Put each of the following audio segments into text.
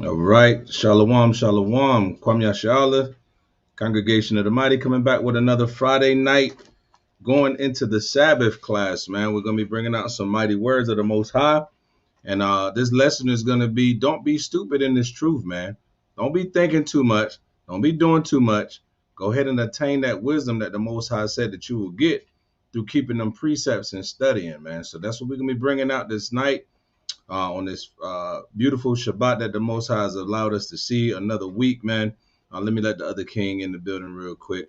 All right. Shalom, shalom. Kwam Yashala, Congregation of the Mighty, coming back with another Friday night, going into the Sabbath class, man. We're going to be bringing out some mighty words of the Most High. And this lesson is going to be, don't be stupid in this truth, man. Don't be thinking too much. Don't be doing too much. Go ahead and attain that wisdom that the Most High said that you will get through keeping them precepts and studying, man. So that's what we're going to be bringing out this night. On this beautiful Shabbat that the Most High has allowed us to see another week, man. Let me let the other king in the building real quick.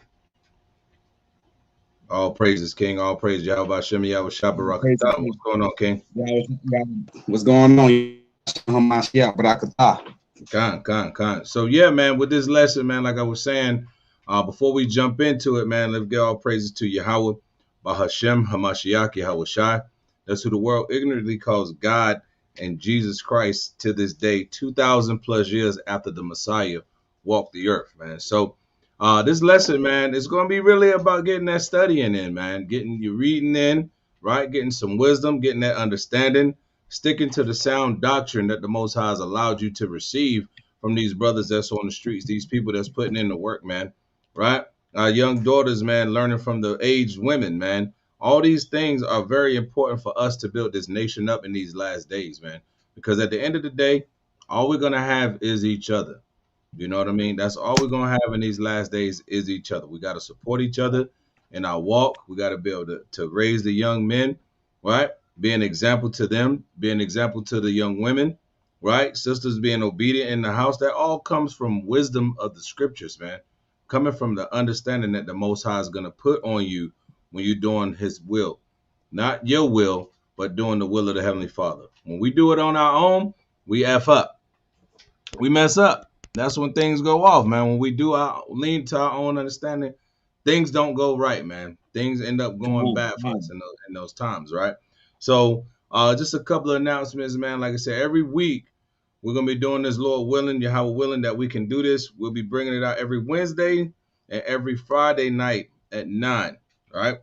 All praises, King. All praise Yahawashi, Yahawashi, Barakatah. What's going on, King? What's going on? Con. So yeah, man, with this lesson, man, like I was saying, before we jump into it, man, let's give all praises to Yahweh, Bahashem, Hamashiach, Yahawashi. That's who the world ignorantly calls God and Jesus Christ to this day, 2,000 plus years after the Messiah walked the earth, man. So this lesson, man, is going to be really about getting that studying in, man, getting your reading in, right? Getting some wisdom, getting that understanding, sticking to the sound doctrine that the Most High has allowed you to receive from these brothers that's on the streets, these people that's putting in the work, man, right? Our young daughters, man, learning from the aged women, man. All these things are very important for us to build this nation up in these last days, man, because at the end of the day, all we're going to have is each other. You know what I mean? That's all we're going to have in these last days is each other. We got to support each other in our walk. We got to be able to raise the young men, right? Be an example to them, be an example to the young women, right? Sisters being obedient in the house. That all comes from wisdom of the scriptures, man. Coming from the understanding that the Most High is going to put on you when you're doing his will. Not your will, but doing the will of the Heavenly Father. When we do it on our own, we F up. We mess up. That's when things go off, man. When we do our lean to our own understanding, things don't go right, man. Things end up going bad for us in those times, right? So just a couple of announcements, man. Like I said, every week we're going to be doing this, Lord willing, Yahweh willing, that we can do this. We'll be bringing it out every Wednesday and every Friday night at 9, right?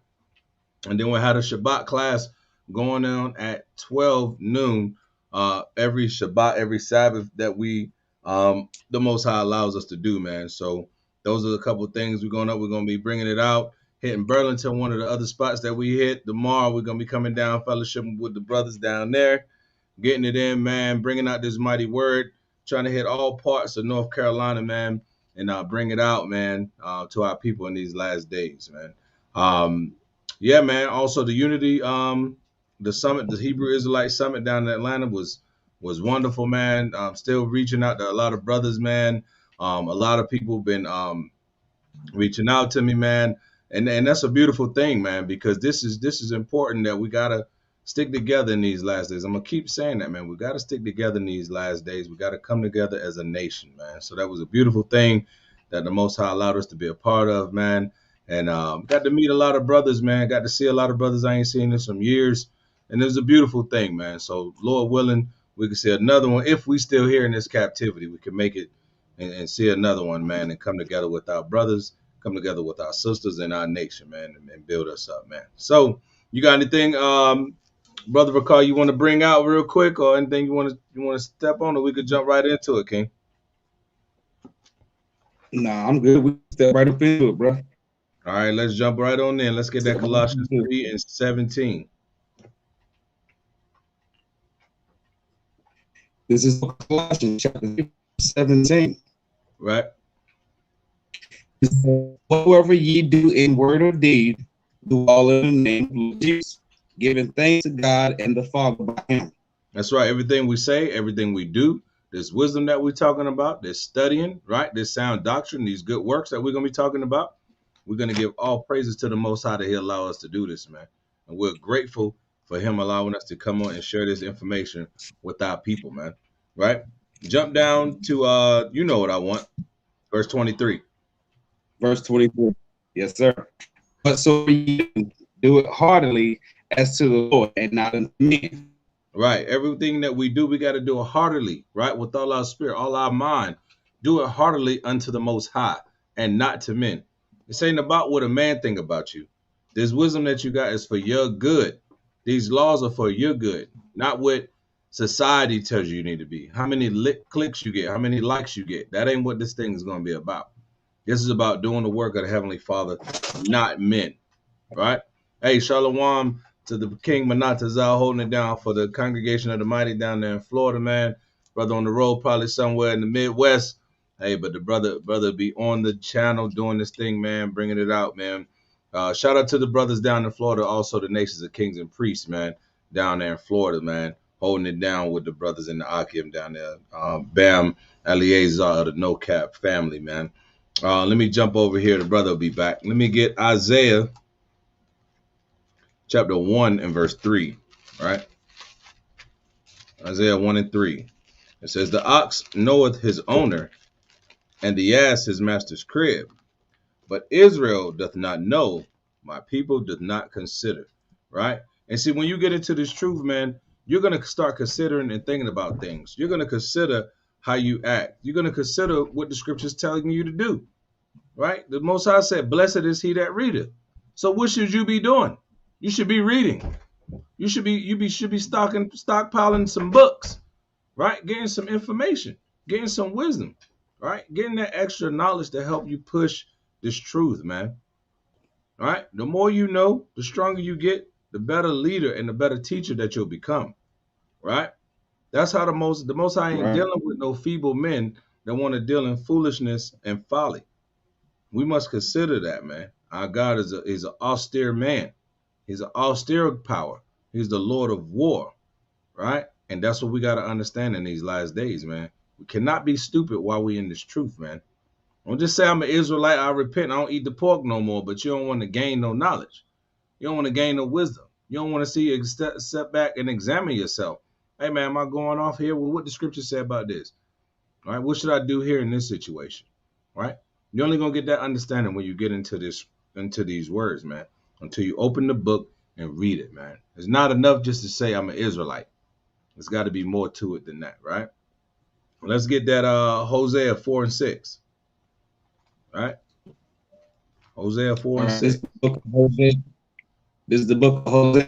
And then we'll have a Shabbat class going on at 12 noon every Shabbat, every Sabbath that we, the Most High allows us to do, man. So those are a couple of things we're going to be bringing it out, hitting Burlington, one of the other spots that we hit. Tomorrow we're going to be coming down, fellowshipping with the brothers down there, getting it in, man, bringing out this mighty word, trying to hit all parts of North Carolina, man, and bring it out, man, to our people in these last days, man. Yeah, man. Also, the Unity, the summit, the Hebrew Israelite summit down in Atlanta was wonderful, man. Still reaching out to a lot of brothers, man. A lot of people been reaching out to me, man, and that's a beautiful thing, man, because this is important that we gotta stick together in these last days. I'm gonna keep saying that, man. We gotta stick together in these last days. We gotta come together as a nation, man. So that was a beautiful thing that the Most High allowed us to be a part of, man. And got to meet a lot of brothers, man. Got to see a lot of brothers I ain't seen in some years. And it was a beautiful thing, man. So, Lord willing, we can see another one. If we still here in this captivity, we can make it and see another one, man, and come together with our brothers, come together with our sisters and our nation, man, and build us up, man. So, you got anything, Brother Rakar, you want to bring out real quick, or anything you want to step on, or we could jump right into it, King? Nah, I'm good. We step right up into it, bro. All right, let's jump right on in. Let's get that Colossians 3:17. This is Colossians chapter 17. Right. Whatever ye do in word or deed, do all in the name of Jesus, giving thanks to God and the Father by him. That's right. Everything we say, everything we do, this wisdom that we're talking about, this studying, right? This sound doctrine, these good works that we're going to be talking about, we're going to give all praises to the Most High that he allow us to do this, man. And we're grateful for him allowing us to come on and share this information with our people, man. Right? Jump down to, you know what I want, verse 23. Verse 24. Yes, sir. But so you do it heartily as to the Lord and not unto men. Right. Everything that we do, we got to do it heartily, right? With all our spirit, all our mind. Do it heartily unto the Most High and not to men. This ain't about what a man think about you. This wisdom that you got is for your good. These laws are for your good, not what society tells you need to be, how many clicks you get, how many likes you get. That ain't what this thing is going to be about. This is about doing the work of the Heavenly Father, not men, right? Hey, Shalom to the King Manatazal holding it down for the Congregation of the Mighty down there in Florida, man. Brother on the road, probably somewhere in the Midwest. Hey, but the brother be on the channel doing this thing, man, bringing it out, man. Shout out to the brothers down in Florida, also the Nations of Kings and Priests, man, down there in Florida, man, holding it down with the brothers in the Akim down there. Bam, Eliezer of the No Cap family, man. Let me jump over here. The brother will be back. Let me get Isaiah chapter 1 and verse 3, right? Isaiah 1 and 3. It says, the ox knoweth his owner, and the ass his master's crib. But Israel doth not know, my people doth not consider, right? And see, when you get into this truth, man, you're going to start considering and thinking about things. You're going to consider how you act. You're going to consider what the scripture's telling you to do, right? The Most High said, blessed is he that readeth. So what should you be doing? You should be reading. You should be stockpiling some books, right? Getting some information, getting some wisdom, right? Getting that extra knowledge to help you push this truth, man. All right? The more you know, the stronger you get, the better leader and the better teacher that you'll become, right? That's how the most High ain't dealing with no feeble men that want to deal in foolishness and folly. We must consider that, man. Our God is an austere man. He's an austere power. He's the Lord of war, right? And that's what we got to understand in these last days, man. We cannot be stupid while we in this truth, man. Don't just say I'm an Israelite, I repent, I don't eat the pork no more, but you don't want to gain no knowledge. You don't want to gain no wisdom. You don't want to see you step back and examine yourself. Hey, man, am I going off here? Well, what the scripture say about this? All right, what should I do here in this situation? All right? You're only going to get that understanding when you get into these words, man, until you open the book and read it, man. It's not enough just to say I'm an Israelite. There's got to be more to it than that, right? Let's get that Hosea 4 and 6. All right? Hosea 4 and 6. This is the book of Hosea.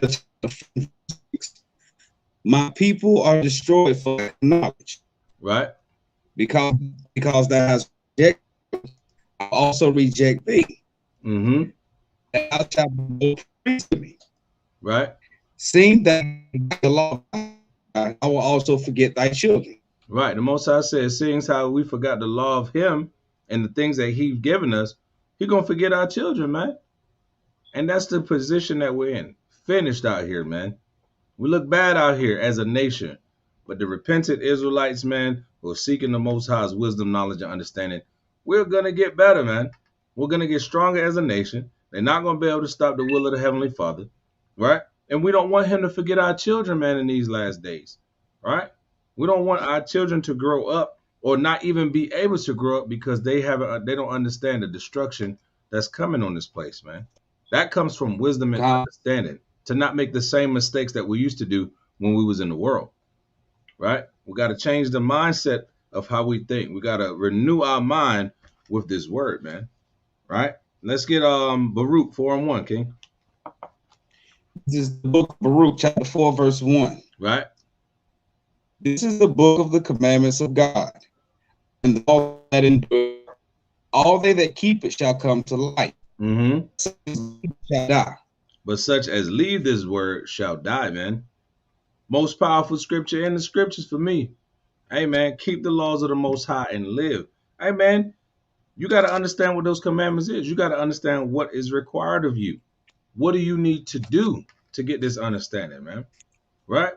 My people are destroyed for knowledge. Right. Because thou hast rejected, I also reject thee. Mm-hmm. And thou shalt be no priest to me. Right. Seeing that the law, I will also forget thy children. Right. The Most High says, seeing how we forgot the law of him and the things that he's given us, he's going to forget our children, man. And that's the position that we're in. Finished out here, man. We look bad out here as a nation. But the repentant Israelites, man, who are seeking the Most High's wisdom, knowledge, and understanding, we're going to get better, man. We're going to get stronger as a nation. They're not going to be able to stop the will of the Heavenly Father, right? And we don't want him to forget our children, man, in these last days, right? We don't want our children to grow up or not even be able to grow up because they don't understand the destruction that's coming on this place, man. That comes from wisdom and understanding, to not make the same mistakes that we used to do when we was in the world, right? We got to change the mindset of how we think. We got to renew our mind with this word, man, right? Let's get Baruch 4 and 1, King. This is the book of Baruch, chapter 4, verse 1. Right. This is the book of the commandments of God, and the law that endure. All they that keep it shall come to light. Mm-hmm. Shall die. But such as leave this word shall die, man. Most powerful scripture in the scriptures for me. Hey, man, keep the laws of the Most High and live. Hey, man, you got to understand what those commandments is. You got to understand what is required of you. What do you need to do to get this understanding, man? Right?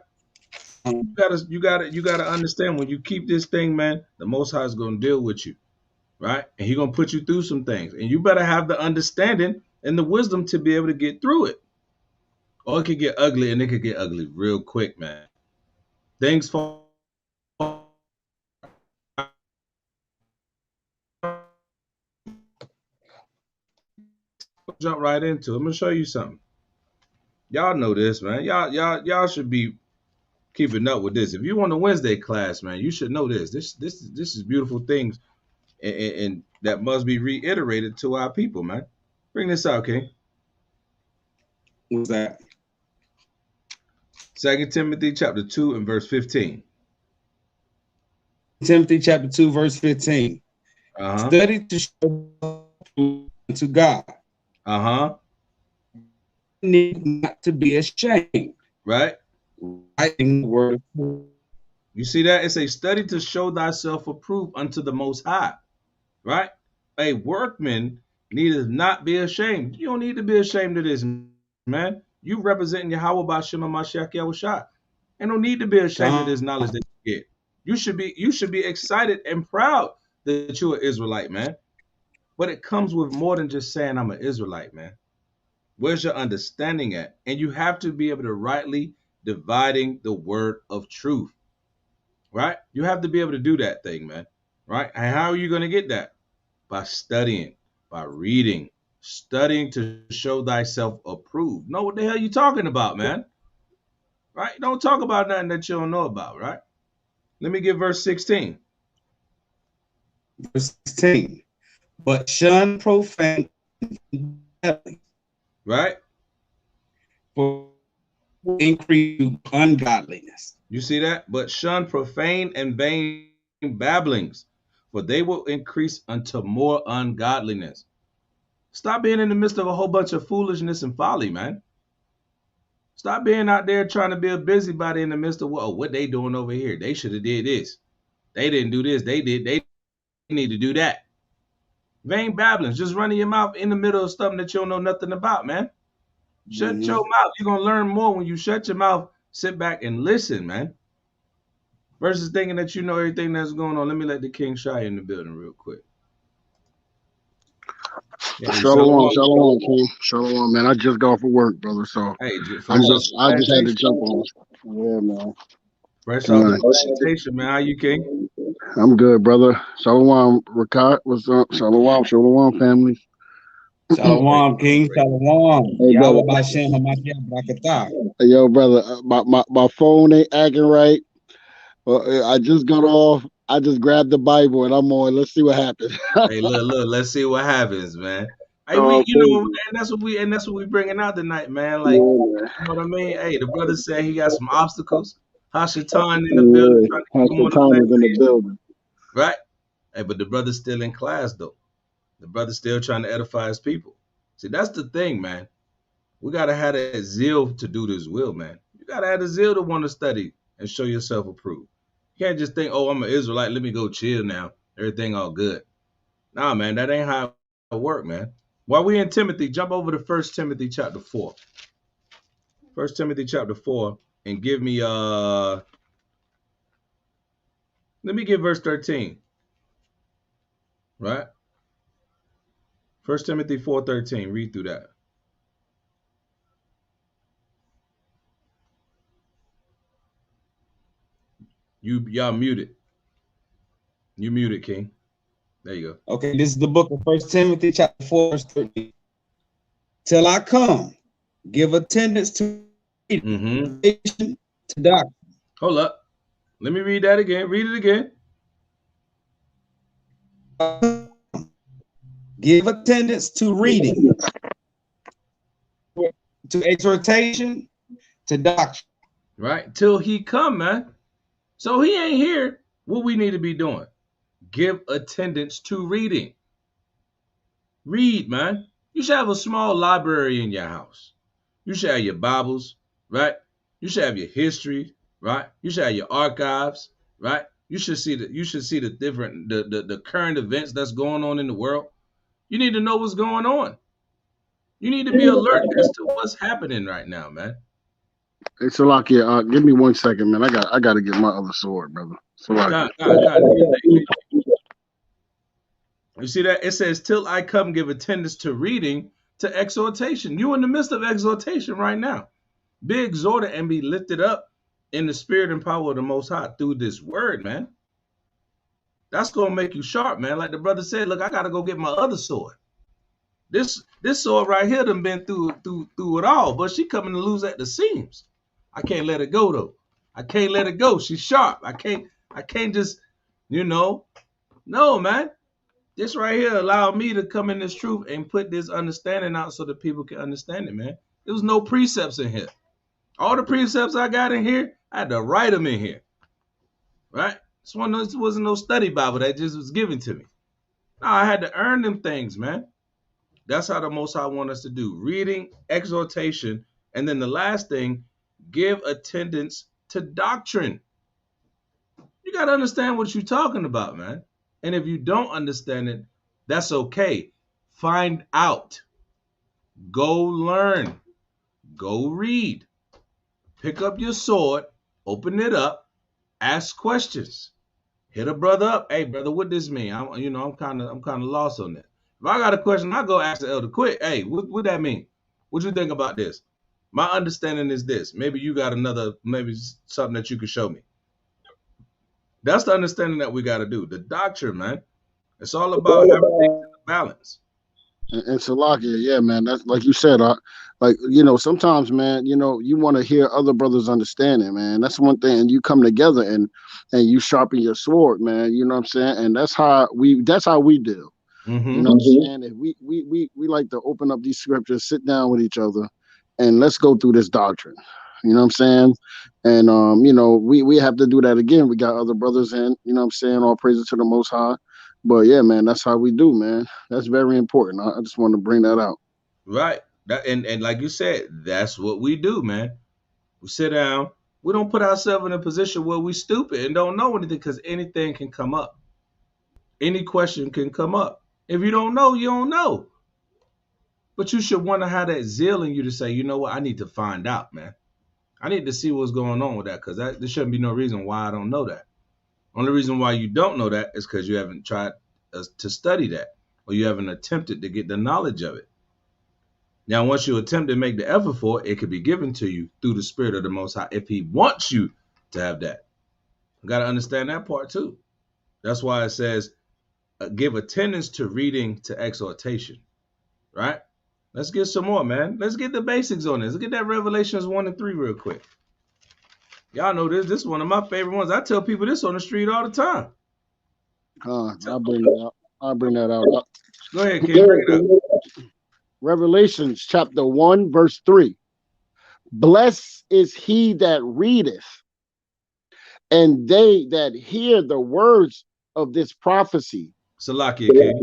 You gotta understand, when you keep this thing, man, the Most High is gonna deal with you, right? And he's gonna put you through some things, and you better have the understanding and the wisdom to be able to get through it. Or it could get ugly, and it could get ugly real quick, man. Things fall. Jump right into it. I'm gonna show you something. Y'all know this, man. Y'all should be keeping up with this. If you want a Wednesday class, man, you should know this. This is beautiful things, and that must be reiterated to our people, man. Bring this out, King. What's that? 2 Timothy chapter 2 and verse 15. Timothy chapter 2, verse 15. Uh-huh. Study to show to God. Uh-huh. Need not to be ashamed. Right? Writing the word of truth. You see that? It's a study to show thyself approved unto the Most High. Right? A workman needeth not be ashamed. You don't need to be ashamed of this, man. You representing Yahweh by Shema Mashiach Yahawashi. And don't need to be ashamed of this knowledge that you get. You should be excited and proud that you're an Israelite, man. But it comes with more than just saying I'm an Israelite, man. Where's your understanding at? And you have to be able to rightly dividing the word of truth. Right? You have to be able to do that thing, man. Right? And how are you going to get that? By studying, by reading, studying to show thyself approved. Know what the hell you talking about, man? Right? Don't talk about nothing that you don't know about, right? Let me get verse 16. Verse 16. But shun profane, Right? for increase ungodliness. You see that? But shun profane and vain babblings, for they will increase unto more ungodliness. Stop being in the midst of a whole bunch of foolishness and folly, man. Stop being out there trying to be a busybody in the midst of what they doing over here. They should have did this. They didn't do this. They need to do that. Vain babblings, just running your mouth in the middle of something that you don't know nothing about, man. Shut your mouth. You're going to learn more when you shut your mouth, sit back and listen, man. Versus thinking that you know everything that's going on. Let me let the King Shy in the building real quick. Yeah, shalom, King. Shalom, man. I just got off of work, brother. So hey, I just had to jump on. Yeah, man. Fresh off the presentation, man. How you, King? I'm good, brother. Shalom, Rakat. What's up? Shalom, family. Shalom, King. Shalom. Hey, brother. Hey, yo, brother. My phone ain't acting right. I just got off. I just grabbed the Bible and I'm on. Let's see what happens. Hey, look. Let's see what happens, man. Hey, and that's what we bringing out tonight, man. Like, you know what I mean? Hey, the brother said he got some obstacles. Hashatan in the building. Hashatan is in the building. Right? Hey, but the brother's still in class, though. The brother's still trying to edify his people. See, that's the thing, man. We got to have that zeal to do this will, man. You got to have the zeal to want to study and show yourself approved. You can't just think, oh, I'm an Israelite. Let me go chill now. Everything all good. Nah, man, that ain't how it work, man. While we in Timothy, jump over to 1 Timothy chapter 4. 1 Timothy chapter 4 and give me, let me get verse 13. Right? 1 Timothy 4:13. Read through that. Y'all muted. You muted, King. There you go. Okay, this is the book of 1 Timothy chapter 4, verse 13. Till I come, give attendance to to doctrine. Hold up. Let me read that again. Read it again. Give attendance to reading, to exhortation, to doctrine. Right? Till he come, man. So he ain't here. What we need to be doing? Give attendance to reading. Read, man. You should have a small library in your house. You should have your Bibles, right? You should have your history, right? You should have your archives, right? You should see the different the current events that's going on in the world. You need to know what's going on. You need to be alert as to what's happening right now, man. Hey, Salakia, give me 1 second, man. I got to get my other sword, brother. God. You see that? It says, till I come, give attendance to reading, to exhortation. You're in the midst of exhortation right now. Be exhorted and be lifted up in the spirit and power of the Most High through this word, man. That's going to make you sharp, man. Like the brother said, look, I got to go get my other sword. This sword right here done been through it all, but she coming to lose at the seams. I can't let it go, though. I can't let it go. She's sharp. I can't just, no, man. This right here allowed me to come in this truth and put this understanding out so that people can understand it, man. There was no precepts in here. All the precepts I got in here, I had to write them in here. Right? This wasn't no study Bible that just was given to me. No, I had to earn them things, man. That's how the Most High want us to do. Reading, exhortation, and then the last thing, give attendance to doctrine. You got to understand what you're talking about, man. And if you don't understand it, that's okay. Find out. Go learn. Go read. Pick up your sword, open it up, ask questions. Hit a brother up. Hey, brother, what this mean? I'm kind of lost on that. If I got a question, I go ask the elder quick. Hey, what that mean? What you think about this? My understanding is this. Maybe you got maybe something that you could show me. That's the understanding that we got to do. The doctrine, man. It's all about having things in balance. And Salakia, yeah, man. That's like you said, sometimes, man, you want to hear other brothers' understanding, man. That's one thing. And you come together and you sharpen your sword, man. You know what I'm saying? And that's how we do. Mm-hmm. You know what I'm saying? If we like to open up these scriptures, sit down with each other, and let's go through this doctrine. You know what I'm saying? And we have to do that again. We got other brothers in, you know what I'm saying? All praises to the Most High. But yeah, man, that's how we do, man. That's very important. I just want to bring that out. Right. And like you said, that's what we do, man. We sit down. We don't put ourselves in a position where we stupid and don't know anything, because anything can come up. Any question can come up. If you don't know, you don't know. But you should want to have that zeal in you to say, you know what, I need to find out, man. I need to see what's going on with that, because there shouldn't be no reason why I don't know that. Only reason why you don't know that is because you haven't tried to study that, or you haven't attempted to get the knowledge of it. Now, once you attempt to make the effort for it, it could be given to you through the Spirit of the Most High if He wants you to have that. You got to understand that part too. That's why it says, give attendance to reading, to exhortation, right? Let's get some more, man. Let's get the basics on this. Let's get that Revelations 1 and 3 real quick. Y'all know this. This is one of my favorite ones. I tell people this on the street all the time. I'll bring that out. Go ahead, kid. Bring it up. Revelations chapter 1, verse 3. Blessed is he that readeth, and they that hear the words of this prophecy. Salakia, kid.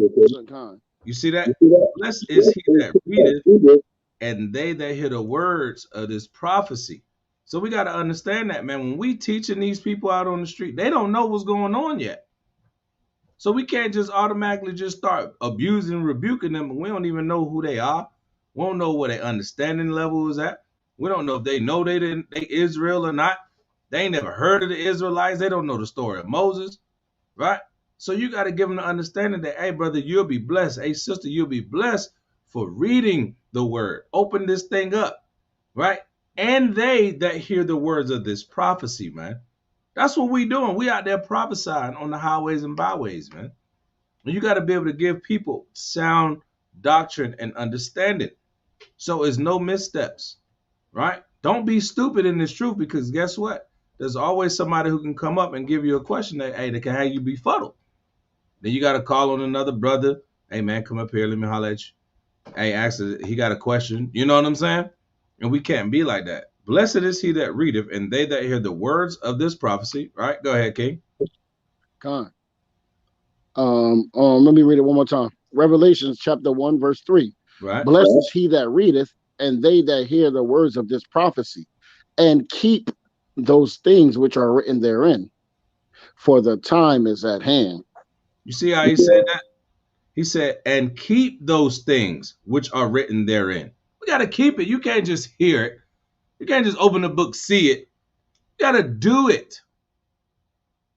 You see that? Blessed is he that readeth, and they that hear the words of this prophecy. So we got to understand that, man. When we teaching these people out on the street, they don't know what's going on yet. So we can't just automatically just start abusing, rebuking them. We don't even know who they are. We don't know what their understanding level is at. We don't know if they know they Israel or not. They ain't never heard of the Israelites. They don't know the story of Moses, right? So you got to give them the understanding that, hey, brother, you'll be blessed. Hey, sister, you'll be blessed for reading the word. Open this thing up, right? And they that hear the words of this prophecy, man. That's what we doing. We out there prophesying on the highways and byways, man. And you got to be able to give people sound doctrine and understanding. So it's no missteps, right? Don't be stupid in this truth, because guess what? There's always somebody who can come up and give you a question that, hey, that can have you befuddled. Then you got to call on another brother. Hey, man, come up here. Let me holler at you. Hey, he got a question. You know what I'm saying? And we can't be like that. Blessed is he that readeth, and they that hear the words of this prophecy. Right? Go ahead, King. Con. Let me read it one more time. Revelations chapter 1, verse 3. Right. Blessed is he that readeth, and they that hear the words of this prophecy, and keep those things which are written therein, for the time is at hand. You see how he said that? He said, and keep those things which are written therein. We got to keep it. You can't just hear it. You can't just open the book, see it. You got to do it.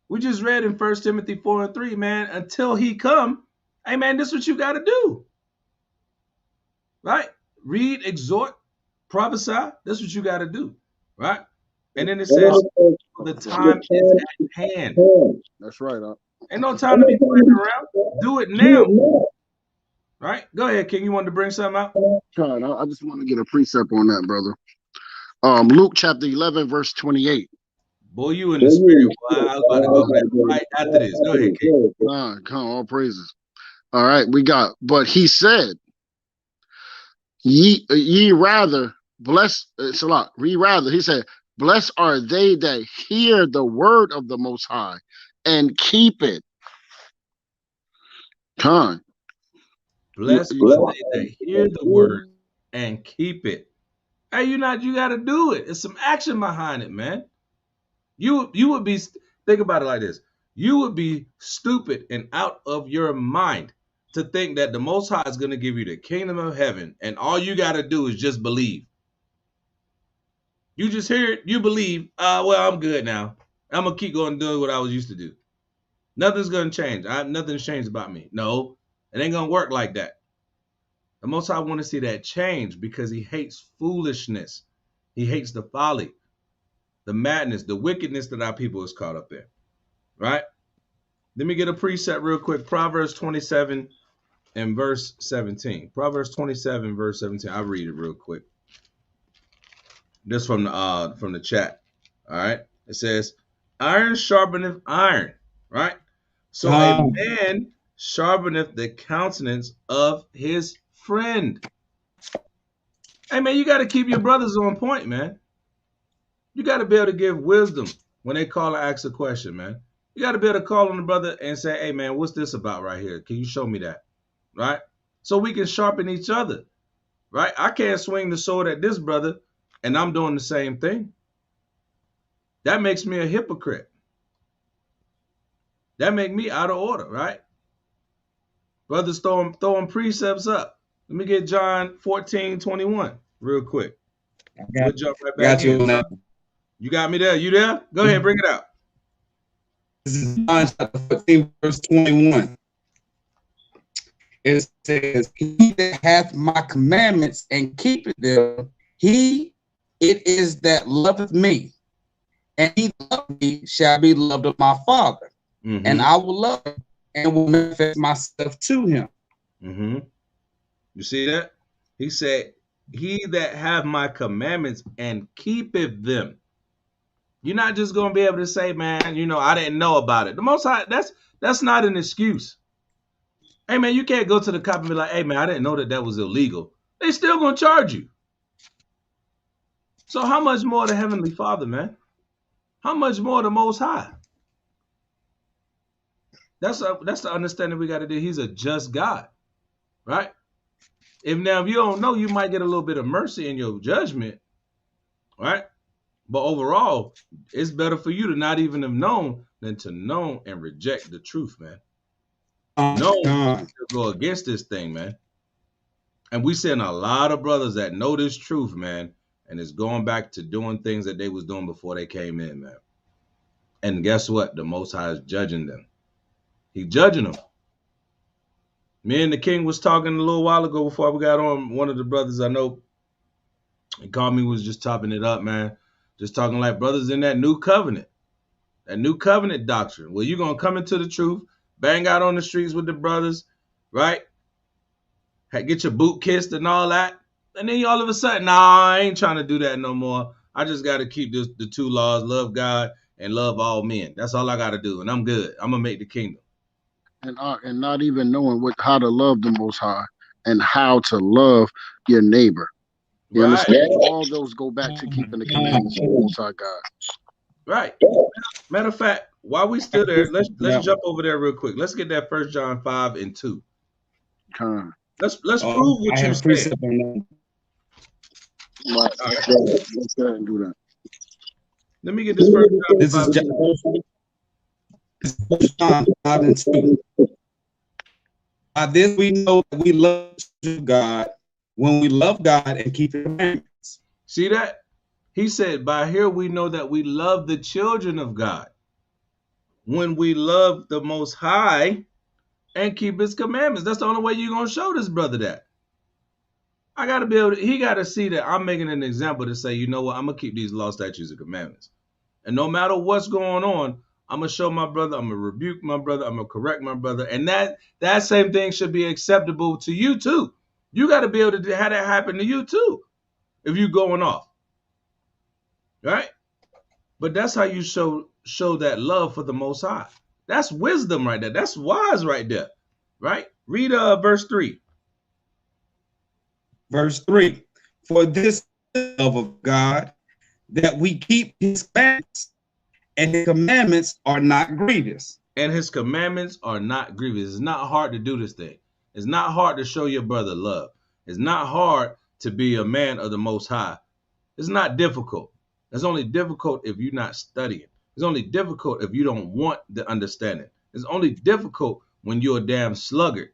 We just read in 1 Timothy 4 and 3, man, until he come, hey, man, this is what you got to do. Right? Read, exhort, prophesy. That's what you got to do. Right? And then it says, the time is at hand. That's right. Ain't no time to be playing around. Do it now. Right? Go ahead, King. You wanted to bring something out? I just want to get a precept on that, brother. Luke chapter 11, verse 28. Boy, you in the spirit. Boy, I was about to go there right after this. Go ahead, King. Come, all praises. All right, we got, but he said, ye rather blessed, Salah, read rather. He said, blessed are they that hear the word of the Most High and keep it. Con. Blessed are they that hear the word and keep it. Hey, you got to do it. It's some action behind it, man. You would be, think about it like this. You would be stupid and out of your mind to think that the Most High is going to give you the kingdom of heaven and all you got to do is just believe. You just hear it, you believe, well, I'm good now. I'm going to keep going doing what I was used to do. Nothing's going to change. Nothing's changed about me. No, it ain't going to work like that. The Most High want to see that change because he hates foolishness. He hates the folly, the madness, the wickedness that our people is caught up in. Right? Let me get a precept real quick. Proverbs 27 and verse 17. Proverbs 27 verse 17. I'll read it real quick. This from the chat. All right. It says, iron sharpeneth iron. Right? So a man sharpeneth the countenance of his friend. Hey man, you got to keep your brothers on point, man. You got to be able to give wisdom when they call and ask a question, man. You got to be able to call on the brother and say, hey, man, what's this about right here? Can you show me that? Right? So we can sharpen each other. Right? I can't swing the sword at this brother and I'm doing the same thing. That makes me a hypocrite. That makes me out of order, right? Brothers throwing precepts up. Let me get John 14:21 real quick. We'll jump right back in. You got me there? You there? Go ahead, bring it out. This is John chapter 14, verse 21. It says, he that hath my commandments and keepeth them, he it is that loveth me. And he that loveth me shall be loved of my Father. Mm-hmm. And I will love him and will manifest myself to him. Mm-hmm. You see that? He said, he that have my commandments and keepeth them. You're not just going to be able to say, man, you know, I didn't know about it. The Most High, that's not an excuse. Hey, man, you can't go to the cop and be like, hey, man, I didn't know that was illegal. They still going to charge you. So how much more the Heavenly Father, man? How much more the Most High? That's the understanding we got to do. He's a just God, right? If you don't know, you might get a little bit of mercy in your judgment, right? But overall, it's better for you to not even have known than to know and reject the truth, man. No, go against this thing, man. And we seeing a lot of brothers that know this truth, man, and it's going back to doing things that they was doing before they came in, man. And guess what? The Most High is judging them. He's judging them. Me and the King was talking a little while ago before we got on. One of the brothers I know, he called me, was just topping it up, man. Just talking like brothers in that new covenant doctrine. Well, you're going to come into the truth, bang out on the streets with the brothers, right? Get your boot kissed and all that. And then all of a sudden, nah, I ain't trying to do that no more. I just got to keep the two laws, love God and love all men. That's all I got to do. And I'm good. I'm going to make the kingdom. And not even knowing how to love the Most High and how to love your neighbor. You understand? All those go back to keeping the commandments of the Most High God. Right. Matter of fact, while we still there, let's jump over there real quick. Let's get that 1 John 5 and 2. Let's prove what you said. Let's go ahead and do that. Let me get this 1 John 5 and 2. By this we know that we love God when we love God and keep His commandments. See that? He said, by here we know that we love the children of God when we love the Most High and keep His commandments. That's the only way you're going to show this brother that. I got to be able to, he got to see that I'm making an example to say, you know what, I'm going to keep these law, statutes, and commandments. And no matter what's going on, I'm going to show my brother, I'm going to rebuke my brother, I'm going to correct my brother. And that same thing should be acceptable to you too. You got to be able to have that happen to you too if you're going off. Right? But that's how you show that love for the Most High. That's wisdom right there. That's wise right there. Right? Read verse 3. Verse 3. For this the love of God, that we keep his commandments, and his commandments are not grievous. And his commandments are not grievous. It's not hard to do this thing. It's not hard to show your brother love. It's not hard to be a man of the Most High. It's not difficult. It's only difficult if you're not studying. It's only difficult if you don't want the understanding. It's only difficult when you're a damn sluggard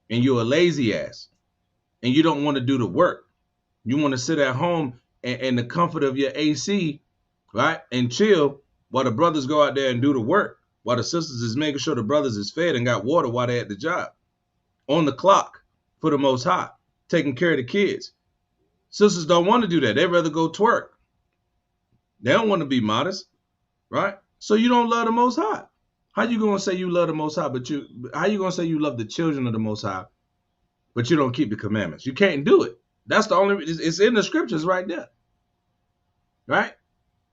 and you're a lazy ass and you don't want to do the work. You want to sit at home in the comfort of your AC, right, and chill while the brothers go out there and do the work, while the sisters is making sure the brothers is fed and got water while they're at the job, on the clock for the Most High, taking care of the kids. Sisters don't want to do that. They'd rather go twerk. They don't want to be modest, right? So you don't love the Most High. How you gonna say you love the Most High, how you gonna say you love the children of the Most High, but you don't keep the commandments? You can't do it. That's the only. It's in the scriptures right there, right?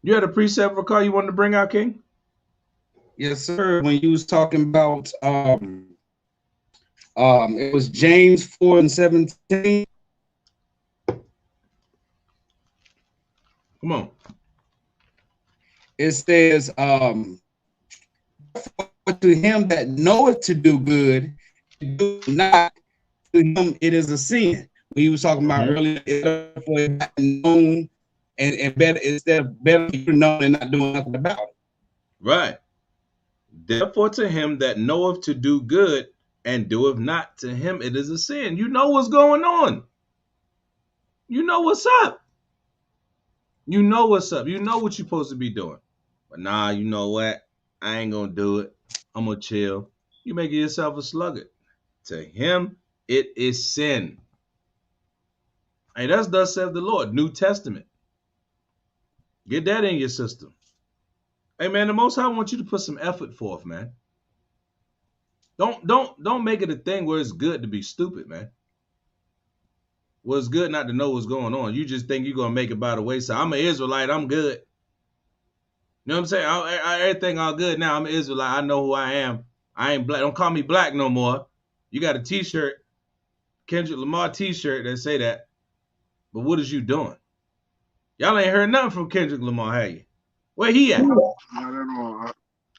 You had a precept recall you wanted to bring out, King? Yes, sir. When you was talking about it was James 4:17. Come on. It says, to him that knoweth to do good, do not, to him it is a sin. We was talking about earlier, for it not known and better, instead of better known and not doing nothing about it. Right. Therefore, to him that knoweth to do good and doeth not, to him it is a sin. You know what's going on. You know what's up. You know what's up. You know what you're supposed to be doing. But nah, you know what? I ain't gonna do it. I'm gonna chill. You making yourself a sluggard. To him, it is sin. Hey, that's thus saith the Lord. New Testament. Get that in your system. Hey man, the Most High wants you to put some effort forth, man. Don't make it a thing where it's good to be stupid, man. Well, it's good not to know what's going on. You just think you're gonna make it by the wayside. I'm an Israelite. I'm good. You know what I'm saying? Everything all good now. I'm an Israelite. I know who I am. I ain't black. Don't call me black no more. You got a T-shirt, Kendrick Lamar T-shirt that say that. But what is you doing? Y'all ain't heard nothing from Kendrick Lamar, have you? Where he at? Not at all.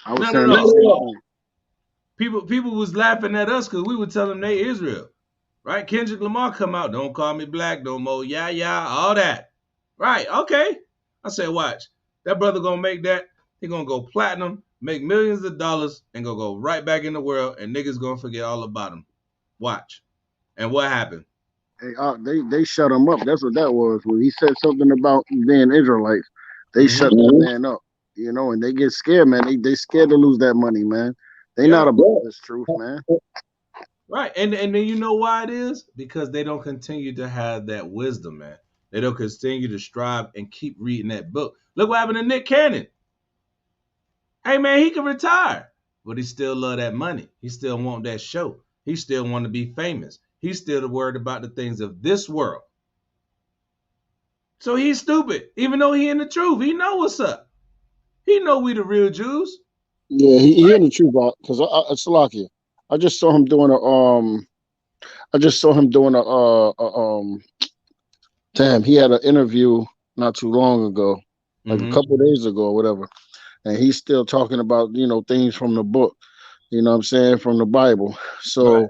I was saying that. People was laughing at us because we would tell them they Israel. Right? Kendrick Lamar come out. Don't call me black no more. Yeah, all that. Right, okay. I said, watch. That brother gonna make that. He gonna go platinum, make millions of dollars, and go right back in the world, and niggas gonna forget all about him. Watch. And what happened? Hey, they shut him up. That's what that was. When he said something about being Israelites, they shut that man up. You know, and they get scared, man. They scared to lose that money, man. They not about this truth, man. Right. And then you know why it is? Because they don't continue to have that wisdom, man. They don't continue to strive and keep reading that book. Look what happened to Nick Cannon. Hey, man, he can retire, but he still love that money. He still want that show. He still want to be famous. He's still worried about the things of this world. So he's stupid, even though he in the truth. He know what's up. He know we the real Jews. Yeah, he in the truth, because it's lucky. I just saw him doing damn, he had an interview not too long ago, like a couple of days ago or whatever. And he's still talking about, you know, things from the book, you know what I'm saying, from the Bible. So,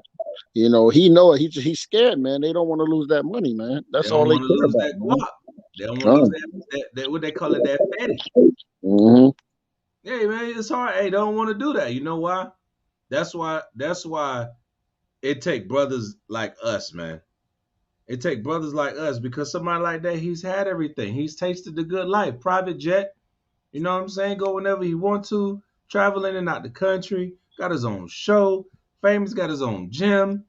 you know, he's scared, man. They don't want to lose that money, man. That's all they care about. That guap. They don't want to lose that what they call it, that fetish. Hey, man, it's hard. Hey, they don't want to do that. You know why? That's why it take brothers like us, man. It take brothers like us, because somebody like that, he's had everything. He's tasted the good life. Private jet, you know what I'm saying? Go whenever he want to, travel in and out the country, got his own show, famous, got his own gym,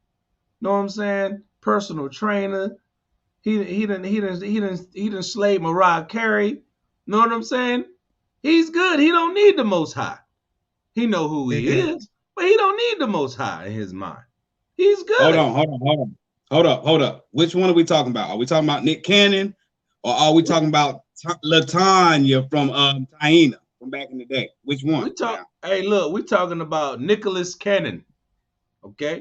know what I'm saying? Personal trainer. He done slayed Mariah Carey. Know what I'm saying? He's good. He don't need the Most High. He know who he is, but he don't need the Most High in his mind. He's good. Hold up. Which one are we talking about? Are we talking about Nick Cannon, or are we talking about LaTanya from Taina from back in the day? Which one? Hey, look, we talking about Nicholas Cannon. Okay?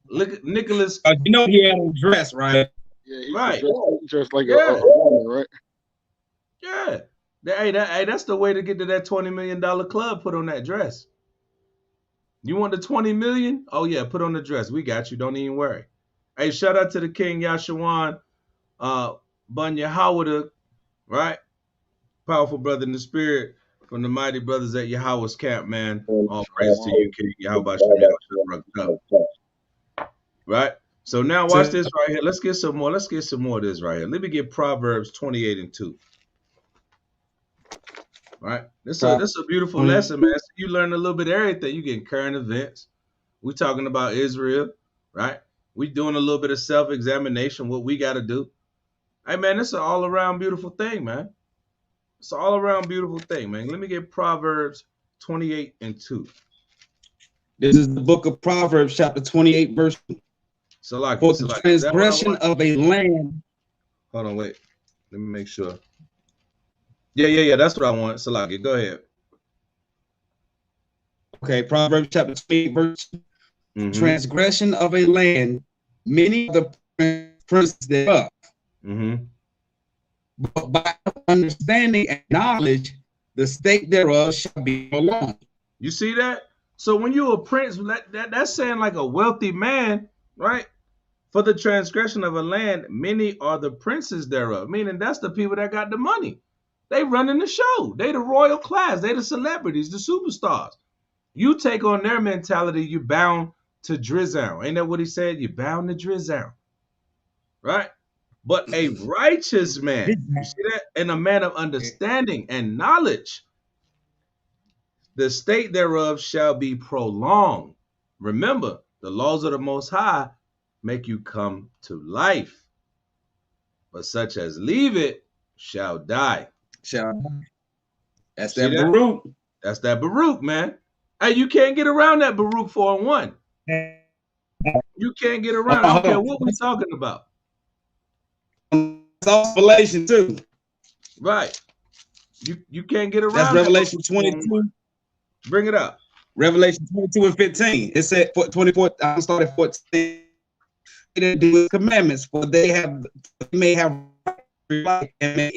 Look, Nicholas. You know he had a dress, right? Yeah, he Right. just like Yeah. a woman, right? Yeah. Hey, that's the way to get to that $20 million club. Put on that dress. You want the 20 million? Oh yeah, put on the dress. We got you. Don't even worry. Hey, shout out to the King Yashawan, Bun Yahawada, right? Powerful brother in the spirit from the mighty brothers at Yahweh's camp, man. All praise to you, King Yahweh. Right? So now watch this right here. Let's get some more. Let's get some more of this right here. Let me get Proverbs 28 and 2. Right? This is a beautiful lesson, man. So you learn a little bit of everything. You getting current events. We talking about Israel, right? We doing a little bit of self-examination, what we got to do. Hey, man, it's an all-around beautiful thing, man. It's an all-around beautiful thing, man. Let me get Proverbs 28 and 2. This is the book of Proverbs, chapter 28, verse 2. For the transgression of a land. Hold on, wait. Let me make sure. Yeah. That's what I want. Salaki, go ahead. Okay, Proverbs chapter 28, verse 2. Transgression of a land, many of the princes thereof. But by understanding and knowledge, the state thereof shall be prolonged. You see that? So when you're a prince, that's saying like a wealthy man, right? For the transgression of a land, many are the princes thereof. Meaning that's the people that got the money. They running the show. They the royal class. They the celebrities, the superstars. You take on their mentality, you bound to drizzle. Ain't that what he said? You bound to drizzle. Right? But a righteous man, you see that? And a man of understanding and knowledge, the state thereof shall be prolonged. Remember, the laws of the Most High make you come to life, but such as leave it shall die. That's that Baruch. That's that Baruch, man. Hey, you can't get around that Baruch 4:1. You can't get around. I don't care what we're talking about. That's Revelation 2. Right. You can't get around. That's Revelation 22. Bring it up. Revelation 22 and 15. It said 24. I started 14. To do his commandments, for they may have life and may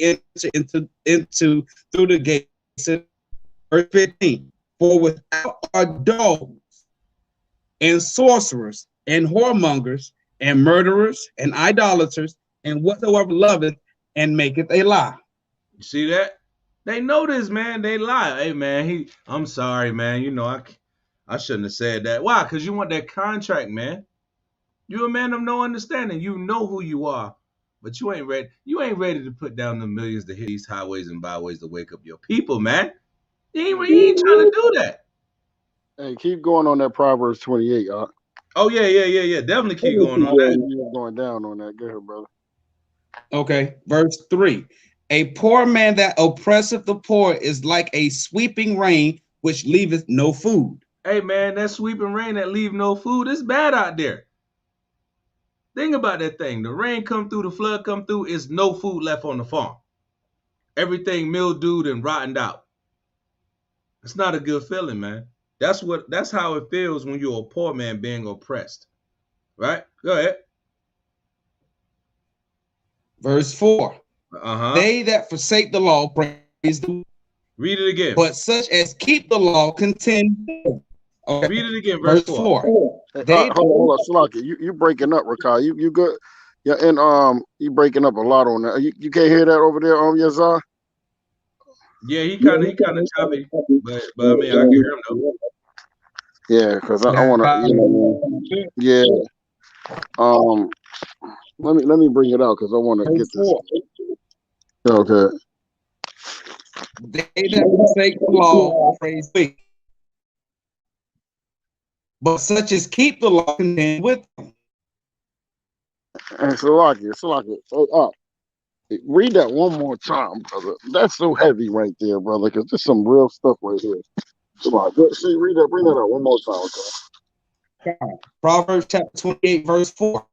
enter into through the gates. Verse 15. For without are dogs and sorcerers and whoremongers and murderers and idolaters and whatsoever loveth and maketh a lie. You see that? They know this, man. They lie. Hey, man. I'm sorry, man. You know I shouldn't have said that. Why? Because you want that contract, man. You're a man of no understanding. You know who you are, but you ain't ready. You ain't ready to put down the millions to hit these highways and byways to wake up your people, man. You ain't trying to do that. Hey, keep going on that Proverbs 28, y'all. Oh yeah. Definitely keep going on that. You're going down on that. Go ahead, brother. Okay, verse 3. A poor man that oppresseth the poor is like a sweeping rain which leaveth no food. Hey, man, that sweeping rain that leave no food, it's bad out there. Think about that thing. The rain come through, the flood come through, it's no food left on the farm. Everything mildewed and rotted out. It's not a good feeling, man. That's how it feels when you're a poor man being oppressed. Right? Go ahead. Verse 4. They that forsake the law praise the Lord. Read it again. But such as keep the law contend. Okay. Read it again, verse 4. Hold on, Salaki. You breaking up, Rakai. You good? Yeah, and you breaking up a lot on that. You can't hear that over there, Yazar? Yeah, he kind of choppy, but I mean I can hear him though. Yeah, because I want to, yeah. Let me bring it out because I want to get this. Okay. They that forsake the law praise me. But such as keep the law contend with them. And Salaki. Read that one more time, brother. That's so heavy right there, brother, because there's some real stuff right here. Come on, bring that out one more time. Okay? Proverbs chapter 28, verse 4.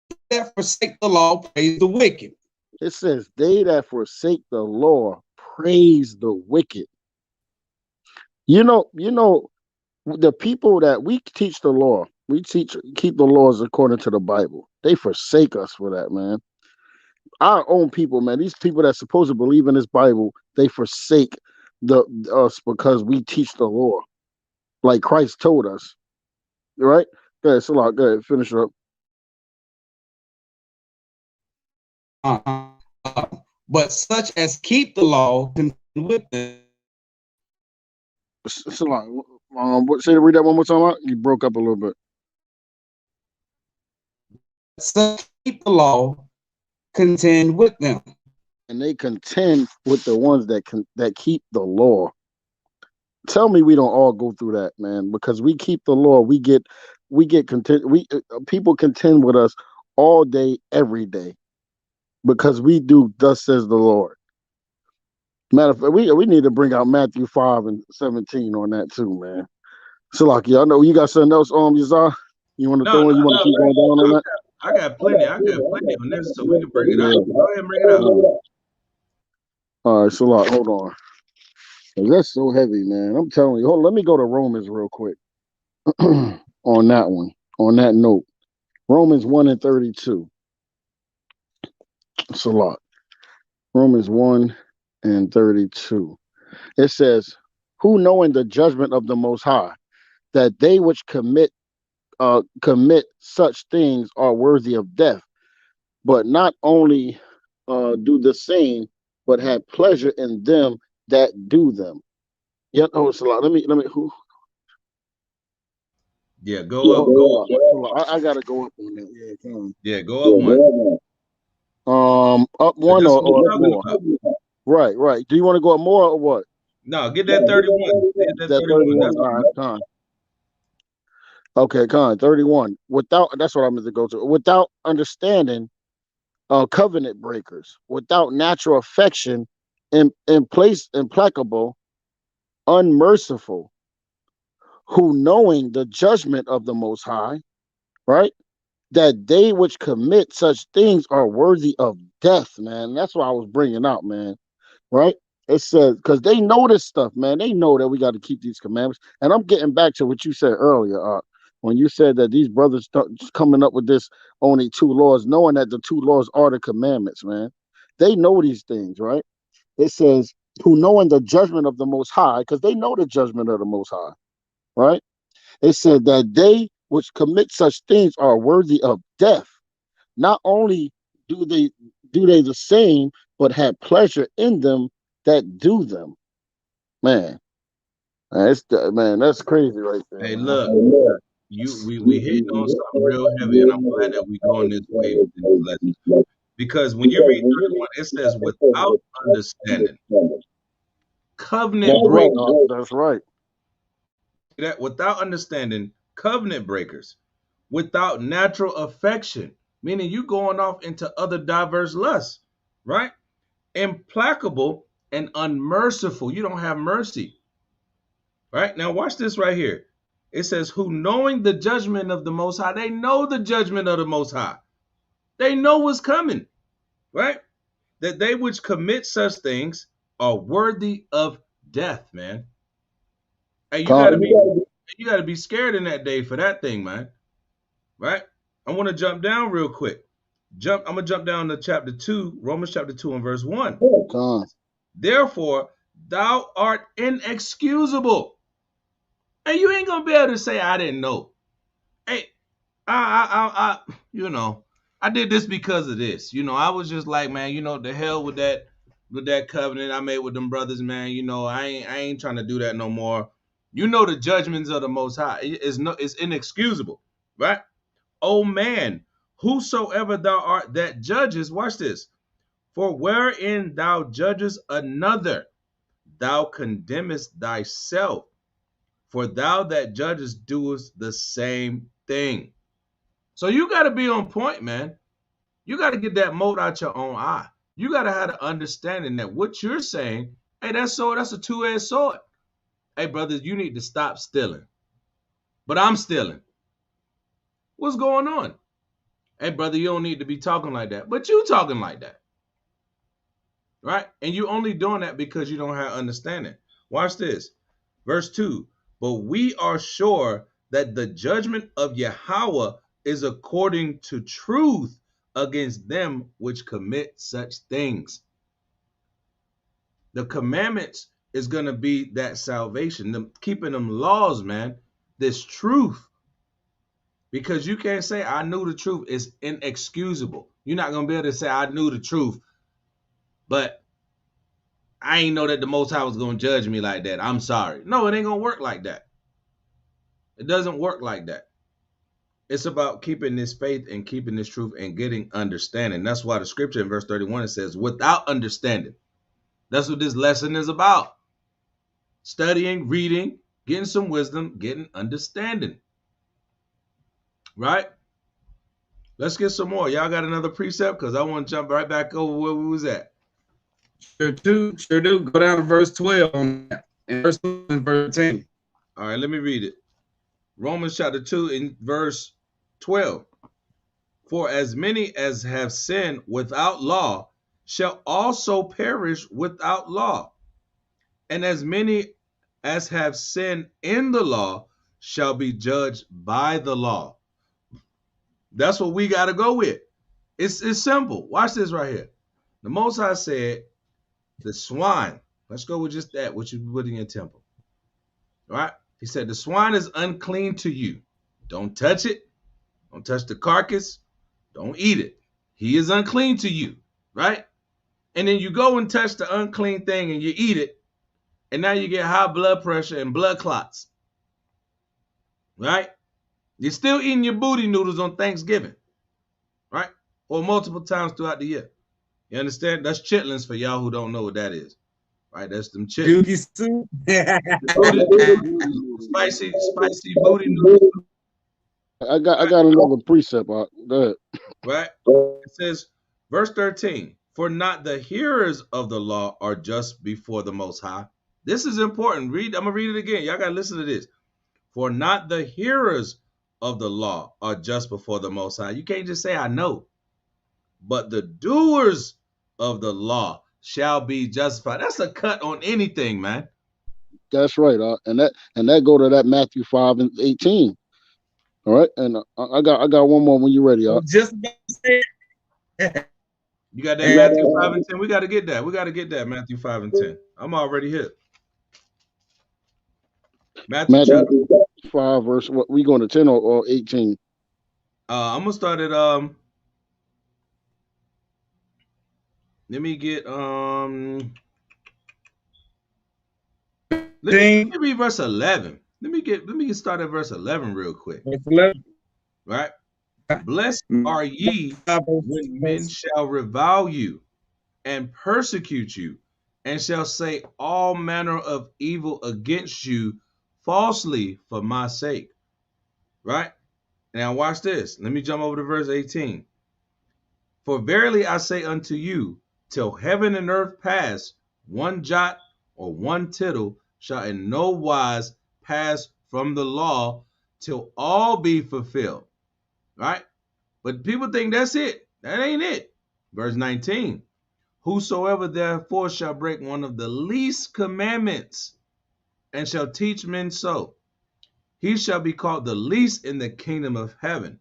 They that forsake the law praise the wicked. It says, they that forsake the law praise the wicked. You know, the people that we teach the law, We teach keep the laws according to the Bible. They forsake us for that, man. Our own people, man. These people that supposed to believe in this Bible, they forsake the us because we teach the law, like Christ told us. Right? Go ahead, Salah. Go ahead, finish up. But such as keep the law with them. Salah, read that one more time. You broke up a little bit. Such keep the law, contend with them. And they contend with the ones that keep the law. Tell me we don't all go through that, man, because we keep the law. We get content. People contend with us all day, every day, because we do. Thus says the Lord. Matter of fact, we need to bring out Matthew 5:17 on that too, man. So, like, I know you got something else, Yazar. You want to No, throw in? You no, want to keep going down on that? I got plenty. I got plenty on this, so we can bring it out. Go ahead and bring it out. All right, so like, hold on. That's so heavy, man. I'm telling you. Hold on, let me go to Romans real quick. On that one. On that note, Romans 1:32. It's a lot. Romans 1:32. It says, "Who knowing the judgment of the Most High, that they which commit such things are worthy of death, but not only do the same, but have pleasure in them that do them." Yeah, oh, it's a lot. Let me. Who? Yeah, go up. I gotta go up on that. Yeah, come on. Yeah, go up one. Up 'Cause one that's or, what we're or up talking more? about. Right, right. Do you want to go up more or what? No, get that 31. Get that That 31. 31. That's All right, con. Okay, con 31. Without that's what I'm going to go to. Without understanding, covenant breakers, without natural affection, in place implacable, unmerciful, who knowing the judgment of the Most High, right? That they which commit such things are worthy of death, man. That's what I was bringing out, man. Right? It says because they know this stuff, man. They know that we got to keep these commandments. And I'm getting back to what you said earlier, when you said that these brothers start coming up with this only two laws, knowing that the two laws are the commandments, man. They know these things, right? It says, who knowing the judgment of the Most High, because they know the judgment of the Most High, right? It said that they which commit such things are worthy of death. Not only do they the same, but have pleasure in them that do them. Man, man, that's crazy right there, Hey, man. look, we hitting on something real heavy, and I'm glad that we going this way with this lesson. Because when you read 31, it says without understanding, covenant That's right. breakers. That's right. That without understanding, covenant breakers, without natural affection, meaning you going off into other diverse lusts, right? Implacable and unmerciful. You don't have mercy. Right? Now watch this right here. It says, who knowing the judgment of the Most High, they know the judgment of the Most High. They know what's coming, right? That they which commit such things are worthy of death, man. Hey, Con, you gotta be scared in that day for that thing, man. Right? I want to jump down real quick. I'm gonna jump down to chapter 2, Romans chapter 2 and verse 1. con. Therefore, thou art inexcusable. And you ain't gonna be able to say I didn't know. Hey, I did this because of this. I was just like, man, the hell with that covenant I made with them brothers, man. I ain't trying to do that no more. The judgments of the Most High it's inexcusable, right? Oh man, whosoever thou art that judges, watch this. For wherein thou judgest another, thou condemnest thyself. For thou that judgest doest the same thing. So you got to be on point, man. You got to get that mote out your own eye. You got to have the understanding that what you're saying, hey, that's a two-edged sword. Hey, brothers, you need to stop stealing. But I'm stealing. What's going on? Hey, brother, you don't need to be talking like that. But you talking like that. Right? And you only doing that because you don't have understanding. Watch this. Verse 2. But we are sure that the judgment of Yahweh is according to truth against them which commit such things. The commandments is going to be that salvation, keeping them laws, man, this truth. Because you can't say, I knew the truth. It's inexcusable. You're not going to be able to say, I knew the truth, but I ain't know that the Most High was going to judge me like that. I'm sorry. No, it ain't going to work like that. It doesn't work like that. It's about keeping this faith and keeping this truth and getting understanding. That's why the scripture in verse 31, it says, without understanding. That's what this lesson is about. Studying, reading, getting some wisdom, getting understanding. Right? Let's get some more. Y'all got another precept? Because I want to jump right back over where we was at. Sure do. Go down to verse 12 on that. And verse 13. All right, let me read it. Romans chapter 2 in verse 12. For as many as have sinned without law shall also perish without law. And as many as have sinned in the law shall be judged by the law. That's what we got to go with. It's simple. Watch this right here. The Most High said, the swine, let's go with just that, what you put in your temple. All right? He said, the swine is unclean to you. Don't touch it. Don't touch the carcass. Don't eat it. He is unclean to you, right? And then you go and touch the unclean thing and you eat it, and now you get high blood pressure and blood clots, right? You're still eating your booty noodles on Thanksgiving, right? Or multiple times throughout the year. You understand? That's chitlins for y'all who don't know what that is, right? That's them chitlins. Spicy booty noodles. I got another precept. Go ahead. Right? It says, verse 13, for not the hearers of the law are just before the Most High. This is important. I'm going to read it again. Y'all got to listen to this. For not the hearers of the law are just before the Most High. You can't just say, I know. But the doers of the law shall be justified. That's a cut on anything, man. That's right. And that go to that Matthew 5 and 18. All right, and I got one more when you're ready. Just about to say it. You got that Matthew 5 and 10. We got to get that. We got to get that Matthew 5 and 10. I'm already here. Matthew 5 verse. What we going to 10 or 18? I'm gonna start at Let me get let me read verse 11. Let me get started at verse 11 real quick. Verse 11. Right? Blessed are ye when men shall revile you and persecute you, and shall say all manner of evil against you falsely for my sake. Right? Now watch this. Let me jump over to verse 18. For verily I say unto you, till heaven and earth pass, one jot or one tittle shall in no wise pass from the law till all be fulfilled. Right? But people think that's it. That ain't it. Verse 19. Whosoever therefore shall break one of the least commandments and shall teach men so, he shall be called the least in the kingdom of heaven.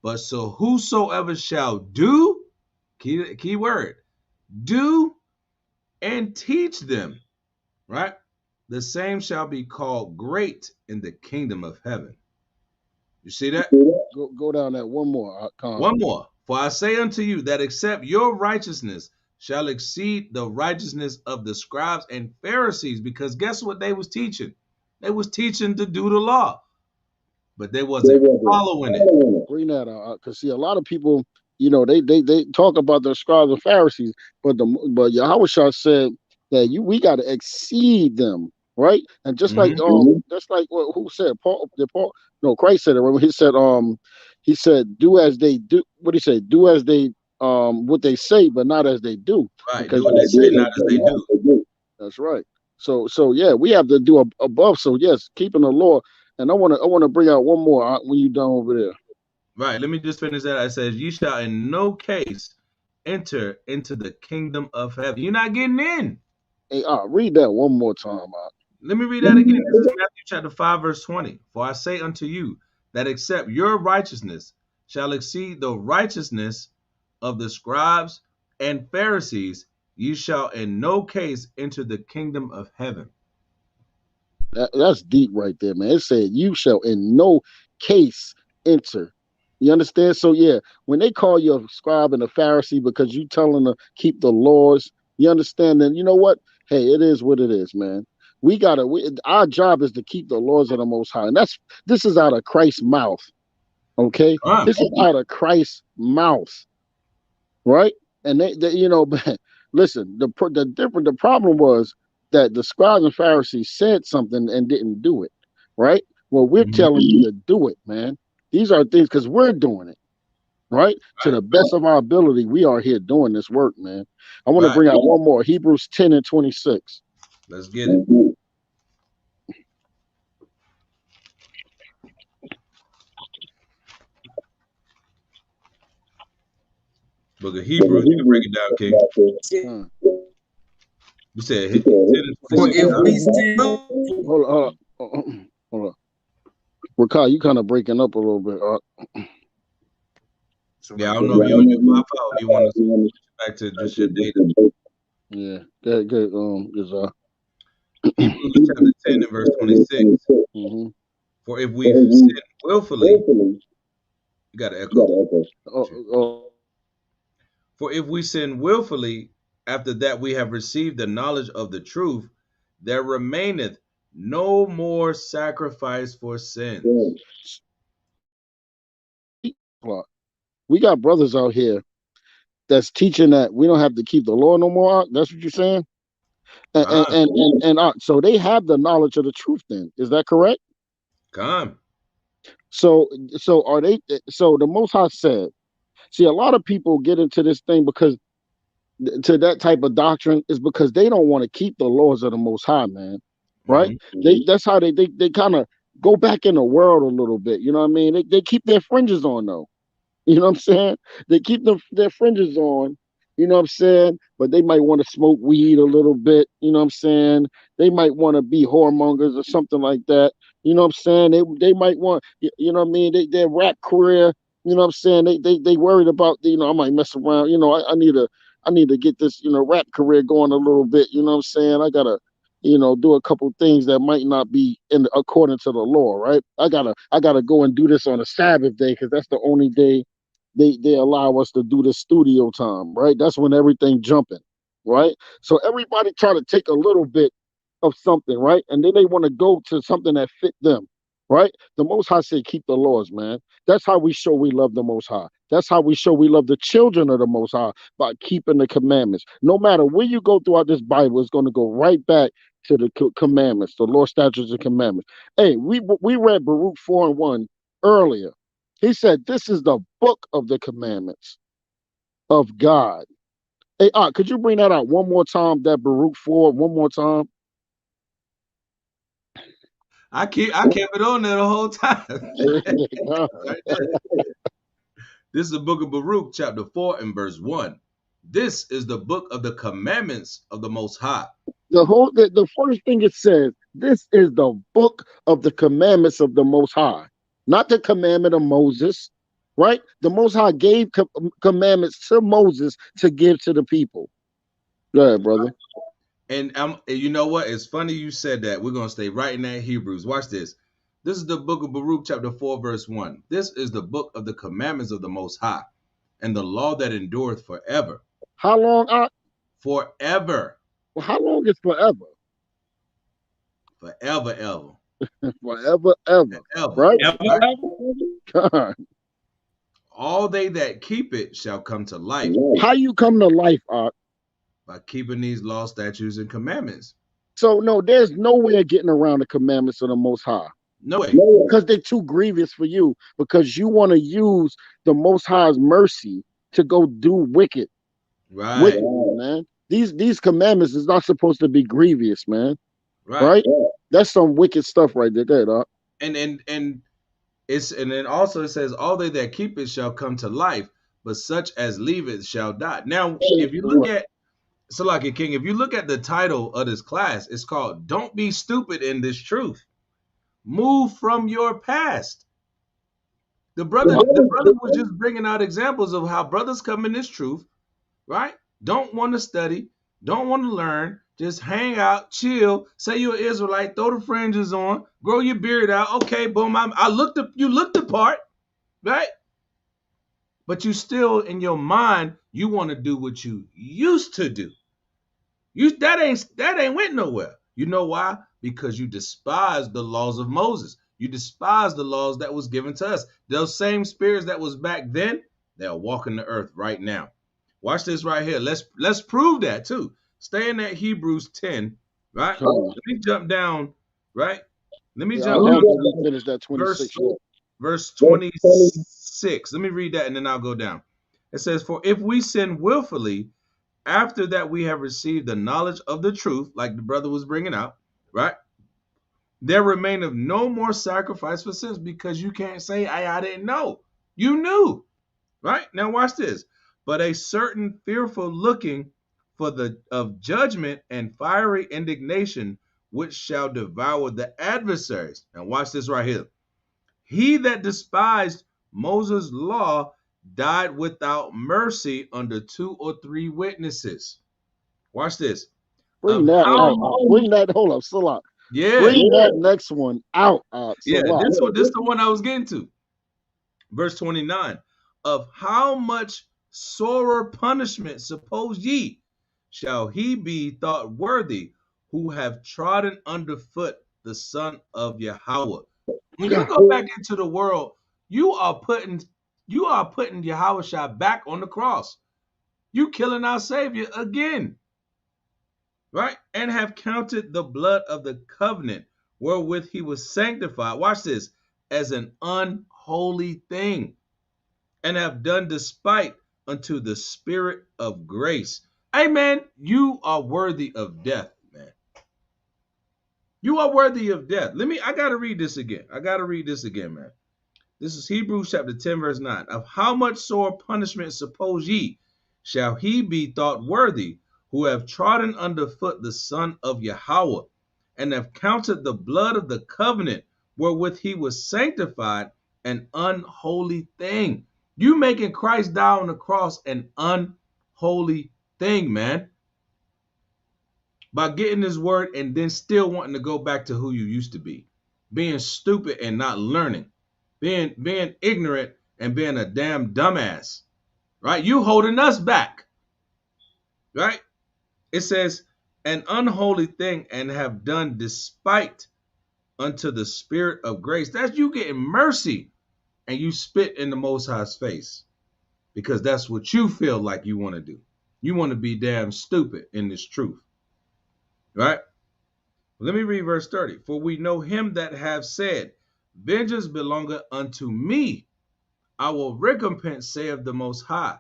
But so whosoever shall do, key word, do and teach them, right? The same shall be called great in the kingdom of heaven. You see that? Go down that one more. One more. For I say unto you that except your righteousness shall exceed the righteousness of the scribes and Pharisees, because guess what they was teaching? They was teaching to do the law, but they wasn't following it. Bring that out, because see, a lot of people, you know, they talk about the scribes and Pharisees, but Yahawashi said that we got to exceed them, right? And just like who said Paul? Christ said it when he said, do as they do. What he said? Do as they what they say, but not as they do. Right. Because do what they say, not as they do. That's right. So yeah, we have to do above. So yes, keeping the law. And I want to bring out one more when you're done over there. Right. Let me just finish that. I says, "You shall in no case enter into the kingdom of heaven." You're not getting in. Hey, read that one more time. Let me read that again. This is Matthew chapter 5, verse 20. For I say unto you that except your righteousness shall exceed the righteousness of the scribes and Pharisees, ye shall in no case enter the kingdom of heaven. That's deep right there, man. It said, "You shall in no case enter." You understand? So yeah, when they call you a scribe and a Pharisee because you telling them to keep the laws, you understand? Then you know what? Hey, it is what it is, man. Our job is to keep the laws of the Most High, and this is out of Christ's mouth. Okay, this is out of Christ's mouth, right? And listen, the problem was that the scribes and Pharisees said something and didn't do it, right? Well, we're telling you to do it, man. These are things because we're doing it, right? To the best of our ability, we are here doing this work, man. I want to bring out one more, Hebrews 10 and 26. Let's get it. Book of Hebrews, you can break it down, King. You said 10 and 26. Hold on. Rakai, you kind of breaking up a little bit. Yeah, I don't know if you're on your Wi-Fi or if you want to switch back to just your data. Yeah, good. Hebrews chapter 10 and verse 26. For if we sin willfully, you got to echo. For if we sin willfully, after that we have received the knowledge of the truth, there remaineth no more sacrifice for sins. We got brothers out here that's teaching that we don't have to keep the law no more. That's what you're saying? And so they have the knowledge of the truth then. Is that correct? So are they? So the Most High said, see, a lot of people get into this thing because to that type of doctrine is because they don't want to keep the laws of the Most High, man. Right? That's how they kind of go back in the world a little bit. You know what I mean? They keep their fringes on though. You know what I'm saying? They keep their fringes on, you know what I'm saying? But they might want to smoke weed a little bit, you know what I'm saying? They might want to be whoremongers or something like that. You know what I'm saying? They might want, you know what I mean? Their rap career, you know what I'm saying? They worried about, I might mess around. I need to get this, rap career going a little bit, you know what I'm saying? I gotta, do a couple things that might not be according to the law, right? I gotta go and do this on a Sabbath day because that's the only day they allow us to do this studio time, right? That's when everything jumping, right? So everybody try to take a little bit of something, right? And then they want to go to something that fit them, right? The Most High said, keep the laws, man. That's how we show we love the Most High. That's how we show we love the children of the Most High, by keeping the commandments. No matter where you go throughout this Bible, it's going to go right back to the commandments, the law, statutes, and commandments. Hey, we read Baruch 4 and 1 earlier. He said, this is the book of the commandments of God. Hey, could you bring that out one more time, that Baruch 4, one more time? I kept it on there the whole time. Right there. This is the book of Baruch, chapter 4 and verse 1. This is the book of the commandments of the Most High. The first thing it says, this is the book of the commandments of the Most High. Not the commandment of Moses, right? The Most High gave commandments to Moses to give to the people. Go ahead, brother. And you know what? It's funny you said that. We're going to stay right in that Hebrews. Watch this. This is the book of Baruch, chapter 4, verse 1. This is the book of the commandments of the Most High and the law that endureth forever. How long? Forever. Well, how long is forever? Forever, ever. Forever, ever. Right? God. All they that keep it shall come to life. How you come to life, Art? By keeping these law, statutes, and commandments. So, no, there's no way of getting around the commandments of the Most High. No way. Because they're too grievous for you. Because you want to use the Most High's mercy to go do wicked. Right. Wicked, man. These commandments is not supposed to be grievous, man. Right? That's some wicked stuff right there, dog. And then also it says, all they that keep it shall come to life, but such as leave it shall die. Now, if you look at Salaki King, if you look at the title of this class, it's called "Don't Be Stupid in This Truth." Move from your past. The brother was just bringing out examples of how brothers come in this truth, right? Don't want to study, don't want to learn, just hang out, chill, say you're an Israelite, throw the fringes on, grow your beard out. Okay, boom, you looked the part, right? But you still in your mind, you want to do what you used to do. That ain't went nowhere. You know why? Because you despise the laws of Moses. You despise the laws that was given to us. Those same spirits that was back then, they're walking the earth right now. Watch this right here. Let's prove that too. Stay in that Hebrews 10, right? Let me jump down, right? Let me jump down to finish that 26. verse 26. Let me read that and then I'll go down. It says, "For if we sin willfully, after that we have received the knowledge of the truth," like the brother was bringing out, right? "There remaineth no more sacrifice for sins," because you can't say, I didn't know. You knew, right? Now watch this. "But a certain fearful looking for the of judgment and fiery indignation, which shall devour the adversaries." And watch this right here. "He that despised Moses' law died without mercy under 2 or 3 witnesses." Watch this. Bring that out. Bring that. Hold up, Salah. Yeah. Bring that next one out. Yeah, this is the one I was getting to. Verse 29. "Of how much sorer punishment, suppose ye, shall he be thought worthy who have trodden underfoot the Son of Yahweh?" When you go back into the world, you are putting Yahawashi back on the cross. You killing our Savior again, right? "And have counted the blood of the covenant wherewith he was sanctified," watch this, "as an unholy thing, and have done despite unto the Spirit of grace." Hey, man, you are worthy of death, man. You are worthy of death. I got to read this again. Man. This is Hebrews chapter 10, verse 9. "Of how much sore punishment, suppose ye, shall he be thought worthy who have trodden underfoot the Son of Yahweh, and have counted the blood of the covenant wherewith he was sanctified an unholy thing?" You making Christ die on the cross an unholy thing, man. By getting this word and then still wanting to go back to who you used to be. Being stupid and not learning. Being ignorant and being a damn dumbass. Right? You holding us back. Right? It says, "an unholy thing, and have done despite unto the Spirit of grace." That's you getting mercy, and you spit in the Most High's face, because that's what you feel like you want to do. You want to be damn stupid in this truth. Right? Let me read verse 30. "For we know him that have said, Vengeance belongeth unto me. I will recompense, saith the Most High.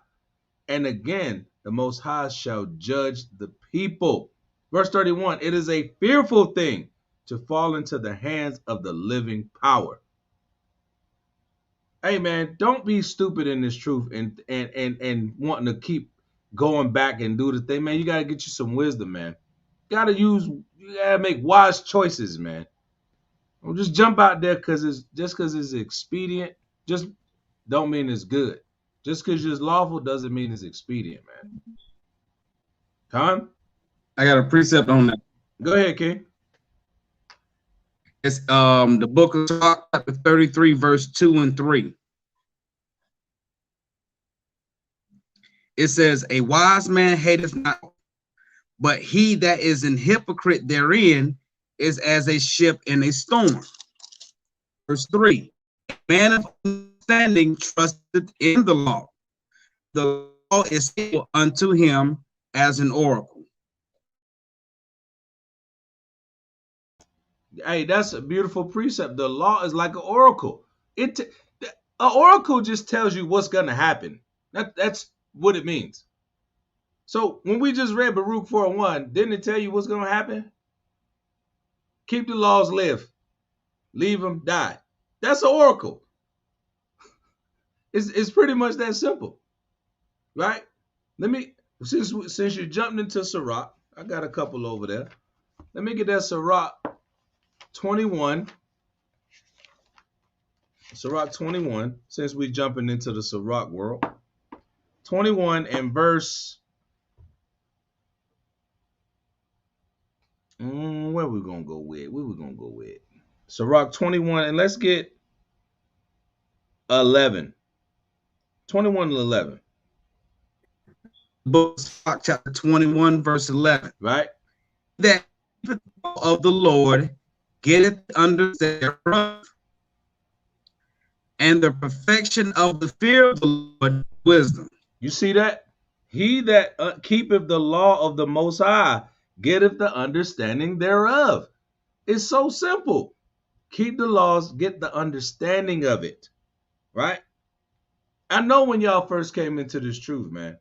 And again, the Most High shall judge the people." Verse 31. "It is a fearful thing to fall into the hands of the living power." Hey, man, don't be stupid in this truth and wanting to keep going back and do the thing, man. You got to get you some wisdom, man. You got to make wise choices, man. Don't just jump out there because it's expedient. Just don't mean it's good. Just because it's lawful doesn't mean it's expedient, man. Time? I got a precept on that. Go ahead, King. It's the book of chapter 33, verse 2 and 3. It says, "A wise man hateth not, but he that is an hypocrite therein is as a ship in a storm." Verse 3. "A man of understanding trusteth in the law. The law is stable unto him as an oracle." Hey, that's a beautiful precept. The law is like an oracle. An oracle just tells you what's going to happen. That's what it means. So when we just read Baruch 4:1, didn't it tell you what's going to happen? Keep the laws, live. Leave them, die. That's an oracle. It's pretty much that simple, right? Since you jumped into Sirach, I got a couple over there. Let me get that Sirach 21 Sirach 21, since we jumping into the Sirach world. 21 and verse, where we gonna go with? Where we gonna go with? Sirach 21, and let's get 11. 21 and 11. Book of Sirach, chapter 21, verse 11. Right? That of the Lord getteth understanding thereof, and the perfection of the fear of the Lord wisdom. You see that? He that keepeth the law of the Most High getteth the understanding thereof. It's so simple. Keep the laws, get the understanding of it. Right? I know when y'all first came into this truth, man.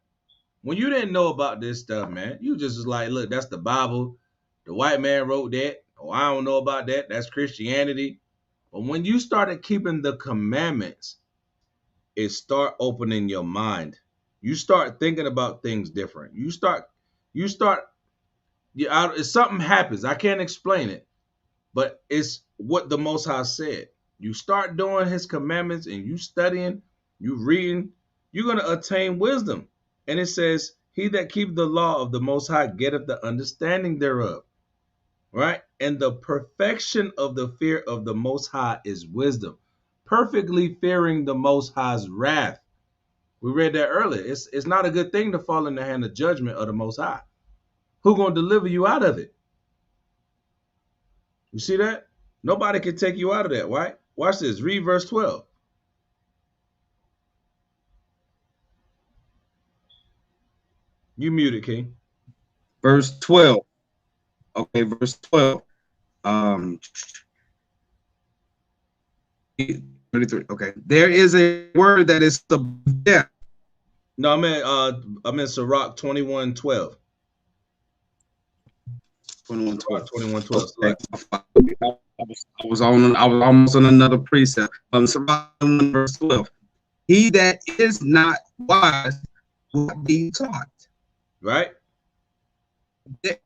When you didn't know about this stuff, man, you just was like, look, that's the Bible. The white man wrote that. Oh, I don't know about that. That's Christianity. But when you started keeping the commandments, it start opening your mind. You start thinking about things different. Something happens. I can't explain it, but it's what the Most High said. You start doing his commandments and you studying, you reading, you're going to attain wisdom. And it says, he that keep the law of the Most High getteth the understanding thereof. Right? And the perfection of the fear of the Most High is wisdom. Perfectly fearing the Most High's wrath. We read that earlier. It's not a good thing to fall in the hand of judgment of the Most High. Who's going to deliver you out of it? You see that? Nobody can take you out of that, right? Watch this. Read verse 12. You muted, King. Verse 12. Okay, verse 12. 33. Okay. There is a word that is the death. No, I'm in Sirach 21:12. 21:12. 21:12. Okay. I was almost on another precept. Sirach 1 verse 12. He that is not wise will be taught. Right? The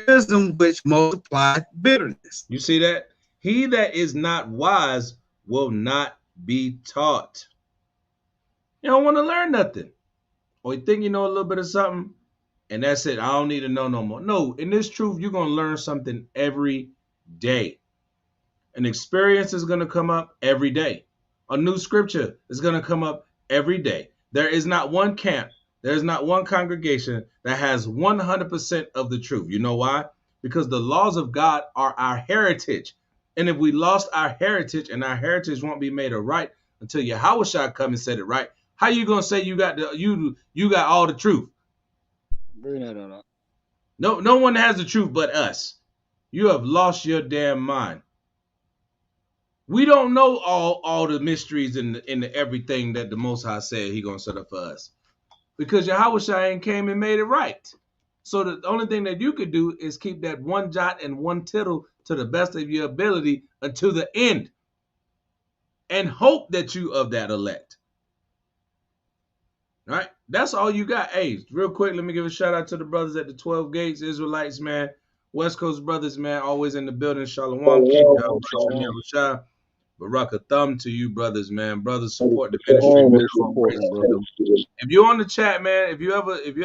wisdom which multiplies bitterness. You see that? He that is not wise will not be taught. You don't want to learn nothing. Or you think you know a little bit of something, and that's it. I don't need to know no more. No, in this truth, you're going to learn something every day. An experience is going to come up every day. A new scripture is going to come up every day. There is not one camp, there is not one congregation that has 100% of the truth. You know why? Because the laws of God are our heritage. And if we lost our heritage, and our heritage won't be made right until Yahawashi come and said it right, how you gonna say you got you got all the truth? Bring that up. No one has the truth but us. You have lost your damn mind. We don't know all the mysteries and the everything that the Most High said he gonna set up for us, because Yahawashi ain't came and made it right. So the only thing that you could do is keep that one jot and one tittle to the best of your ability until the end, and hope that you of that elect. All right, that's all you got. Hey, real quick, let me give a shout out to the brothers at the 12 Gates, Israelites, man. West Coast brothers, man, always in the building. Shalom. Baraka thumb to you, brothers, man. Brothers, support the ministry, man. If you're on the chat, man, if you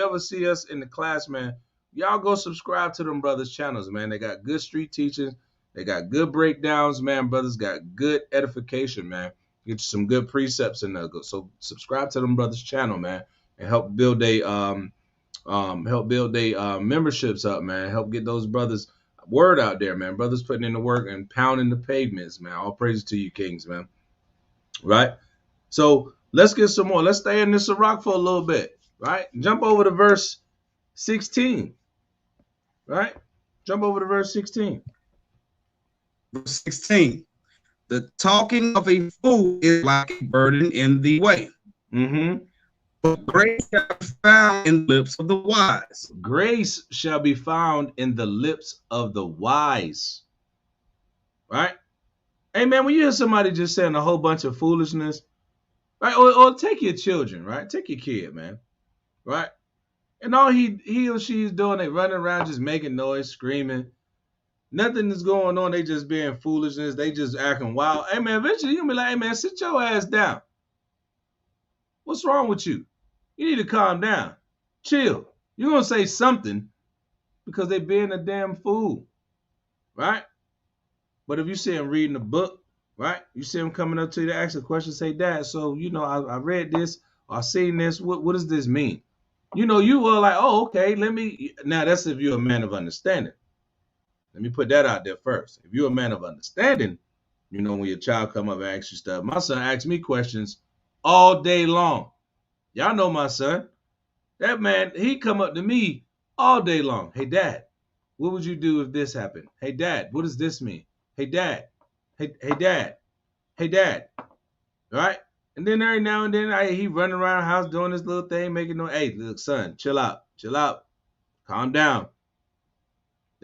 ever see us in the class, man, y'all go subscribe to them brothers' channels, man. They got good street teaching. They got good breakdowns, man. Brothers got good edification, man. Get you some good precepts in there. So subscribe to them brothers' channel, man, and help build memberships up, man. Help get those brothers word out there, man. Brothers putting in the work and pounding the pavements, man. All praises to you, kings, man. Right? So let's get some more. Let's stay in this Sirach for a little bit, right? Jump over to verse 16, right? Jump over to verse 16. Verse 16. The talking of a fool is like a burden in the way. Mm-hmm. But grace shall be found in the lips of the wise. Grace shall be found in the lips of the wise. Right? Hey, man, when you hear somebody just saying a whole bunch of foolishness, right? Or take your children, right? Take your kid, man. Right? And all he or she is doing, they running around just making noise, screaming. Nothing is going on. They just being foolishness. They just acting wild. Hey man, eventually you'll be like, hey man, sit your ass down. What's wrong with you? You need to calm down. Chill. You're gonna say something because they being a damn fool. Right? But if you see them reading a book, right? You see them coming up to you to ask a question, say, Dad, so I read this, or I seen this. What does this mean? You were like, oh, okay, let me. Now that's if you're a man of understanding. Let me put that out there first. If you're a man of understanding, when your child come up and ask you stuff. My son asks me questions all day long. Y'all know my son. That man, he come up to me all day long. Hey, Dad, what would you do if this happened? Hey, Dad, what does this mean? Hey, Dad. Hey, Dad. Hey, Dad. Right? And then every now and then, he running around the house doing this little thing, making no. Hey, look, son, chill out, calm down.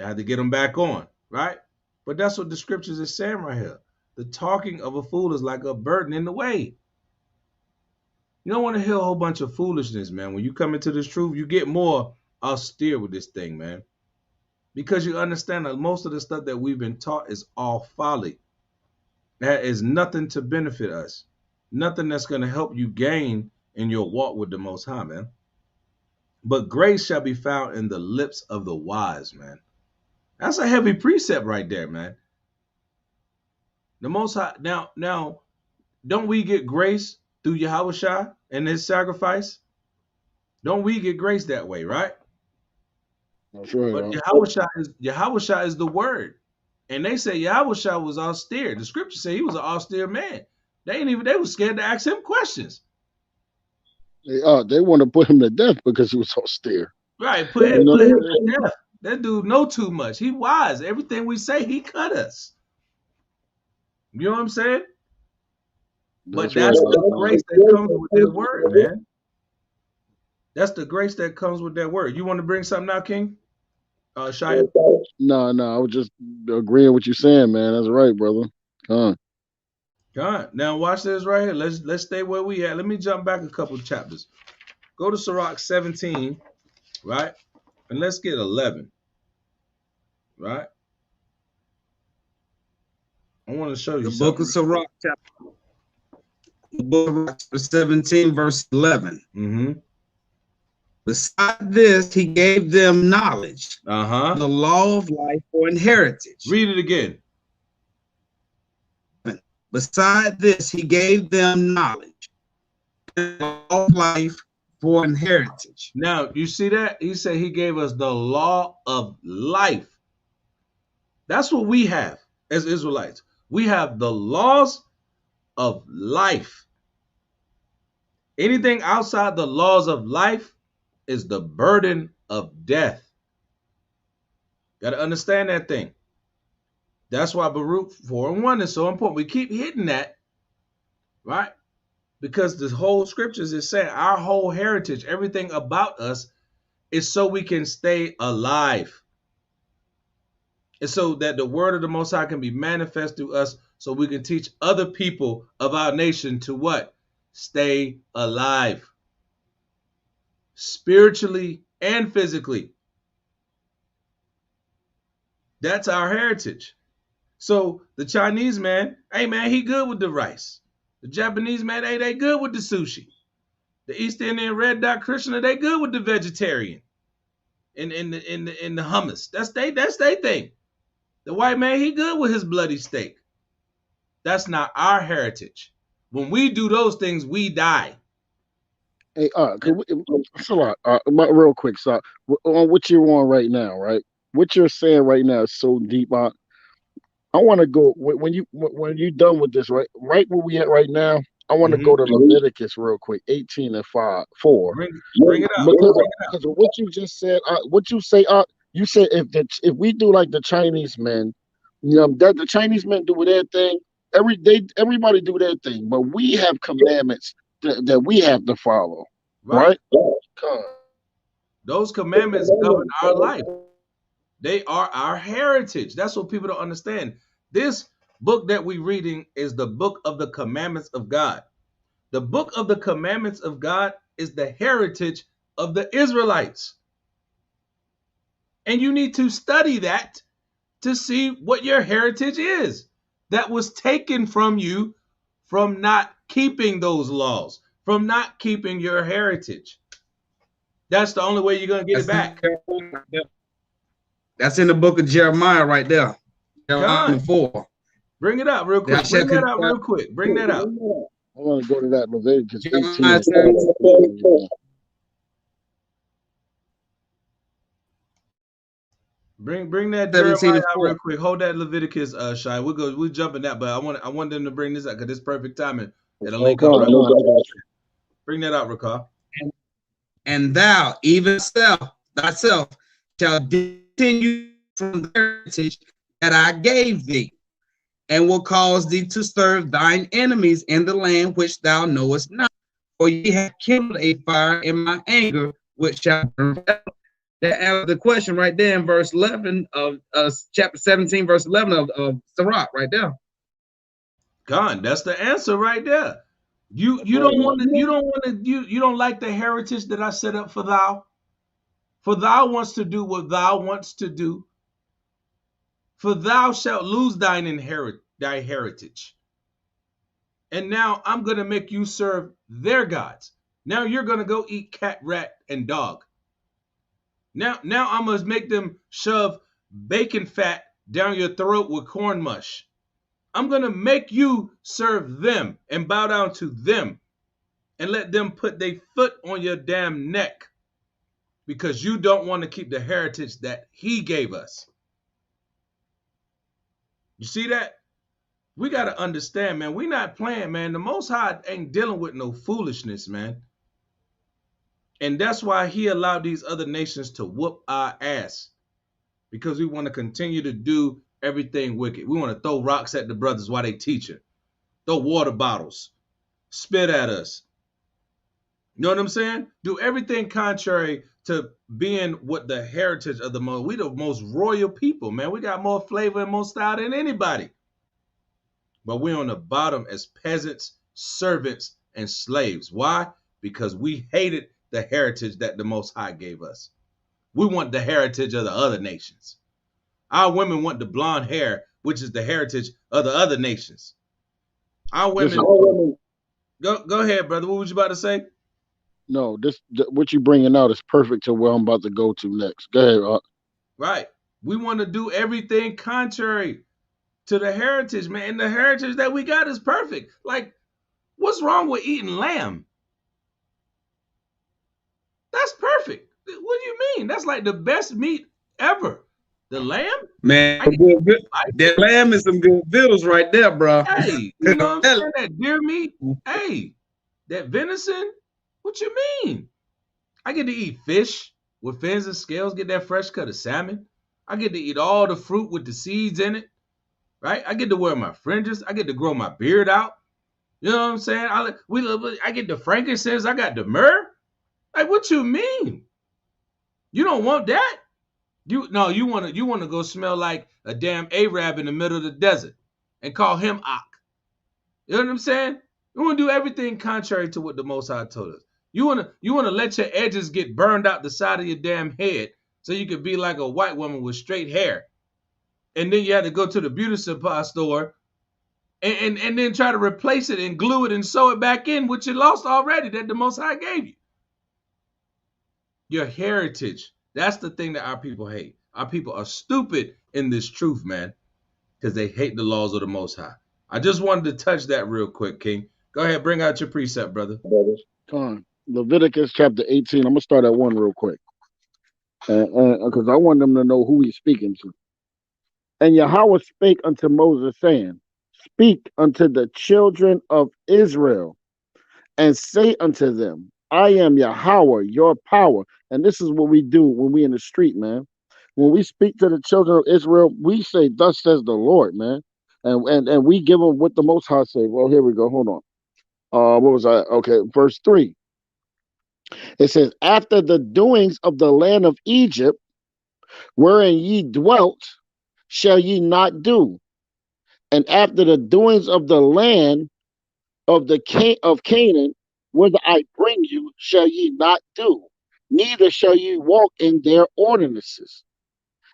I had to get him back on, right? But that's what the scriptures is saying right here. The talking of a fool is like a burden in the way. You don't want to hear a whole bunch of foolishness, man. When you come into this truth, you get more austere with this thing, man. Because you understand that most of the stuff that we've been taught is all folly. That is nothing to benefit us. Nothing that's going to help you gain in your walk with the Most High, man. But grace shall be found in the lips of the wise, man. That's a heavy precept right there, man. The Most High. Now, don't we get grace through Yahawashi and his sacrifice? Don't we get grace that way, right? That's right. But Yahawashi is the word. And they say Yahawashi was austere. The scripture say he was an austere man. They were scared to ask him questions. They want to put him to death because he was austere. Right, put him to death. That dude know too much. He wise. Everything we say, he cut us. You know what I'm saying? But that's the grace that comes with that word, man. That's the grace that comes with that word. You want to bring something out, King? Shia? No, I was just agreeing with you saying, man. That's right, brother. Come on. Now watch this right here. Let's stay where we at. Let me jump back a couple chapters. Go to Sirach 17, right? And let's get 11, right? I want to show you the book of Sirach, the book of chapter 17, verse 11. Mm-hmm. Beside this, he gave them knowledge, the law of life for an heritage. Read it again. Beside this, he gave them knowledge, the law of life for an heritage. Now, you see that? He said he gave us the law of life. That's what we have as Israelites. We have the laws of life. Anything outside the laws of life is the burden of death. Got to understand that thing. That's why Baruch 4:1 is so important. We keep hitting that, right? Because the whole scriptures is saying our whole heritage, everything about us is so we can stay alive. And so that the word of the Most High can be manifest through us so we can teach other people of our nation to what? Stay alive. Spiritually and physically. That's our heritage. So the Chinese man, hey man, he good with the rice. The Japanese man, hey, they good with the sushi. The East Indian Red Dot Krishna, they good with the vegetarian. In the hummus. That's they thing. The white man, he good with his bloody steak. That's not our heritage. When we do those things, we die. Hey, real quick, so on what you're on right now, right? What you're saying right now is so deep. I want to go when you're done with this, right? Right where we at right now. I want to go to Leviticus real quick, 18:4. Bring it up. Because what you just said, what you say, you said if we do like the Chinese men, that the Chinese men do their thing. Everybody do their thing, but we have commandments that we have to follow, right? Those commandments govern our life. They are our heritage. That's what people don't understand. This book that we're reading is the book of the commandments of God. The book of the commandments of God is the heritage of the Israelites. And you need to study that to see what your heritage is that was taken from you from not keeping those laws, from not keeping your heritage. That's the only way you're going to get it back. That's in the book of Jeremiah right there. Jeremiah Con, 4. bring it out real Thou quick. shalt Bring that out real quick. Bring that out. I want to go to that Leviticus 18. Jeremiah 17. Bring that 17 Jeremiah and out 4. real quick. Hold that Leviticus, Shy. We'll jump in that, but I want them to bring this out because it's perfect timing. It'll link up. Bring that out, Rakar. And thou, even thyself, shall continue from the heritage that I gave thee, and will cause thee to serve thine enemies in the land which thou knowest not. For ye have kindled a fire in my anger, which shall burn forever. That answers the question right there in verse 11 of chapter 17, verse 11 of Sirach, right there. God, that's the answer right there. You don't like the heritage that I set up for thou. For thou wants to do what thou wants to do. For thou shalt lose thy heritage. And now I'm gonna make you serve their gods. Now you're gonna go eat cat, rat, and dog. Now I'm gonna make them shove bacon fat down your throat with corn mush. I'm gonna make you serve them and bow down to them and let them put their foot on your damn neck because you don't want to keep the heritage that he gave us. You see that? We got to understand, man. We not playing, man. The Most High ain't dealing with no foolishness, man. And that's why he allowed these other nations to whoop our ass because we want to continue to do everything wicked. We want to throw rocks at the brothers while they teaching, throw water bottles, spit at us. You know what I'm saying? Do everything contrary to being what the heritage of the most. We the most royal people, man. We got more flavor and more style than anybody. But we're on the bottom as peasants, servants, and slaves. Why? Because we hated the heritage that the Most High gave us. We want the heritage of the other nations. Our women want the blonde hair, which is the heritage of the other nations. Our women. Go ahead, brother. What was you about to say? No, what you bringing out is perfect to where I'm about to go to next. Go ahead. Right. We want to do everything contrary to the heritage, man. And the heritage that we got is perfect. Like, what's wrong with eating lamb? That's perfect. What do you mean? That's like the best meat ever. The lamb? Man, that lamb is some good vittles right there, bro. Hey, you know what I'm saying? That deer meat? Hey, that venison? What you mean? I get to eat fish with fins and scales, get that fresh cut of salmon. I get to eat all the fruit with the seeds in it, right? I get to wear my fringes. I get to grow my beard out. You know what I'm saying? I get the frankincense. I got the myrrh. Like, what you mean? You don't want that? You want to go smell like a damn Arab in the middle of the desert and call him Ak. You know what I'm saying? You want to do everything contrary to what the Most High told us. You want to let your edges get burned out the side of your damn head so you could be like a white woman with straight hair. And then you had to go to the beauty supply store and then try to replace it and glue it and sew it back in, which you lost already that the Most High gave you. Your heritage. That's the thing that our people hate. Our people are stupid in this truth, man, because they hate the laws of the Most High. I just wanted to touch that real quick, King. Go ahead, bring out your precept, brother. Come Leviticus chapter 18. I'm going to start at 1 real quick. Because I want them to know who he's speaking to. And Yahweh spake unto Moses, saying, Speak unto the children of Israel, and say unto them, I am Yahweh, your power. And this is what we do when we in the street, man. When we speak to the children of Israel, we say, Thus says the Lord, man. And we give them what the Most High say. Well, here we go. Hold on. What was I? Okay, verse 3. It says, After the doings of the land of Egypt, wherein ye dwelt, shall ye not do. And after the doings of the land of Canaan, whither I bring you, shall ye not do, neither shall ye walk in their ordinances.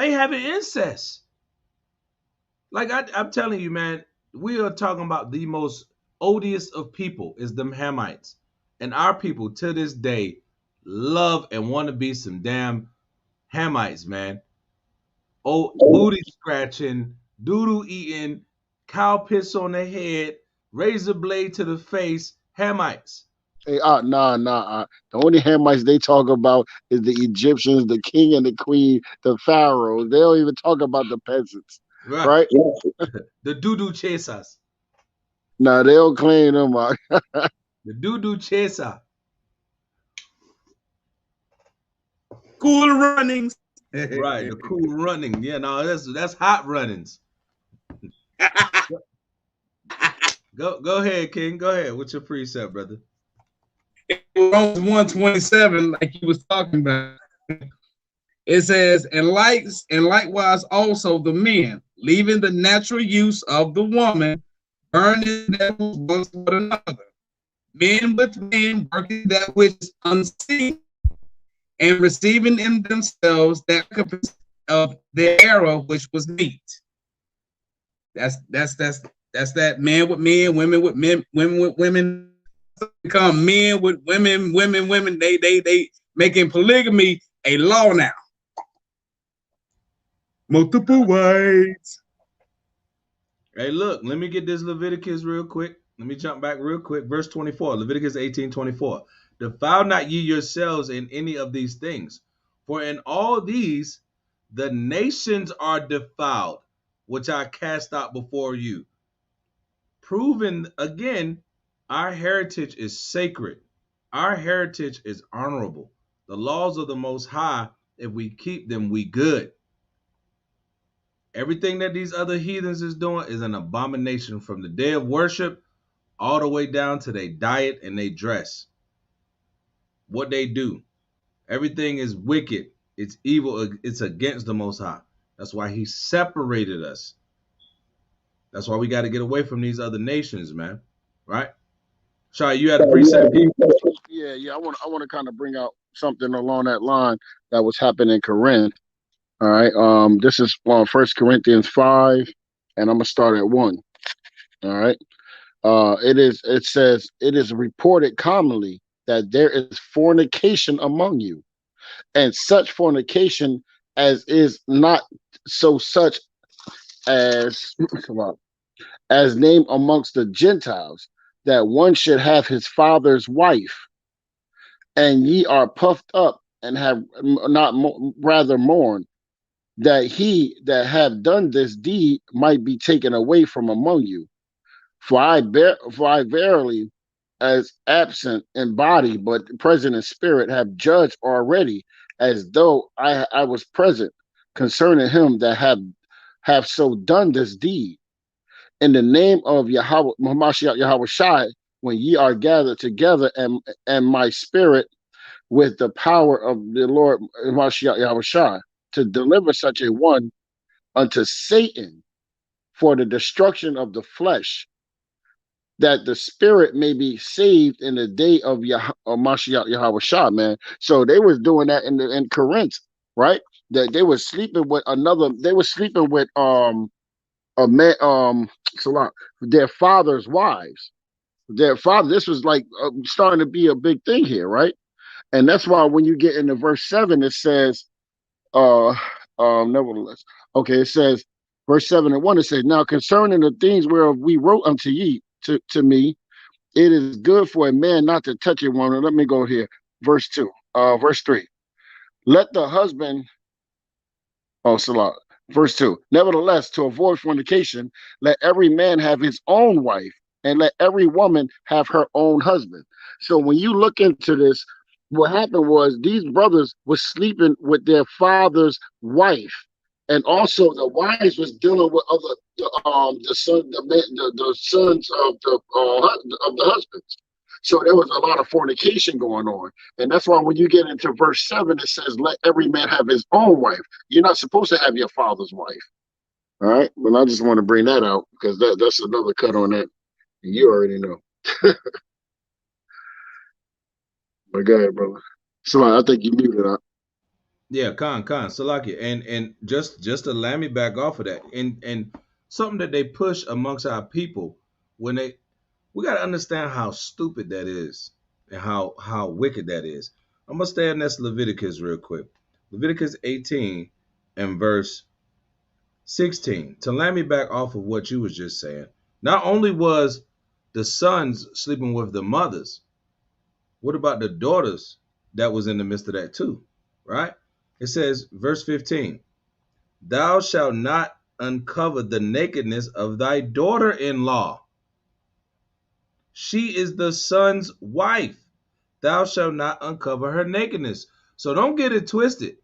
They having incest. Like I'm telling you, man, we are talking about the most odious of people is them Hamites. And our people to this day love and want to be some damn Hamites, man. Oh, booty scratching, doodle eating, cow piss on the head, razor blade to the face, Hamites. Hey, the only Hamites they talk about is the Egyptians, the king and the queen, the pharaohs. They don't even talk about the peasants, Right. right? The doo-doo chasers. Nah, they don't claim them. The doo-doo chaser. Cool runnings. Right, the cool running. Yeah, no, that's hot runnings. Go ahead, King. Go ahead. What's your precept, brother? Romans 1:27, like you was talking about. It says, and likewise also the men, leaving the natural use of the woman, burning devils one toward another. Men with men working that which is unseen, and receiving in themselves that recompense of their error which was meet. That's that man with men, women with men, women with women, become men with women, women. They making polygamy a law now. Multiple wives. Hey, look, let me get this Leviticus real quick. Let me jump back real quick. Verse 24, Leviticus 18:24. Defile not ye yourselves in any of these things, for in all these the nations are defiled, which I cast out before you. Proving again, our heritage is sacred. Our heritage is honorable. The laws of the Most High, if we keep them, we good. Everything that these other heathens is doing is an abomination from the day of worship all the way down to their diet and their dress. What they do. Everything is wicked. It's evil. It's against the Most High. That's why he separated us. That's why we got to get away from these other nations, man. Right? Shai, you had a precept? Yeah. I want to kind of bring out something along that line that was happening in Corinth. All right. This is 1 Corinthians 5, and I'm gonna start at 1. All right. It says, it is reported commonly that there is fornication among you, and such fornication as is not so such as as named amongst the Gentiles, that one should have his father's wife, and ye are puffed up and have not rather mourned, that he that have done this deed might be taken away from among you. For I verily, as absent in body but present in spirit, have judged already, as though I was present, concerning him that have so done this deed. In the name of Yahweh, Hamashiach Yahawashi, when ye are gathered together, and my spirit with the power of the Lord Hamashiach Yahawashi, to deliver such a one unto Satan for the destruction of the flesh, that the spirit may be saved in the day of Mashiach Yahawashi, man. So they was doing that in Corinth, right? That they were sleeping with another. They were sleeping with a man their father's wives. Their father. This was like starting to be a big thing here, right? And that's why when you get into verse 7, it says, nevertheless, okay, it says, verse 7 and 1, it says, now concerning the things whereof we wrote unto ye, to me, it is good for a man not to touch a woman. Let me go here. Verse 2, verse 3. Let the husband, Salah. Verse 2. Nevertheless, to avoid fornication, let every man have his own wife, and let every woman have her own husband. So when you look into this, what happened was these brothers were sleeping with their father's wife, and also the wives was dealing with other the sons of the husbands. So there was a lot of fornication going on, and that's why when you get into verse 7, it says, "Let every man have his own wife." You're not supposed to have your father's wife. All right, but I just want to bring that out because that's another cut on that. You already know. But go ahead, brother. So I think you muted up. Yeah, Salaki, and just to land me back off of that, and something that they push amongst our people when we got to understand how stupid that is and how wicked that is. I'm gonna stay in this Leviticus real quick, Leviticus 18 and verse 16. To land me back off of what you was just saying, not only was the sons sleeping with the mothers, what about the daughters that was in the midst of that too, right? It says, verse 15, thou shalt not uncover the nakedness of thy daughter-in-law. She is the son's wife. Thou shalt not uncover her nakedness. So don't get it twisted.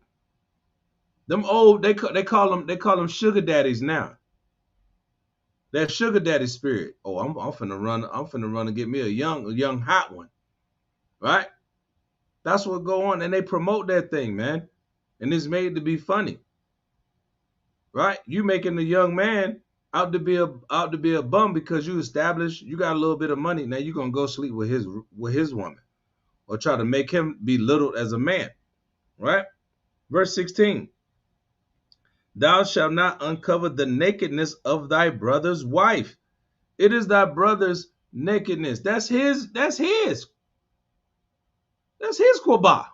Them old they call them sugar daddies now. That sugar daddy spirit. Oh, I'm finna run and get me a young hot one, right? That's what go on, and they promote that thing, man, and it's made to be funny, right? You making the young man out to be a bum because you established you got a little bit of money. Now you gonna go sleep with his woman or try to make him be belittled as a man, right? Verse 16. Thou shalt not uncover the nakedness of thy brother's wife. It is thy brother's nakedness. That's his quabah.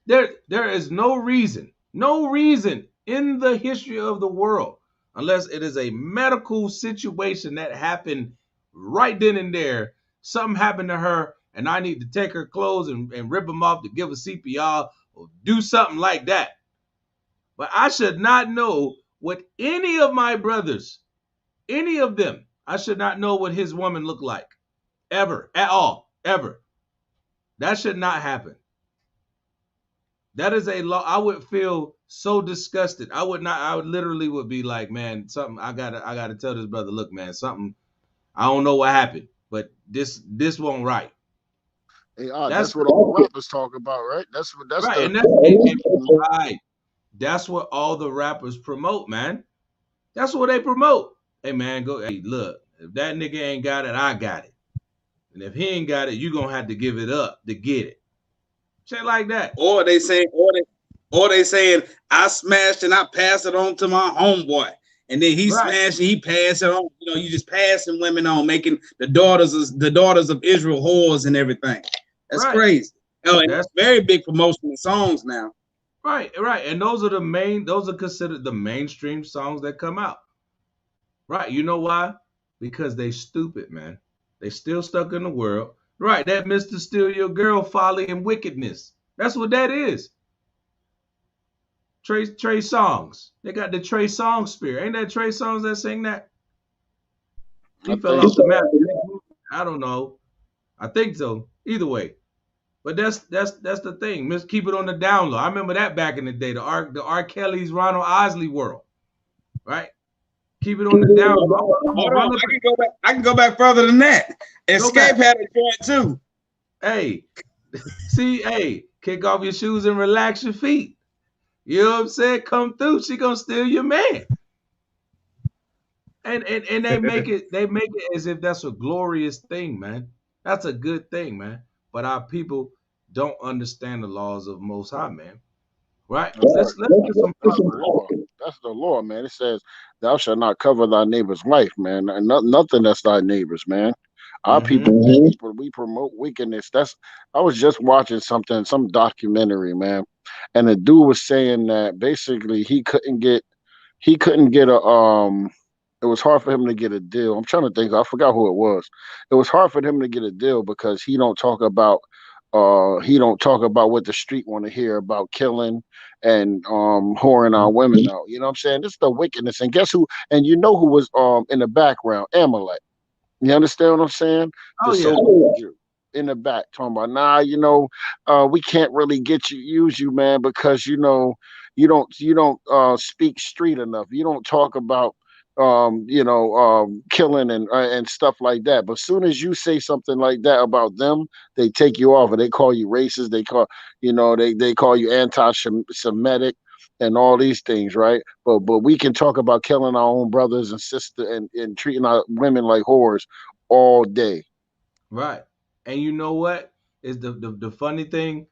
There is no reason in the history of the world, unless it is a medical situation that happened right then and there. Something happened to her, and I need to take her clothes and rip them off to give a CPR or do something like that. But I should not know what any of my brothers, any of them, I should not know what his woman looked like. Ever, at all, ever. That should not happen. That is a law. I would feel so disgusted. I would not. I would literally would be like, man, something. I gotta tell this brother, look, man, something. I don't know what happened, but this won't right. Hey, That's that's what all the rappers talk about, right? That's right, the and right. That's what all the rappers promote, man. That's what they promote. Hey, man, go. Hey, look, if that nigga ain't got it, I got it. And if he ain't got it, you gonna have to give it up to get it. Shit like that. Or they saying I smashed and I passed it on to my homeboy, and then he Right, smashed and he passed it on. You know, you just passing women on, making the daughters of Israel whores and everything. That's right. crazy. Oh, and That's it's very big promotion of songs now. right. And those are considered the mainstream songs that come out. Right. You know why? Because they stupid, man. They still stuck in the world. Right. That Mr. Steal Your Girl folly and wickedness. That's what that is. Trey Songs. They got the Trey Songz spirit. Ain't that Trey Songs that sing that? He I fell think off the so. map. I don't know. I think so. Either way. But that's the thing. Let's keep it on the down low. I remember that back in the day. The R. Kelly's Ronald Isley world. Right? Keep it on the down low. I'm gonna Hold run on, up. I can go back further than that. Go Escape back. had a joint too. Hey, see, hey, kick off your shoes and relax your feet. You know what I'm saying? Come through. She gonna steal your man. And they make it as if that's a glorious thing, man. That's a good thing, man. But our people don't understand the laws of Most High, man. Right? That's right. Let's get some That's the law. That's the law, man. It says, "Thou shalt not cover thy neighbor's wife, man, and nothing that's thy neighbor's, man." Our mm-hmm. people, we promote wickedness. That's. I was just watching some documentary, man, and the dude was saying that basically he couldn't get a. It was hard for him to get a deal. I'm trying to think. I forgot who it was. It was hard for him to get a deal because he don't talk about what the street want to hear about killing and whoring our women out. You know what I'm saying? This is the wickedness. And guess who? And you know who was in the background? Amalek. You understand what I'm saying? Oh The yeah. so-called Jew in the back talking about, nah, we can't really use you, man, because you don't speak street enough. You don't talk about killing and stuff like that. But soon as you say something like that about them, they take you off and they call you racist. They call you anti-Semitic and all these things, right? But we can talk about killing our own brothers and sisters and treating our women like whores all day. Right. And you know what is the funny thing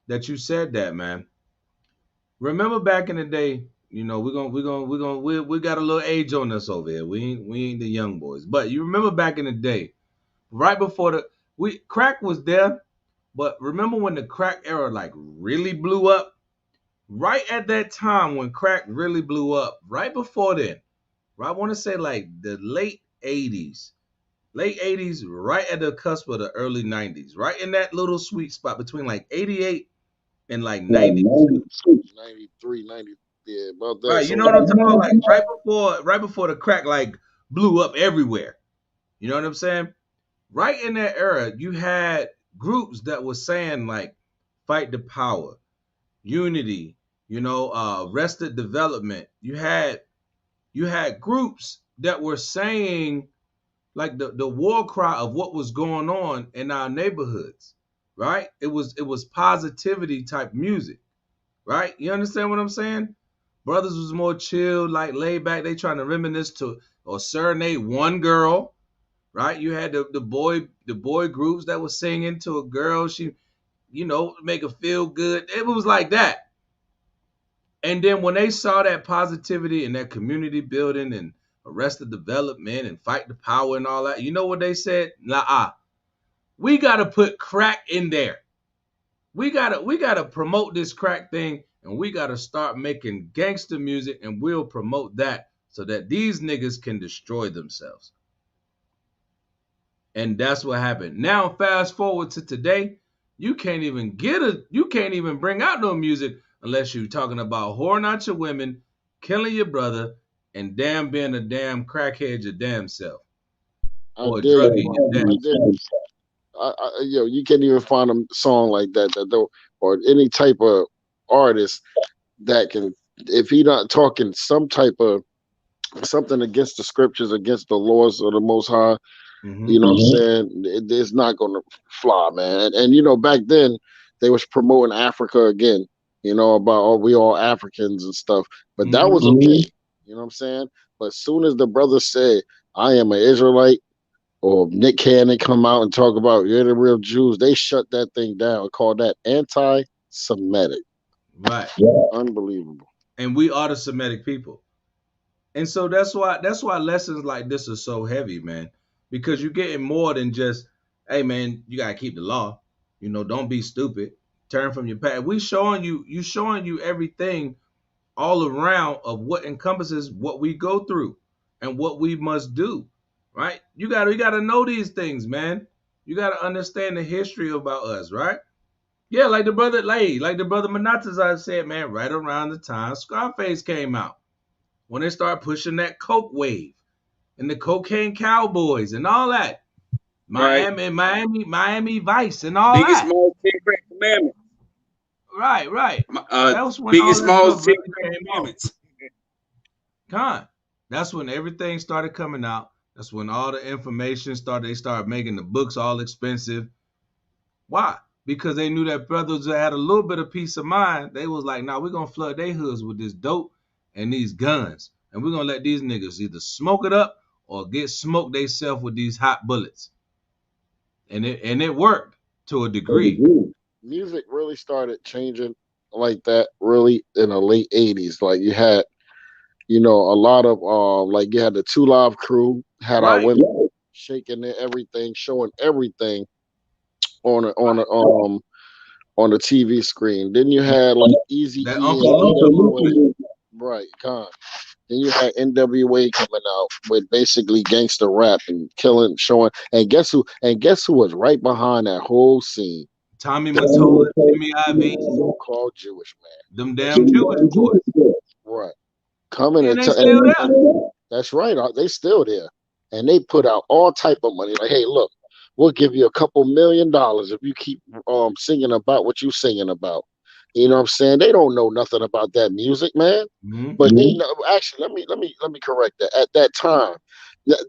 that you said that, man? Remember back in the day, you know, we got a little age on us over here. We ain't the young boys. But you remember back in the day, right before we crack was there, but remember when the crack era like really blew up? Right at that time when crack really blew up, right before then, right, I want to say like the late 80s. Late 80s, right at the cusp of the early 90s, right in that little sweet spot between like 88 and like 92. 93, 90, yeah, about that. Right, you So know what I'm talking about? Like right before the crack like blew up everywhere. You know what I'm saying? Right in that era, you had groups that were saying like fight the power, unity, arrested development. You had groups that were saying like the war cry of what was going on in our neighborhoods, right? It was positivity type music, right? You understand what I'm saying? Brothers was more chill, like laid back. They trying to reminisce to or serenade one girl, right? You had the boy groups that was singing to a girl. She, make her feel good. It was like that. And then when they saw that positivity and that community building and arrested development and fight the power and all that, you know what they said? Nah, we gotta put crack in there. We gotta promote this crack thing, and we gotta start making gangster music, and we'll promote that so that these niggas can destroy themselves. And that's what happened. Now fast forward to today, you can't even bring out no music unless you're talking about whoring out your women, killing your brother, and damn being a damn crackhead your damn self. I Or a dare druggie you. your damn I dare self. you. You can't even find a song like that though, or any type of artist that can, if he not talking some type of something against the scriptures, against the laws of the Most High. You know what I'm saying? It's not going to fly, man. And back then they was promoting Africa again. About we all Africans and stuff, but that was okay. You know what I'm saying? But as soon as the brother said, "I am an Israelite," or Nick Cannon come out and talk about you're the real Jews, they shut that thing down. Called that anti-Semitic. Right. Unbelievable. And we are the Semitic people. And so that's why lessons like this are so heavy, man. Because you're getting more than just, hey man, you gotta keep the law. Don't be stupid. Turn from your past. You showing you everything all around of what encompasses what we go through and what we must do. Right? You gotta know these things, man. You gotta understand the history about us, right? Yeah, like the brother Manatazar said, man, right around the time Scarface came out when they start pushing that coke wave and the cocaine cowboys and all that. Right. Miami Vice and all Biggest that. Smalls 10 Crack Commandments. Right. That was when all Biggest that stuff Smalls 10 really Crack came out. Commandments. Con. That's when everything started coming out. That's when all the information started. They started making the books all expensive. Why? Because they knew that brothers that had a little bit of peace of mind, they was like, nah, we're gonna flood their hoods with this dope and these guns. And we're gonna let these niggas either smoke it up or get smoked theyself with these hot bullets. And it worked to a degree. Music really started changing like that really in the late 80s. Like you had, a lot of like you had the Two Live Crew, had our Right. women shaking everything, showing everything on a, on Right. a, um on the TV screen. Then you had like Easy That E Uncle and Luke movement. NWA. Right, con. Then you had NWA coming out with basically gangster rap and killing, showing. And guess who was right behind that whole scene? Tommy Mottola, Jimmy Iovine, So-called Jewish them man. damn Jewish boys. Right. Coming And and, they still there. that's right. They still there, and they put out all type of money. Like, hey, look, we'll give you a couple $1,000,000 if you keep singing about what you singing about. You know what I'm saying? They don't know nothing about that music, man. Mm-hmm. But they know. Actually, let me correct that. At that time,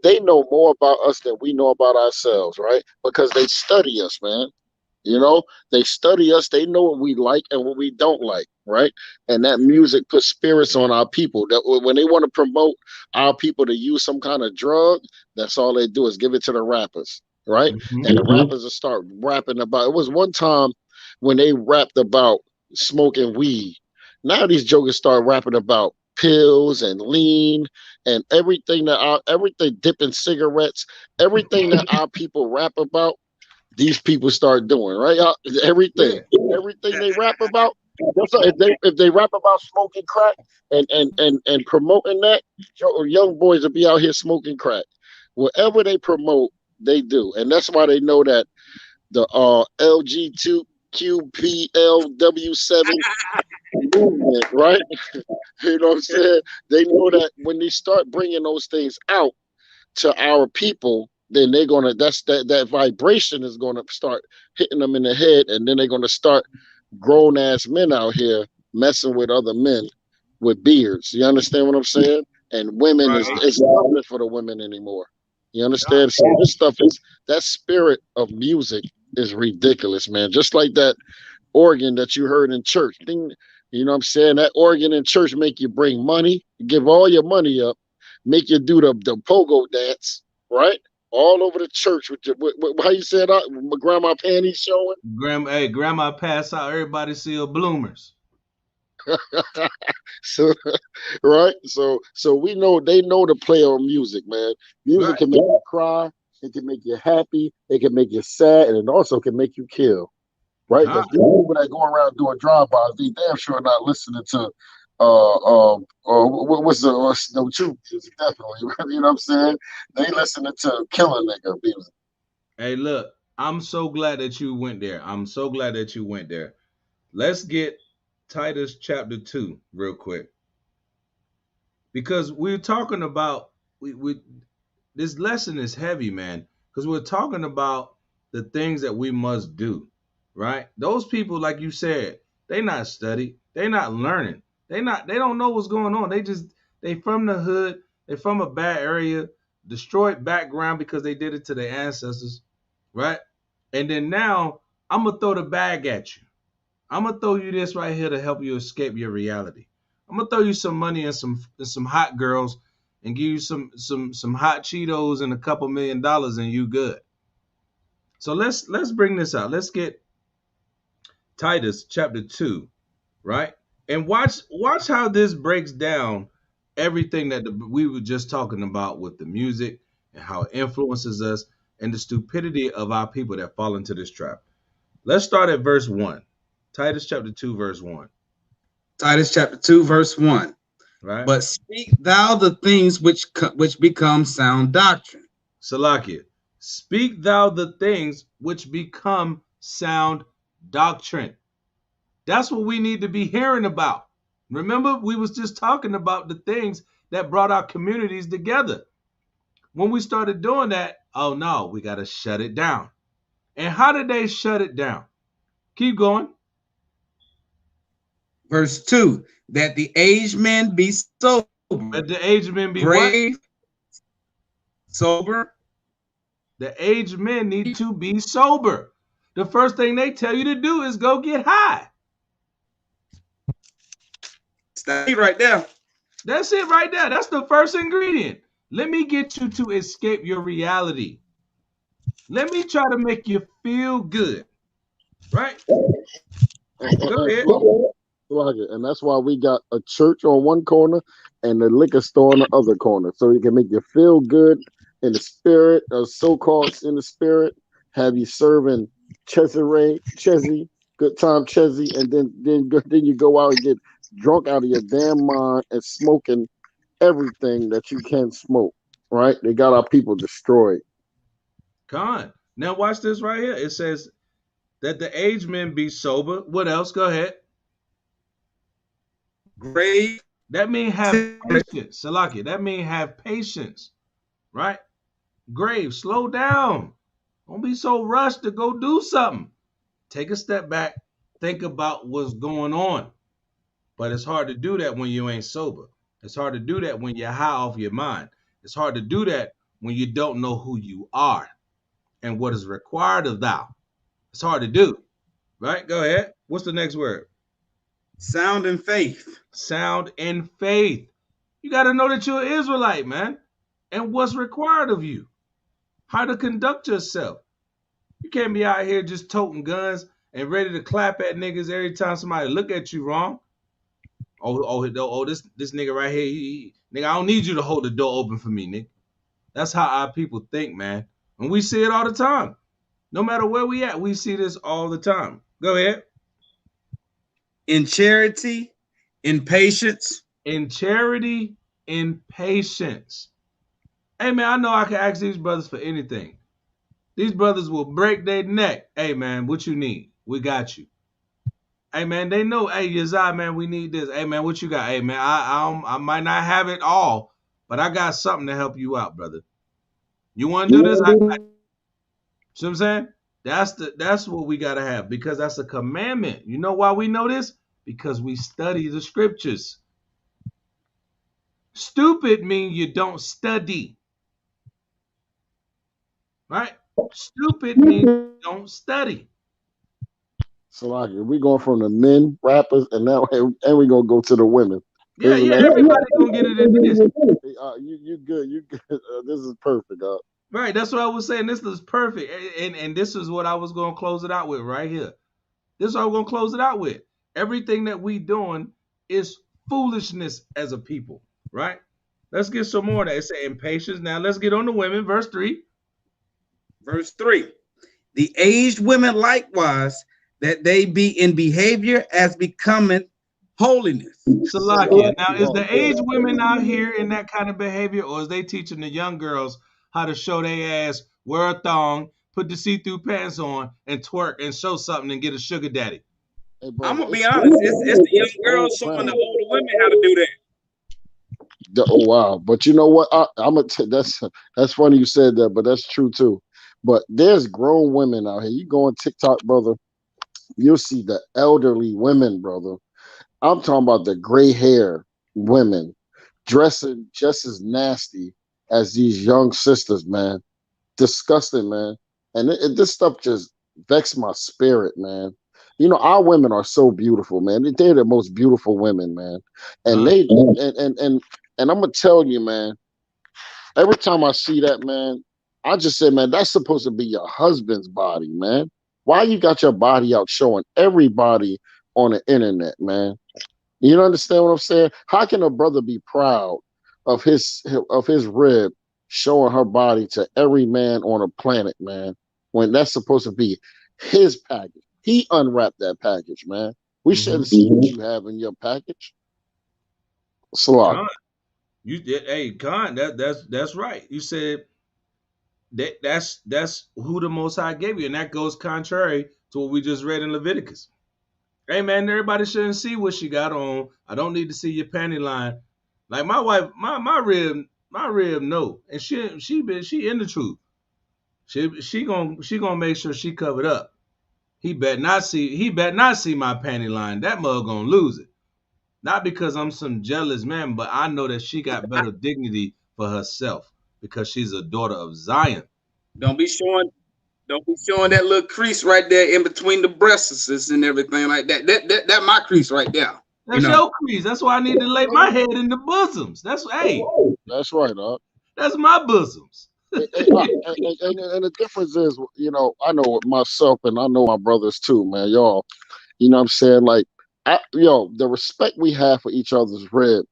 they know more about us than we know about ourselves, right? Because they study us, man. They study us. They know what we like and what we don't like, right? And that music puts spirits on our people. That when they want to promote our people to use some kind of drug, that's all they do is give it to the rappers, right? Mm-hmm. And the rappers will start rapping about. It was one time when they rapped about smoking weed. Now these jokers start rapping about pills and lean and everything dipping cigarettes, everything that our people rap about, these people start doing, right? Yeah. Everything they rap about. That's like if they rap about smoking crack and promoting that, young boys will be out here smoking crack. Whatever they promote, they do, and that's why they know that the LG2QPLW7 movement, right? You know what I'm saying? They know that when they start bringing those things out to our people, then they're gonna that vibration is gonna start hitting them in the head, and then they're gonna start grown ass men out here messing with other men with beards. You understand what I'm saying? And women Right. is it's nothing for the women anymore. You understand? So this stuff is that spirit of music is ridiculous, man. Just like that organ that you heard in church. Ding, you know what I'm saying? That organ in church make you bring money, give all your money up, make you do the pogo dance, right? All over the church with how you said my grandma panties showing. Grandma pass out, everybody see her bloomers. So right? So we know they know to play on music, man. Music Right. can make you cry, it can make you happy, it can make you sad, and it also can make you kill. Right? Huh? Because these people that go around doing drive-bys, they damn sure not listening to what's the truth is definitely, you know what I'm saying? They listening to killer nigga music. Hey, look, I'm so glad that you went there. I'm so glad that you went there. Let's get Titus chapter 2 real quick. Because we're talking about we this lesson is heavy, man, because we're talking about the things that we must do, right? Those people, like you said, they not study, they not learning, they don't know what's going on. They from the hood, they from a bad area, destroyed background because they did it to their ancestors, right? And then now I'm gonna throw the bag at you. I'm gonna throw you this right here to help you escape your reality. I'm gonna throw you some money and some hot girls and give you some hot Cheetos and a couple $1,000,000 and you good. So let's bring this out. Let's get Titus chapter 2, right? And watch how this breaks down everything that we were just talking about with the music and how it influences us and the stupidity of our people that fall into this trap. Let's start at verse 1. Titus chapter 2 verse 1, Titus chapter 2, verse 1. right? But speak thou the things which become sound doctrine. Salakia, speak thou the things which become sound doctrine. That's what we need to be hearing about. Remember, we was just talking about the things that brought our communities together. When we started doing that, oh no, we got to shut it down. And how did they shut it down? Keep going. Verse 2. That the aged men be sober, Let the aged men be what? grave, sober. The aged men need to be sober. The first thing they tell you to do is go get high. Stay right there. That's it right there. That's the first ingredient. Let me get you to escape your reality. Let me try to make you feel good. Right? Go ahead. And that's why we got a church on one corner and the liquor store on the other corner. So it can make you feel good in the spirit, so-called in the spirit, have you serving Chesy, good time Chesy, and then you go out and get drunk out of your damn mind and smoking everything that you can smoke, right? They got our people destroyed. Con. Now watch this right here. It says that the aged men be sober. What else? Go ahead. Grave. That mean have patience. Salaki. That mean have patience. Right? Grave, slow down. Don't be so rushed to go do something. Take a step back. Think about what's going on. But it's hard to do that when you ain't sober. It's hard to do that when you're high off your mind. It's hard to do that when you don't know who you are and what is required of thou. It's hard to do. Right? Go ahead. What's the next word? Sound in faith. Sound in faith. You got to know that you're an Israelite, man, and what's required of you. How to conduct yourself. You can't be out here just toting guns and ready to clap at niggas every time somebody look at you wrong. This nigga right here, nigga, I don't need you to hold the door open for me, nigga. That's how our people think, man. And we see it all the time. No matter where we at, we see this all the time. Go ahead. In charity, in patience. In charity, in patience. Hey, man, I know I can ask these brothers for anything. These brothers will break their neck. Hey, man, what you need? We got you. Hey, man, they know, hey, Yazai, man, we need this. Hey, man, what you got? Hey, man, I might not have it all, but I got something to help you out, brother. You want to do this? I got you. See what I'm saying? That's what we gotta have, because that's a commandment. You know why we know this? Because we study the scriptures. Stupid mean you don't study. Right? Stupid means you don't study. So like, we going from the men rappers, and now and we gonna go to the women. Yeah, everybody gonna get it in this. You good? You good? This is perfect. Right, that's what I was saying. This is perfect, and this is what I was gonna close it out with right here. This is what I'm gonna close it out with. Everything that we doing is foolishness as a people, right? Let's get some more of that. It's saying patience. Now let's get on the women. Verse 3. Verse 3. The aged women likewise, that they be in behavior as becoming holiness. Salakia. Now, is the aged women out here in that kind of behavior, or is they teaching the young girls how to show their ass, wear a thong, put the see-through pants on, and twerk and show something and get a sugar daddy? Hey, brother, I'm gonna be honest. It's the young girls showing the older women how to do that. Oh wow! But you know what? I'm gonna. That's funny you said that, but that's true too. But there's grown women out here. You go on TikTok, brother. You'll see the elderly women, brother. I'm talking about the gray hair women dressing just as nasty as these young sisters, man. Disgusting, man. And this stuff just vexed my spirit, man. You know, our women are so beautiful, man. They're the most beautiful women, man. And and I'm gonna tell you, man. Every time I see that, man, I just say, man, that's supposed to be your husband's body, man. Why you got your body out showing everybody on the internet, man? You understand what I'm saying? How can a brother be proud of his rib showing her body to every man on the planet, man, when that's supposed to be his package? He unwrapped that package, man. We shouldn't see what you have in your package. Salak. You did, hey, Khan, that's right. You said that's who the Most High gave you, and that goes contrary to what we just read in Leviticus. Hey man, everybody shouldn't see what she got on. I don't need to see your panty line. Like my wife, my rib, no, and she in the truth. She gonna make sure she covered up. He bet not see my panty line. That mug gonna lose it. Not because I'm some jealous man, but I know that she got better dignity for herself because she's a daughter of Zion. Don't be showing that little crease right there in between the breasts and everything like that. That my crease right there. That's your crease. That's why I need to lay my head in the bosoms. That's That's right, dog. That's my bosoms. And the difference is, you know, I know it myself, and I know my brothers too, man. Y'all, you know what I'm saying? Like, the respect we have for each other's rib.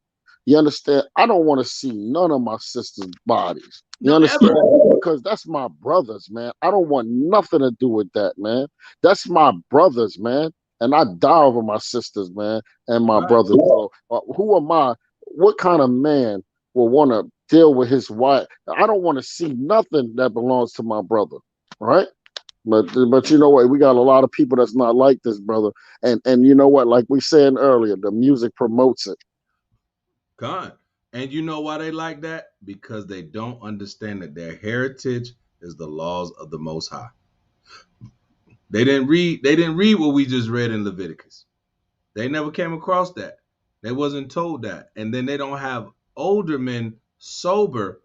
You understand? I don't want to see none of my sister's bodies. You understand? Because that's my brothers, man. I don't want nothing to do with that, man. That's my brothers, man. And I die over my sisters, man, and my brothers. So, who am I? What kind of man will want to deal with his wife? I don't want to see nothing that belongs to my brother, right? But you know what? We got a lot of people that's not like this, brother. And you know what? Like we said earlier, the music promotes it. God. And you know why they like that? Because they don't understand that their heritage is the laws of the Most High. They didn't read what we just read in Leviticus. They never came across that. They wasn't told that. And then they don't have older men sober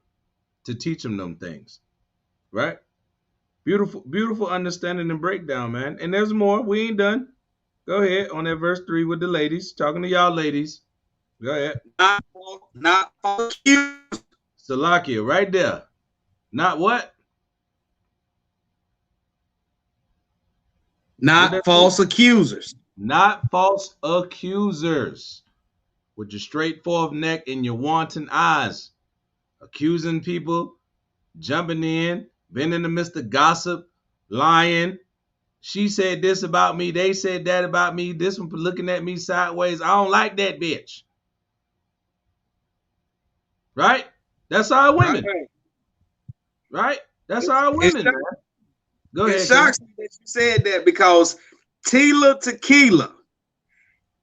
to teach them things. Right? Beautiful understanding and breakdown, man. And there's more. We ain't done. Go ahead on that verse 3 with the ladies. Talking to y'all ladies. Go ahead. Not accusers. Salakia, right there. Not what? Not false accusers. Not false accusers. with your straightforward neck and your wanton eyes, accusing people, jumping in, being in the midst of gossip, lying. She said this about me. They said that about me. This one looking at me sideways. I don't like that bitch. Right? That's our women. Right? That's our women, man. Go ahead. It shocks me that you said that because Tila Tequila,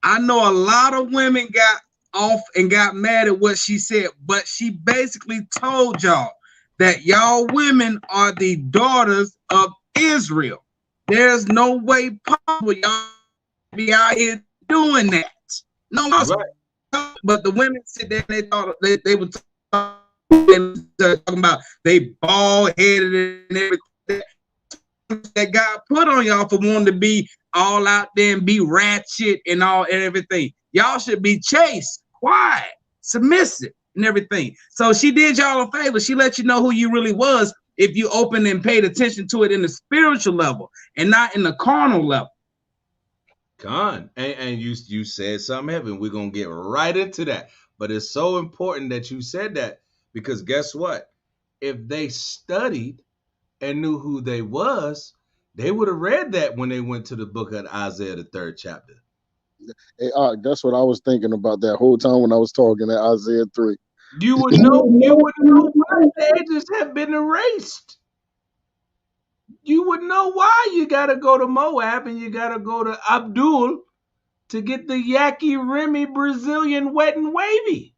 I know a lot of women got off and got mad at what she said, but she basically told y'all that y'all women are the daughters of Israel. There's no way possible y'all be out here doing that. No, right. But the women sit there and they thought they were talking about they bald headed and everything that God put on y'all for wanting to be all out there and be ratchet and all and everything. Y'all should be chaste, quiet, submissive, and everything. So she did y'all a favor. She let you know who you really was if you opened and paid attention to it in the spiritual level and not in the carnal level. Con, and you said something heavy. We're gonna get right into that. But it's so important that you said that because guess what? If they studied and knew who they was, they would have read that when they went to the book of Isaiah, the 3rd chapter. Hey, that's what I was thinking about that whole time when I was talking at Isaiah 3. You would know why the edges have been erased. You would know why you gotta go to Moab and you gotta go to Abdul to get the Yaki Remy Brazilian wet and wavy.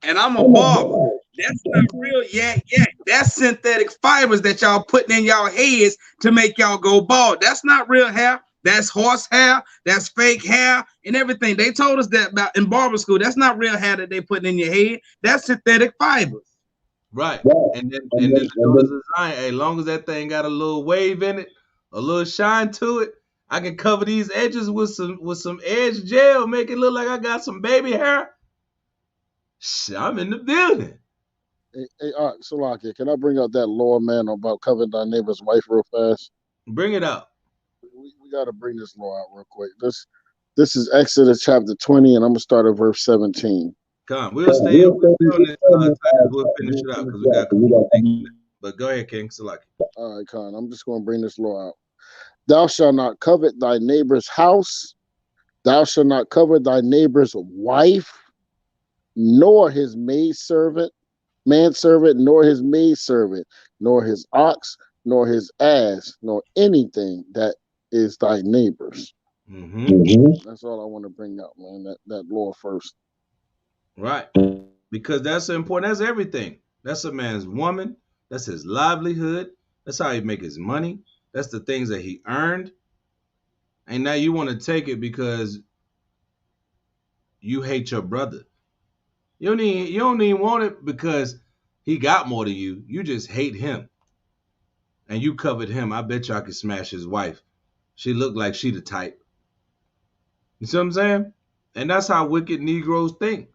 And I'm a barber. That's not real yak. That's synthetic fibers that y'all putting in y'all heads to make y'all go bald. That's not real hair. That's horse hair. That's fake hair and everything. They told us that about in barber school. That's not real hair that they putting in your head. That's synthetic fibers. Right. And then the daughters of Zion, as long as that thing got a little wave in it, a little shine to it, I can cover these edges with some edge gel, make it look like I got some baby hair. I'm in the building. Hey, Salaki, can I bring out that law, man, about covering thy neighbor's wife real fast? Bring it up. We got to bring this law out real quick. This is Exodus chapter 20, and I'm going to start at verse 17. Come, we'll stay on this. We'll finish it out because we got things. But go ahead, King Salaki. All right, Khan, I'm just going to bring this law out. Thou shalt not covet thy neighbor's house. Thou shalt not covet thy neighbor's wife, nor his manservant, nor his maidservant, nor his ox, nor his ass, nor anything that is thy neighbor's. That's all I want to bring up, man. That law first. Right. Because that's important. That's everything. That's a man's woman. That's his livelihood. That's how he make his money. That's the things that he earned. And now you want to take it because you hate your brother. You don't even want it because he got more than you. You just hate him. And you covered him. I bet you I could smash his wife. She looked like she the type. You see what I'm saying? And that's how wicked Negroes think.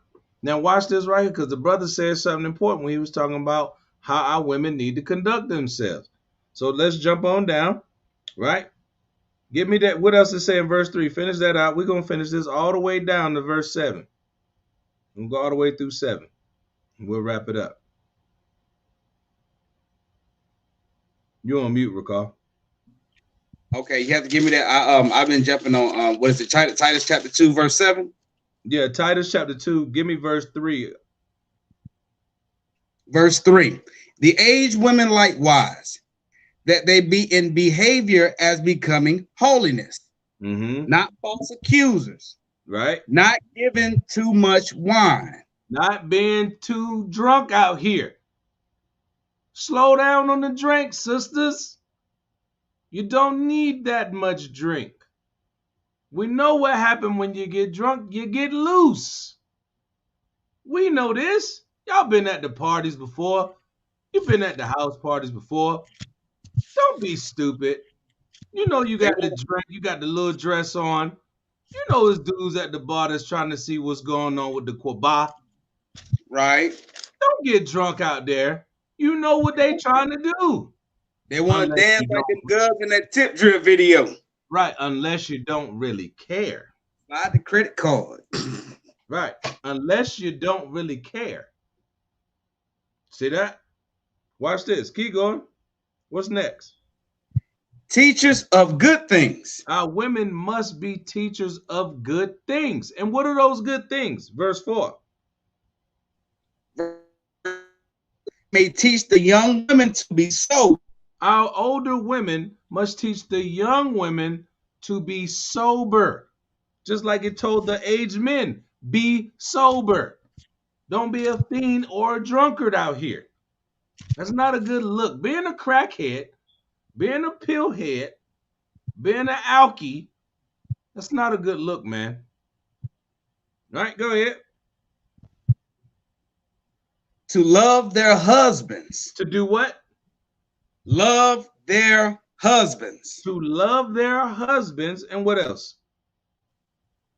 Now watch this right here, because the brother said something important when he was talking about how our women need to conduct themselves. So let's jump on down, right? Give me that. What else is say in verse 3? Finish that out. We're going to finish this all the way down to verse 7. We'll go all the way through 7. We'll wrap it up. You're on mute, Recall. Okay, you have to give me that. I've been jumping on what is it? Titus chapter 2, verse 7. Yeah, Titus chapter 2. Give me verse 3. Verse 3. The aged women likewise, that they be in behavior as becoming holiness, not false accusers, right? Not giving too much wine, not being too drunk out here. Slow down on the drink, sisters. You don't need that much drink. We know what happened when you get drunk. You get loose. We know this. Y'all been at the parties before. You've been at the house parties before. Don't be stupid. You know you got the drink. You got the little dress on. You know there's dudes at the bar that's trying to see what's going on with the kwaba. Right. Don't get drunk out there. You know what they trying to do. They want to dance like them girls in that tip drill video. Right, unless you don't really care. Buy the credit card. Right. Unless you don't really care. See that? Watch this. Keep going. What's next? Teachers of good things. Our women must be teachers of good things. And what are those good things? Verse 4. May teach the young women to be sober. Our older women must teach the young women to be sober. Just like it told the aged men, be sober. Don't be a fiend or a drunkard out here. That's not a good look. Being a crackhead, being a pillhead, being an alkie, that's not a good look, man. All right, go ahead. To love their husbands. To do what? Love their husbands. To love their husbands, and what else?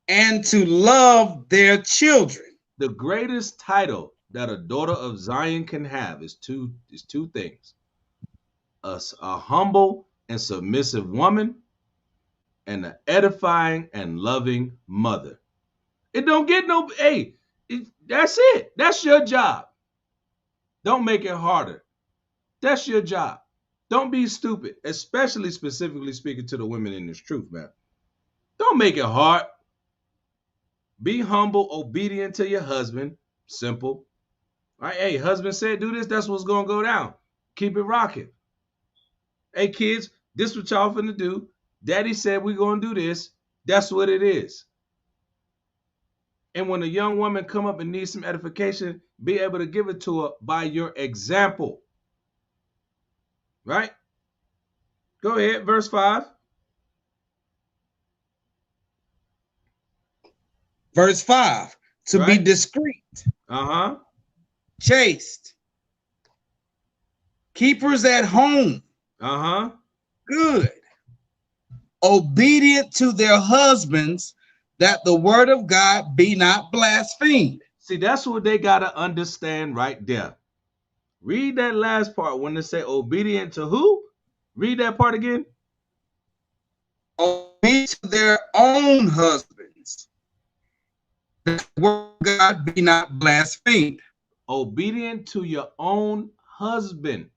And to love their children. The greatest title that a daughter of Zion can have is two things: a humble and submissive woman, and an edifying and loving mother. It don't get no. Hey, that's it. That's your job. Don't make it harder. That's your job. Don't be stupid, especially specifically speaking to the women in this truth, man. Don't make it hard. Be humble, obedient to your husband. Simple. All right, hey, husband said do this, that's what's going to go down. Keep it rocking. Hey, kids, this what y'all finna do. Daddy said we're going to do this. That's what it is. And when a young woman come up and needs some edification, be able to give it to her by your example. Right? Go ahead, verse 5. Verse 5. To be discreet. Uh-huh. Chaste. Keepers at home. Uh-huh. Good. Obedient to their husbands, that the word of God be not blasphemed. See, that's what they got to understand right there. Read that last part when they say obedient to who? Read that part again. Obedient to their own husbands, that the word of God be not blasphemed. Obedient to your own husband,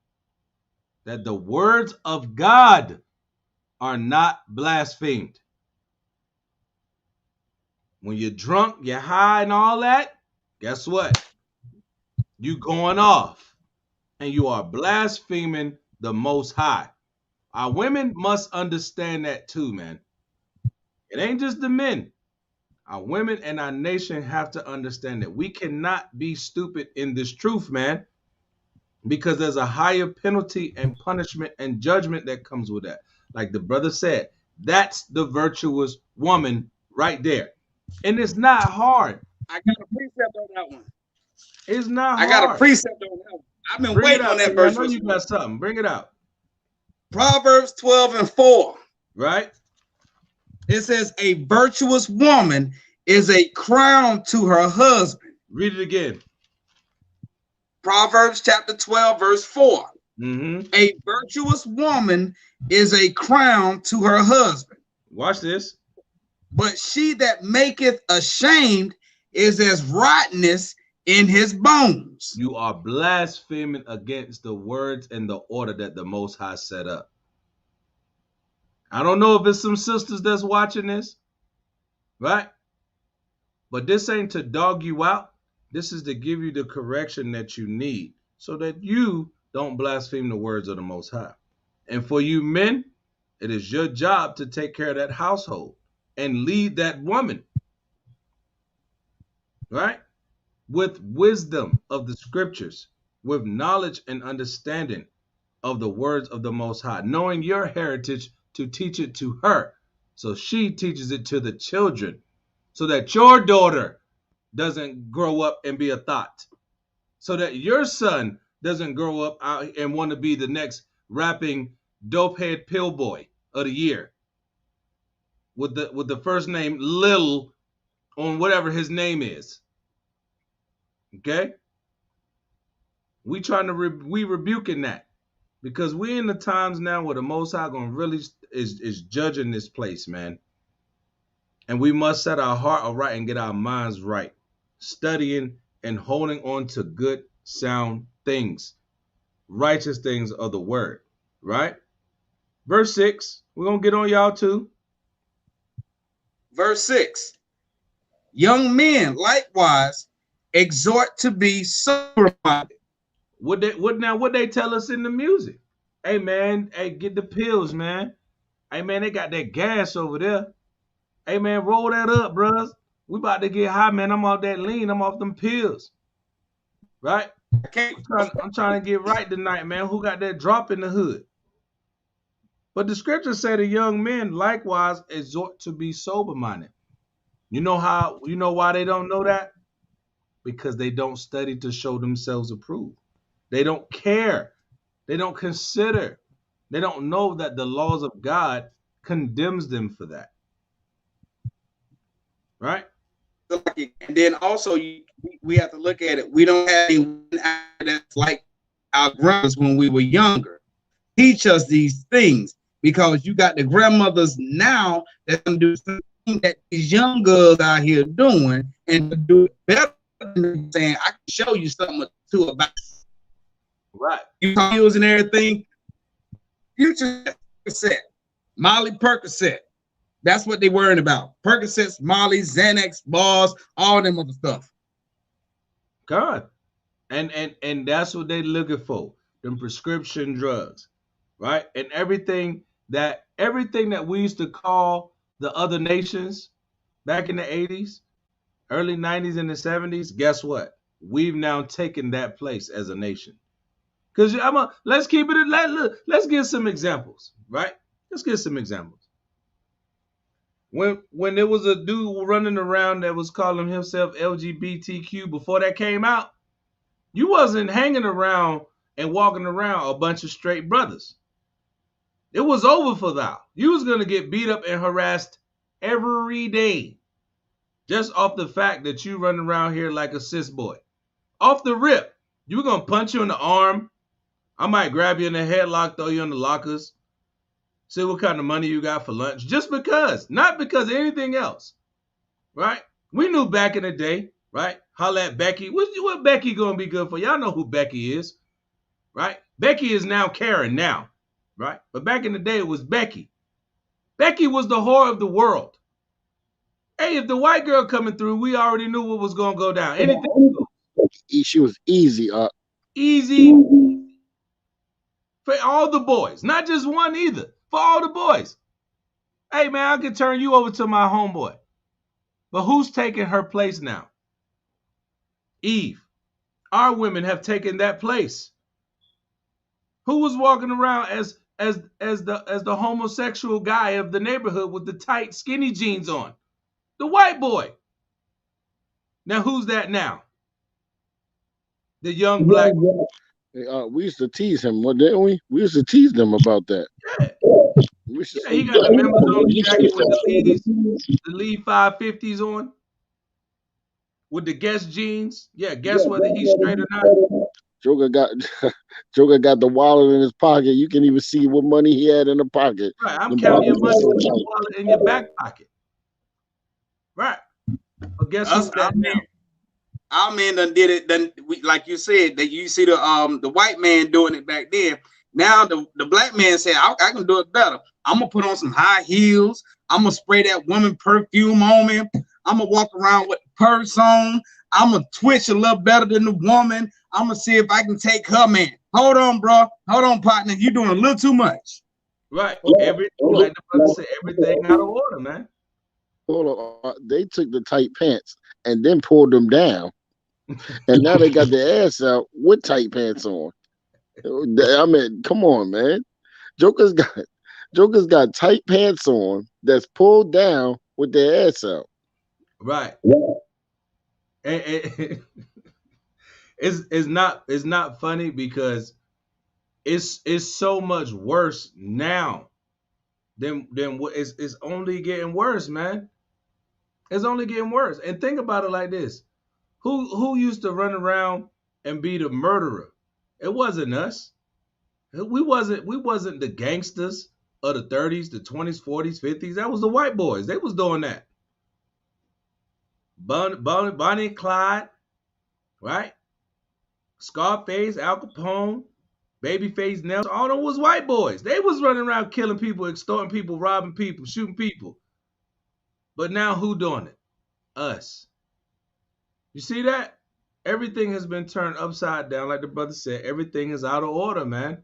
that the words of God are not blasphemed. When you're drunk, you're high and all that, guess what? You going off and you are blaspheming the Most High. Our women must understand that too, man. It ain't just the men. Our women and our nation have to understand that we cannot be stupid in this truth, man, because there's a higher penalty and punishment and judgment that comes with that. Like the brother said, that's the virtuous woman right there. And it's not hard. I got a precept on that one. It's not hard. I got a precept on that one. I've been waiting on that verse. I know you got something. Bring it out. Proverbs 12:4. Right? It says, a virtuous woman is a crown to her husband. Read it again. Proverbs chapter 12, verse 4. Mm-hmm. A virtuous woman is a crown to her husband. Watch this. But she that maketh ashamed is as rottenness in his bones. You are blaspheming against the words and the order that the Most High set up. I don't know if it's some sisters that's watching this, right? But this ain't to dog you out. This is to give you the correction that you need so that you don't blaspheme the words of the Most High. And for you men, it is your job to take care of that household and lead that woman, right? With wisdom of the scriptures, with knowledge and understanding of the words of the Most High, knowing your heritage to teach it to her, so she teaches it to the children, so that your daughter doesn't grow up and be a thought, so that your son doesn't grow up out and want to be the next rapping dopehead pill boy of the year with the first name Lil on whatever his name is. Okay? We rebuking that. Because we in the times now where the Most High gonna really is judging this place, man. And we must set our heart aright and get our minds right. studying, and holding on to good, sound things, righteous things of the word, right? Verse 6, we're going to get on y'all too. Verse 6. Young men likewise exhort to be sober-minded. What they tell us in the music? Hey man, hey, get the pills, man. Hey man, they got that gas over there. Hey man, roll that up, bros. We about to get high, man. I'm off that lean. I'm off them pills. Right? I'm trying to get right tonight, man. Who got that drop in the hood? But the scriptures say the young men likewise exhort to be sober-minded. You know why they don't know that? Because they don't study to show themselves approved. They don't care. They don't consider. They don't know that the laws of God condemns them for that. Right? And then also we have to look at it. We don't have anyone that's like our grandmas when we were younger. Teach us these things, because you got the grandmothers now that can do something that these young girls out here doing and do it better than saying, I can show you something too about it. Right. You using everything. Future Percocet, Molly Percocet. That's what they worrying about. Percocets, Molly, Xanax, bars, all them other stuff. God. And that's what they looking for. Them prescription drugs. Right? And everything that we used to call the other nations back in the 80s, early 90s and the 70s, guess what? We've now taken that place as a nation. Because let's keep it, let's give some examples, right? Let's give some examples. When there was a dude running around that was calling himself LGBTQ before that came out, you wasn't hanging around and walking around a bunch of straight brothers. It was over for thou. You was going to get beat up and harassed every day just off the fact that you running around here like a cis boy. Off the rip, you were going to punch you in the arm. I might grab you in the headlock, throw you in the lockers, see what kind of money you got for lunch, just because, not because of anything else, right? We knew back in the day, right? Holla at Becky. What Becky going to be good for? Y'all know who Becky is, right? Becky is now Karen now, right? But back in the day, it was Becky. Becky was the whore of the world. Hey, if the white girl coming through, we already knew what was going to go down. Anything. She was easy. Easy. For all the boys, not just one either, for all the boys. Hey man, I could turn you over to my homeboy. But who's taking her place now? Eve. Our women have taken that place. Who was walking around as the homosexual guy of the neighborhood with the tight skinny jeans on? The white boy. Now who's that now? The young black boy. We used to tease him, didn't we? We used to tease them about that. Yeah. He got the members on the jacket with the Lee 550s on, with the Guess jeans. Yeah, guess whether he's straight or not. Joker got the wallet in his pocket. You can even see what money he had in the pocket. Right, I'm counting your money with your wallet in your back pocket. Right. But guess who's that now? Our man done did it. Like you said, that you see the white man doing it back then. Now the black man said, I can do it better. I'm gonna put on some high heels. I'm gonna spray that woman perfume on me. I'm gonna walk around with the purse on. I'm gonna twitch a little better than the woman. I'm gonna see if I can take her man. Hold on, bro. Hold on, partner. You're doing a little too much. Right. Like the brother said, everything out of order, man. Hold on. They took the tight pants and then pulled them down. And now they got their ass out with tight pants on. I mean, come on, man. Joker's got tight pants on that's pulled down with their ass out. Right. And it's not funny because it's so much worse now than what it's only getting worse, man. It's only getting worse. And think about it like this. Who used to run around and be the murderer? It wasn't us. We wasn't the gangsters of the 30s, the 20s, 40s, 50s. That was the white boys. They was doing that. Bonnie and Clyde, right? Scarface, Al Capone, Babyface Nelson, all those was white boys. They was running around killing people, extorting people, robbing people, shooting people. But now who doing it? Us. You see that? Everything has been turned upside down, like the brother said. Everything is out of order, man.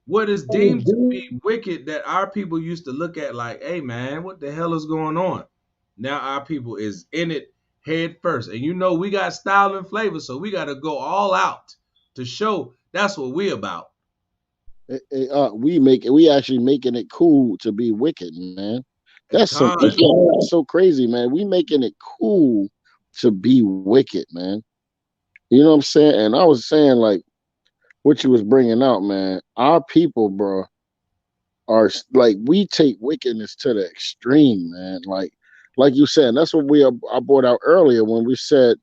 What is deemed to be wicked that our people used to look at like, hey man, what the hell is going on? Now our people is in it head first. And you know we got style and flavor, so we got to go all out to show that's what we about. We actually making it cool to be wicked, man. That's so crazy, man. We making it cool to be wicked, man. You know what I'm saying? And I was saying like what you was bringing out, man. Our people, bro, are like we take wickedness to the extreme, man. Like you said, that's what I brought out earlier when we said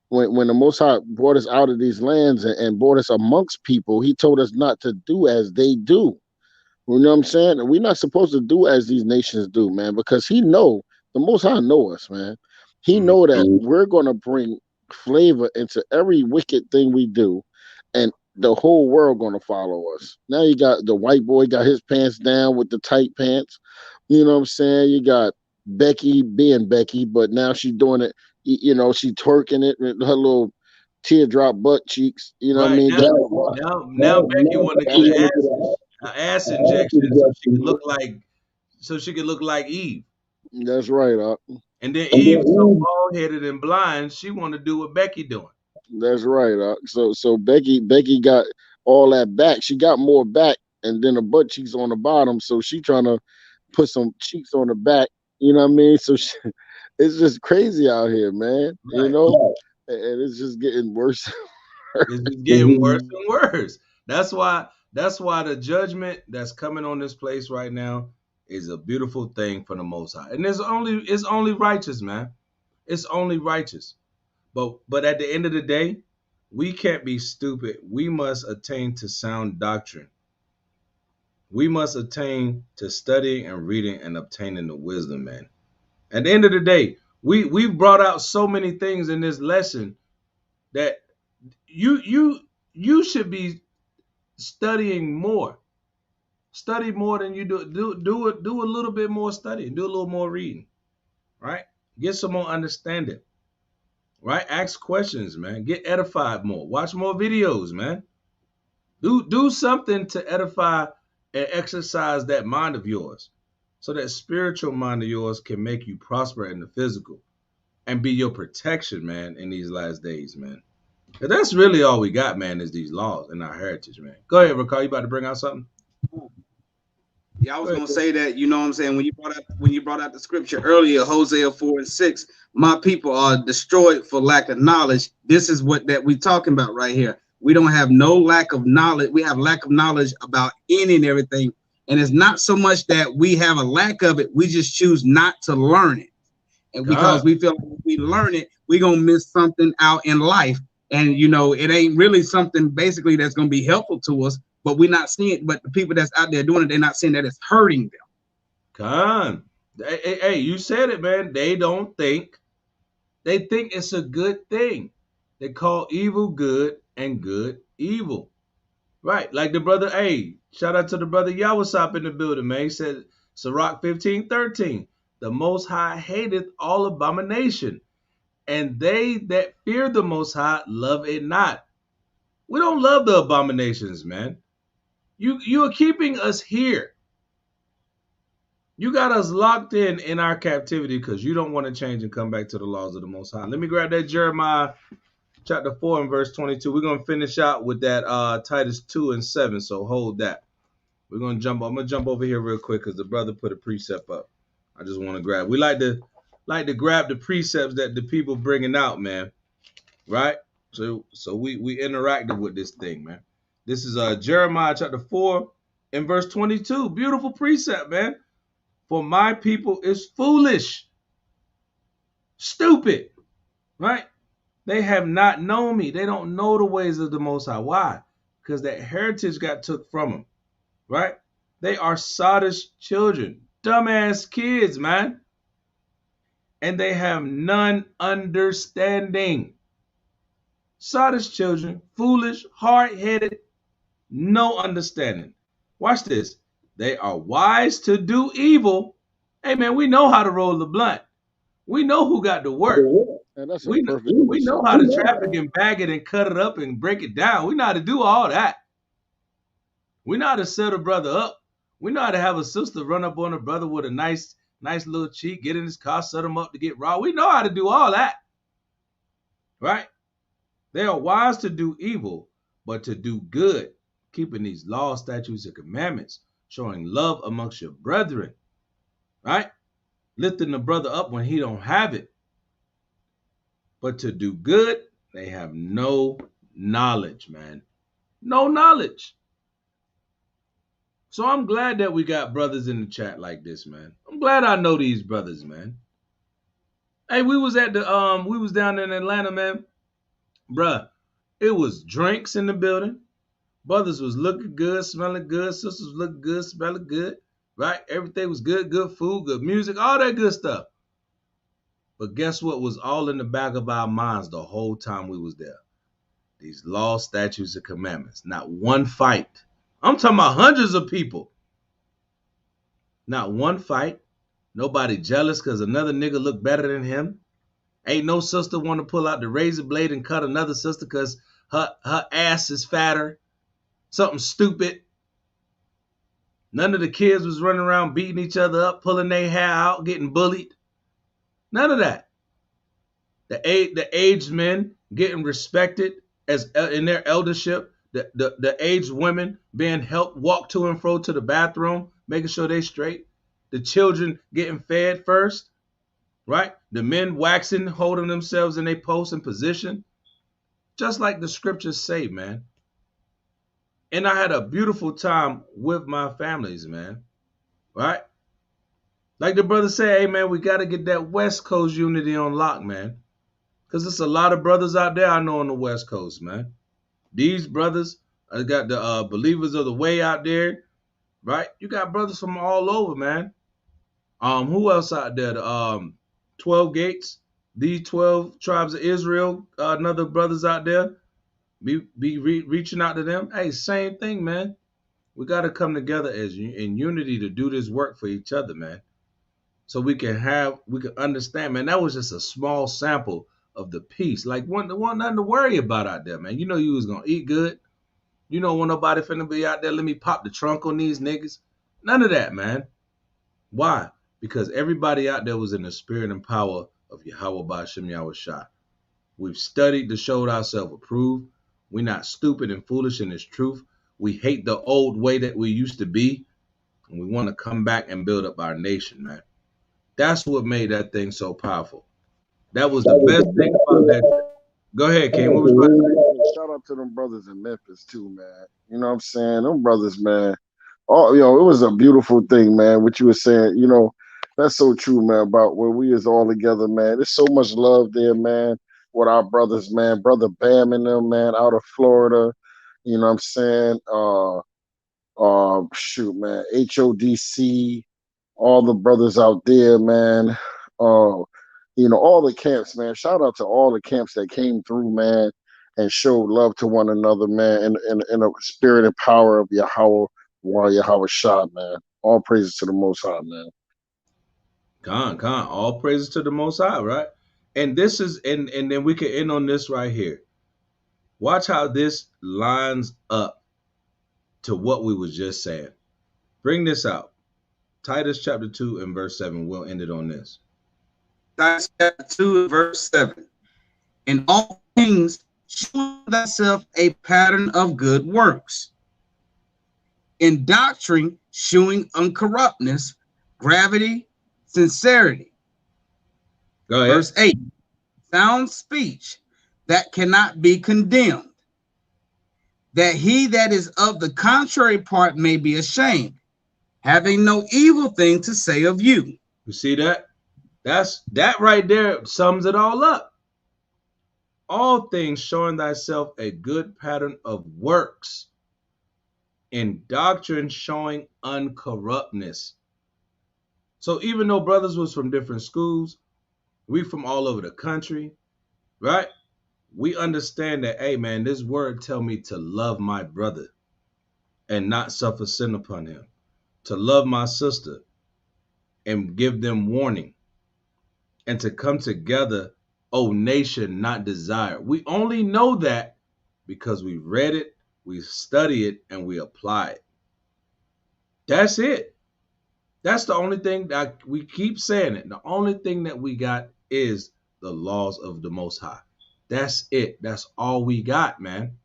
when the Most High brought us out of these lands and brought us amongst people, he told us not to do as they do. You know what I'm saying? And we're not supposed to do as these nations do, man, because the Most High know us, man. He know that we're going to bring flavor into every wicked thing we do, and the whole world going to follow us. Now you got the white boy got his pants down with the tight pants. You know what I'm saying? You got Becky being Becky, but now she's doing it, she twerking it with her little teardrop butt cheeks. You know what I Right mean? now Becky want to get an ass injection so she could look like Eve. That's right. And then Eve so bald headed and blind, she want to do what Becky doing. That's right. So Becky got all that back. She got more back, and then the butt cheeks on the bottom. So she trying to put some cheeks on the back. You know what I mean? So it's just crazy out here, man. Right. You know, and it's just getting worse. It's just getting worse and worse. That's why the judgment that's coming on this place right now is a beautiful thing for the Most High, and it's only righteous, man. It's only righteous. But at the end of the day, we can't be stupid. We must attain to sound doctrine. We must attain to studying and reading and obtaining the wisdom, man. At the end of the day, we've brought out so many things in this lesson that you should be studying more. Study more than you do a little bit more studying, do a little more reading, right? Get some more understanding, right? Ask questions, man. Get edified more. Watch more videos, man. Do something to edify and exercise that mind of yours, so that spiritual mind of yours can make you prosper in the physical and be your protection, man, in these last days, man. And that's really all we got, man, is these laws and our heritage, man. Go ahead, Ricardo. You about to bring out something? Yeah, I was gonna say that, you know what I'm saying, when you brought out the scripture earlier, Hosea 4:6, my people are destroyed for lack of knowledge. This is what that we talking about right here. We don't have no lack of knowledge. We have lack of knowledge about any and everything. And it's not so much that we have a lack of it, we just choose not to learn it. And because we feel like if we learn it, we're gonna miss something out in life. And it ain't really something basically that's gonna be helpful to us. But we're not seeing it. But the people that's out there doing it, they're not seeing that it's hurting them. Con. Hey, you said it, man. They don't think. They think it's a good thing. They call evil good and good evil. Right. Like the brother, hey, shout out to the brother Yahawashi in the building, man. He said, Sirach 15:13, the Most High hateth all abomination, and they that fear the Most High love it not. We don't love the abominations, man. You are keeping us here. You got us locked in our captivity because you don't want to change and come back to the laws of the Most High. Let me grab that Jeremiah chapter 4 and verse 22. We're going to finish out with that Titus 2 and 7, so hold that. I'm going to jump over here real quick because the brother put a precept up. I just want to grab. We like to grab the precepts that the people bringing out, man. Right? So we interacted with this thing, man. This is Jeremiah chapter 4 and verse 22. Beautiful precept, man. For my people is foolish, stupid, right? They have not known me. They don't know the ways of the Most High. Why? Because that heritage got took from them, right? They are sottish children, dumbass kids, man. and they have none understanding. Soddom's children, foolish, hard-headed, no understanding. Watch this. They are wise to do evil. Hey man, we know how to roll the blunt. We know who got to work. And that's a We perfect we know how to example. traffic and bag it and cut it up and break it down. We know how to do all that. We know how to set a brother up. We know how to have a sister run up on a brother with a nice little cheek, get in his car, set him up to get raw. We know how to do all that. Right? They are wise to do evil, but to do good, keeping these laws, statutes, and commandments, showing love amongst your brethren, right? Lifting the brother up when he don't have it. But to do good, they have no knowledge, man. No knowledge. So I'm glad that we got brothers in the chat like this, man. I'm glad I know these brothers, man. Hey, we was down in Atlanta, man. Bruh, it was drinks in the building. Brothers was looking good, smelling good. Sisters was looking good, smelling good. Right? Everything was good. Good food, good music, all that good stuff. But guess what was all in the back of our minds the whole time we was there? These laws, statutes, and commandments. Not one fight. I'm talking about hundreds of people. Not one fight. Nobody jealous because another nigga look better than him. Ain't no sister want to pull out the razor blade and cut another sister because her ass is fatter. Something stupid. None of the kids was running around beating each other up, pulling their hair out, getting bullied. None of that. The aged men getting respected as in their eldership. The aged women being helped walk to and fro to the bathroom, making sure they straight. The children getting fed first, right? The men waxing, holding themselves in their post and position, just like the scriptures say, man. And I had a beautiful time with my families, man. Right? Like the brother said, hey man, we got to get that West Coast unity on lock, man. Because there's a lot of brothers out there I know on the West Coast, man. These brothers, I got the believers of the way out there, right? You got brothers from all over, man. Who else out there? The 12 gates, these 12 tribes of Israel, another brothers out there. Reaching out to them. Hey, same thing, man. We got to come together as in unity to do this work for each other, man. So we can understand, man. That was just a small sample of the peace. Like nothing to worry about out there, man. You know you was gonna eat good. You know when nobody finna be out there. Let me pop the trunk on these niggas. None of that, man. Why? Because everybody out there was in the spirit and power of Yahawashi. We've studied to show ourselves approved. We're not stupid and foolish in this truth. We hate the old way that we used to be. And we want to come back and build up our nation, man. That's what made that thing so powerful. That was the best thing about that. Go ahead, King. What was you about to say? Shout out to them brothers in Memphis too, man. You know what I'm saying? Them brothers, man. Oh, it was a beautiful thing, man. What you were saying, that's so true, man. About where we is all together, man. There's so much love there, man. With our brothers, man. Brother Bam and them, man, out of Florida. You know what I'm saying? Shoot, man. HODC, all the brothers out there, man. All the camps, man. Shout out to all the camps that came through, man, and showed love to one another, man, in a spirit and power of Yahawashi, man. All praises to the Most High, man. Con. All praises to the Most High, right? And this is, and then we can end on this right here. Watch how this lines up to what we was just saying. Bring this out. Titus chapter 2 and verse 7. We'll end it on this. Titus chapter 2 and verse 7. In all things, show thyself a pattern of good works. In doctrine, shewing uncorruptness, gravity, sincerity. Go ahead. Verse 8. Sound speech that cannot be condemned, that he that is of the contrary part may be ashamed, having no evil thing to say of you. You see that? That right there sums it all up. All things showing thyself a good pattern of works, in doctrine showing uncorruptness. So even though brothers was from different schools, We from all over the country, right? We understand that, hey man, this word tell me to love my brother and not suffer sin upon him, to love my sister and give them warning, and to come together, O nation not desired. We only know that because we read it, we study it, and we apply it. That's it. That's the only thing that we keep saying it. The only thing that we got is the laws of the Most High. That's it. That's all we got, man.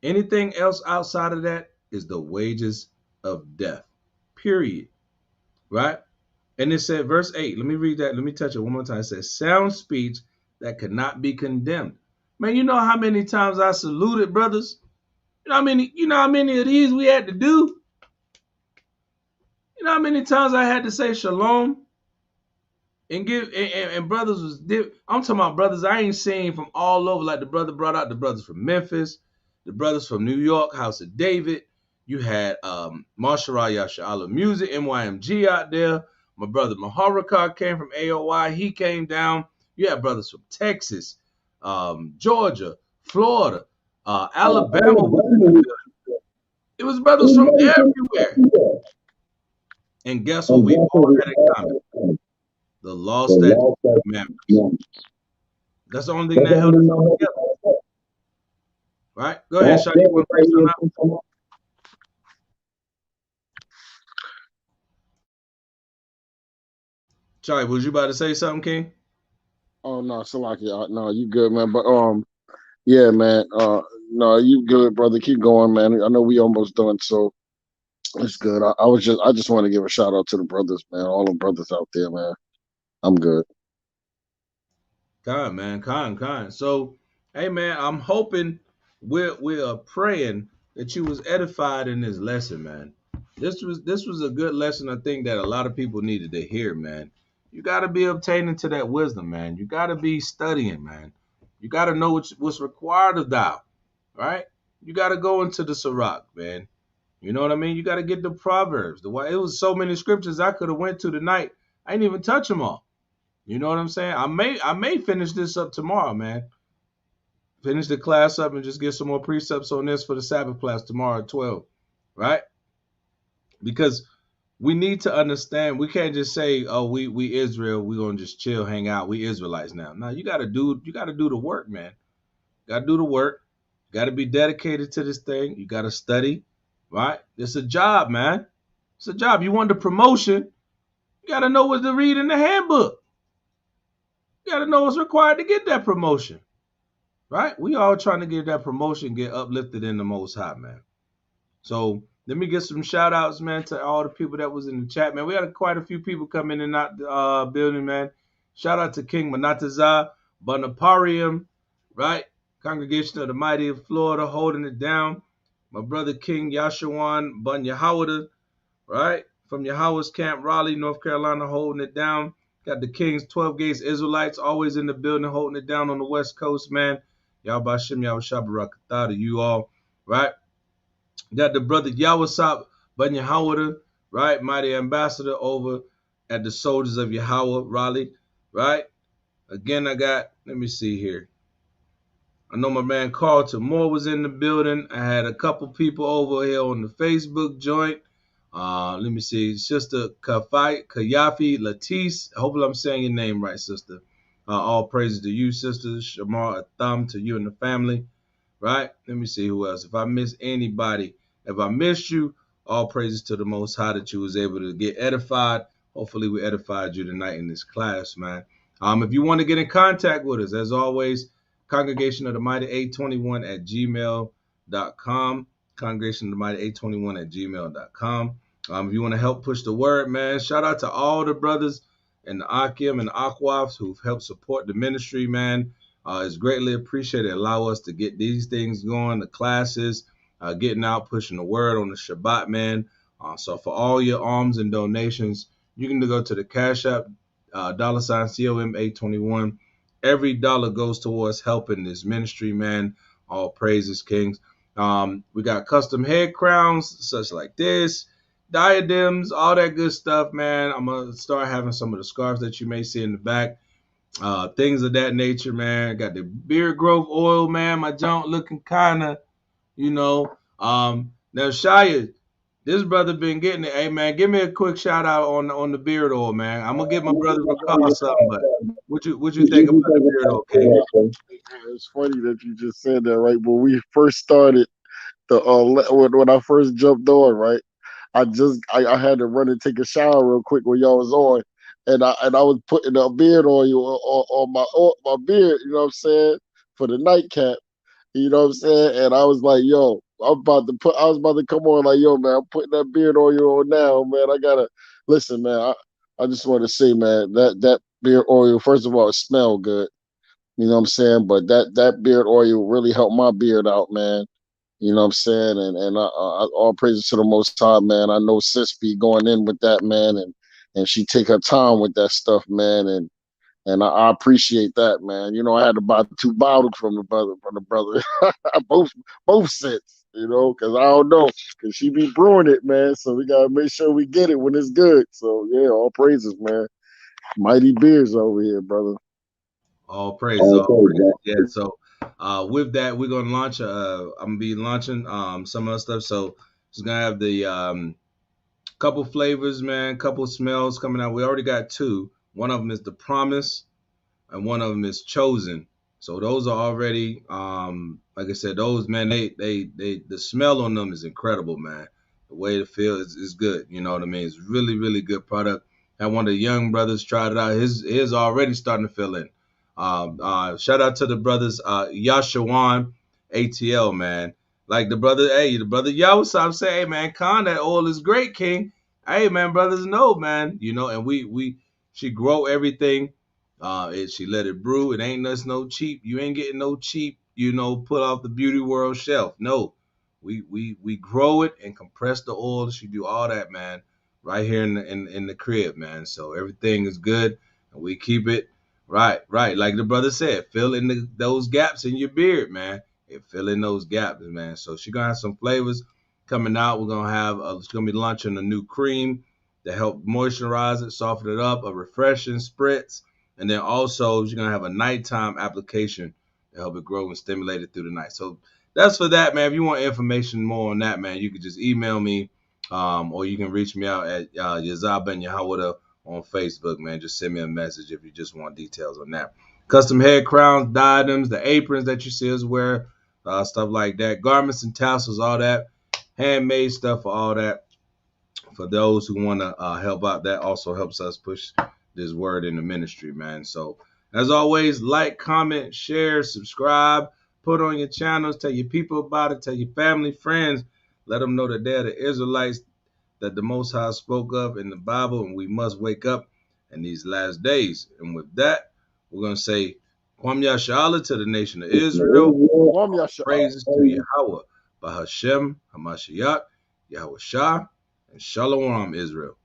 Anything else outside of that is the wages of death. Period. Right? And it said, verse 8, let me read that. Let me touch it one more time. It says, sound speech that could not be condemned. Man, you know how many times I saluted brothers? You know how many of these we had to do? You know how many times I had to say shalom? And brothers was I'm talking about brothers I ain't seen from all over. Like the brother brought out the brothers from Memphis, the brothers from New York, House of David. You had Marshall Yashala Music, MYMG out there. My brother Maharakar came from AOI. He came down. You had brothers from Texas, Georgia, Florida, Alabama. It was brothers from everywhere. And guess what? We all had in common. The law, statutes, and commandments. That's the only thing that held us together. Right? Go ahead, Shadi. You want to bring something up? Shadi, was you about to say something, King? Oh no, Salaki, no, you good, man. But yeah, man. No, you good, brother. Keep going, man. I know we almost done, so it's good. I just want to give a shout out to the brothers, man. All the brothers out there, man. I'm good. Kind, man. Kind. So, hey, man, I'm hoping we're praying that you was edified in this lesson, man. This was a good lesson. I think that a lot of people needed to hear, man. You got to be obtaining to that wisdom, man. You got to be studying, man. You got to know what's required of thou, right? You got to go into the Sirach, man. You know what I mean? You got to get the Proverbs. It was so many scriptures I could have went to tonight. I didn't even touch them all. You know what I'm saying? I may finish this up tomorrow, man. Finish the class up and just get some more precepts on this for the Sabbath class tomorrow at 12, right? Because we need to understand. We can't just say, "Oh, we Israel. We gonna just chill, hang out. We Israelites now." No, you gotta do the work, man. You gotta do the work. You gotta be dedicated to this thing. You gotta study, right? It's a job, man. It's a job. You want the promotion? You gotta know what to read in the handbook. You gotta know what's required to get that promotion. Right? We all trying to get that promotion, get uplifted in the Most High, man. So let me get some shout outs, man, to all the people that was in the chat, man. We had quite a few people come in and out the building, man. Shout out to King Manatazah, Bonaparium, right? Congregation of the Mighty of Florida, holding it down. My brother King Yashawan Bun Yahawada, right? From Yahweh's Camp, Raleigh, North Carolina, holding it down. Got the Kings, 12 Gates Israelites, always in the building, holding it down on the West Coast, man. Yahweh Yahweh to you all, right? Got the brother Yahweh Banyahawada, right? Mighty ambassador over at the Soldiers of Yahweh, Raleigh, right? Again, let me see here. I know my man Carlton Moore was in the building. I had a couple people over here on the Facebook joint. Let me see. Sister Kayafi Latisse. Hopefully I'm saying your name right, sister. All praises to you, sister. Shamar Atham to you and the family. Right? Let me see who else. If I miss anybody, if I missed you, all praises to the Most High that you was able to get edified. Hopefully we edified you tonight in this class, man. If you want to get in contact with us, as always, Congregation of the Mighty 821 at gmail.com. Congregation of the Mighty 821 at gmail.com. If you want to help push the word, man, shout out to all the brothers and the Akim and the Akwafs who've helped support the ministry, man. It's greatly appreciated. Allow us to get these things going, the classes, getting out, pushing the word on the Shabbat, man. So for all your alms and donations, you can go to the CashApp, $COM821. Every dollar goes towards helping this ministry, man. All praises, kings. We got custom head crowns, such like this, diadems, all that good stuff, man. I'm going to start having some of the scarves that you may see in the back. things of that nature, man. Got the beard growth oil, man. My junk looking kind of, you know. Now Shia, this brother been getting it. Hey man, give me a quick shout out on the beard oil, man. I'm gonna give my brother Ricard something, but what you think about the beard oil, King? It's funny that you just said that, right? When we first started the when I first jumped on, right? I had to run and take a shower real quick when y'all was on, and I was putting a beard oil on my beard. You know what I'm saying, for the nightcap. You know what I'm saying? And I was like, yo, I was about to come on like, yo, man, I'm putting that beard oil on now, man. I gotta listen, man. I just want to say, man, that beard oil, first of all, it smell good. You know what I'm saying? But that beard oil really helped my beard out, man. You know what I'm saying? And all praises to the Most High, man. I know sis be going in with that, man, and she take her time with that stuff, man, and I appreciate that, man. You know, I had to buy 2 bottles from the brother, both sets, you know, because I don't know, because she be brewing it, man. So we gotta make sure we get it when it's good. So yeah, all praises, man. Mighty beers over here, brother. All praise, all praise. Yeah. So, with that, we're gonna launch. I'm gonna be launching some other stuff. So, just gonna have the couple flavors, man. Couple smells coming out. We already got two. One of them is the Promise, and one of them is Chosen. So those are already, like I said, those man, they the smell on them is incredible, man. The way it feels is good. You know what I mean? It's really, really good product. And one of the young brothers tried it out. His already starting to fill in. Shout out to the brothers, Yashawan ATL, man. Like the brother Yahawashi say, hey man, Con, that oil is great, King. Hey man, brothers know, man. You know, and we she grow everything. She let it brew. It ain't us no cheap. You ain't getting no cheap, put off the beauty world shelf. No, we grow it and compress the oil. She do all that, man, right here in the crib, man. So everything is good, and we keep it right. Like the brother said, fill in those gaps in your beard, man. And fill in those gaps, man. So she gonna have some flavors coming out. We're gonna have. She's gonna be launching a new cream to help moisturize it, soften it up, a refreshing spritz. And then also you're gonna have a nighttime application to help it grow and stimulate it through the night. So that's for that, man. If you want information more on that, man, you can just email me, or you can reach me out at Yazab Ben Yahawada on Facebook, man. Just send me a message if you just want details on that. Custom head crowns, diadems, the aprons that you see us wear, stuff like that, garments and tassels, all that, handmade stuff for all that. For those who want to help out, that also helps us push this word in the ministry, man. So, as always, like, comment, share, subscribe, put on your channels, tell your people about it, tell your family, friends, let them know that they're the Israelites that the Most High spoke of in the Bible, and we must wake up in these last days. And with that, we're going to say, Kwam Yashala to the nation of Israel. Praises to Yahweh, Bahashem, Hamashiach, Yahawashi, and Shalom, Israel.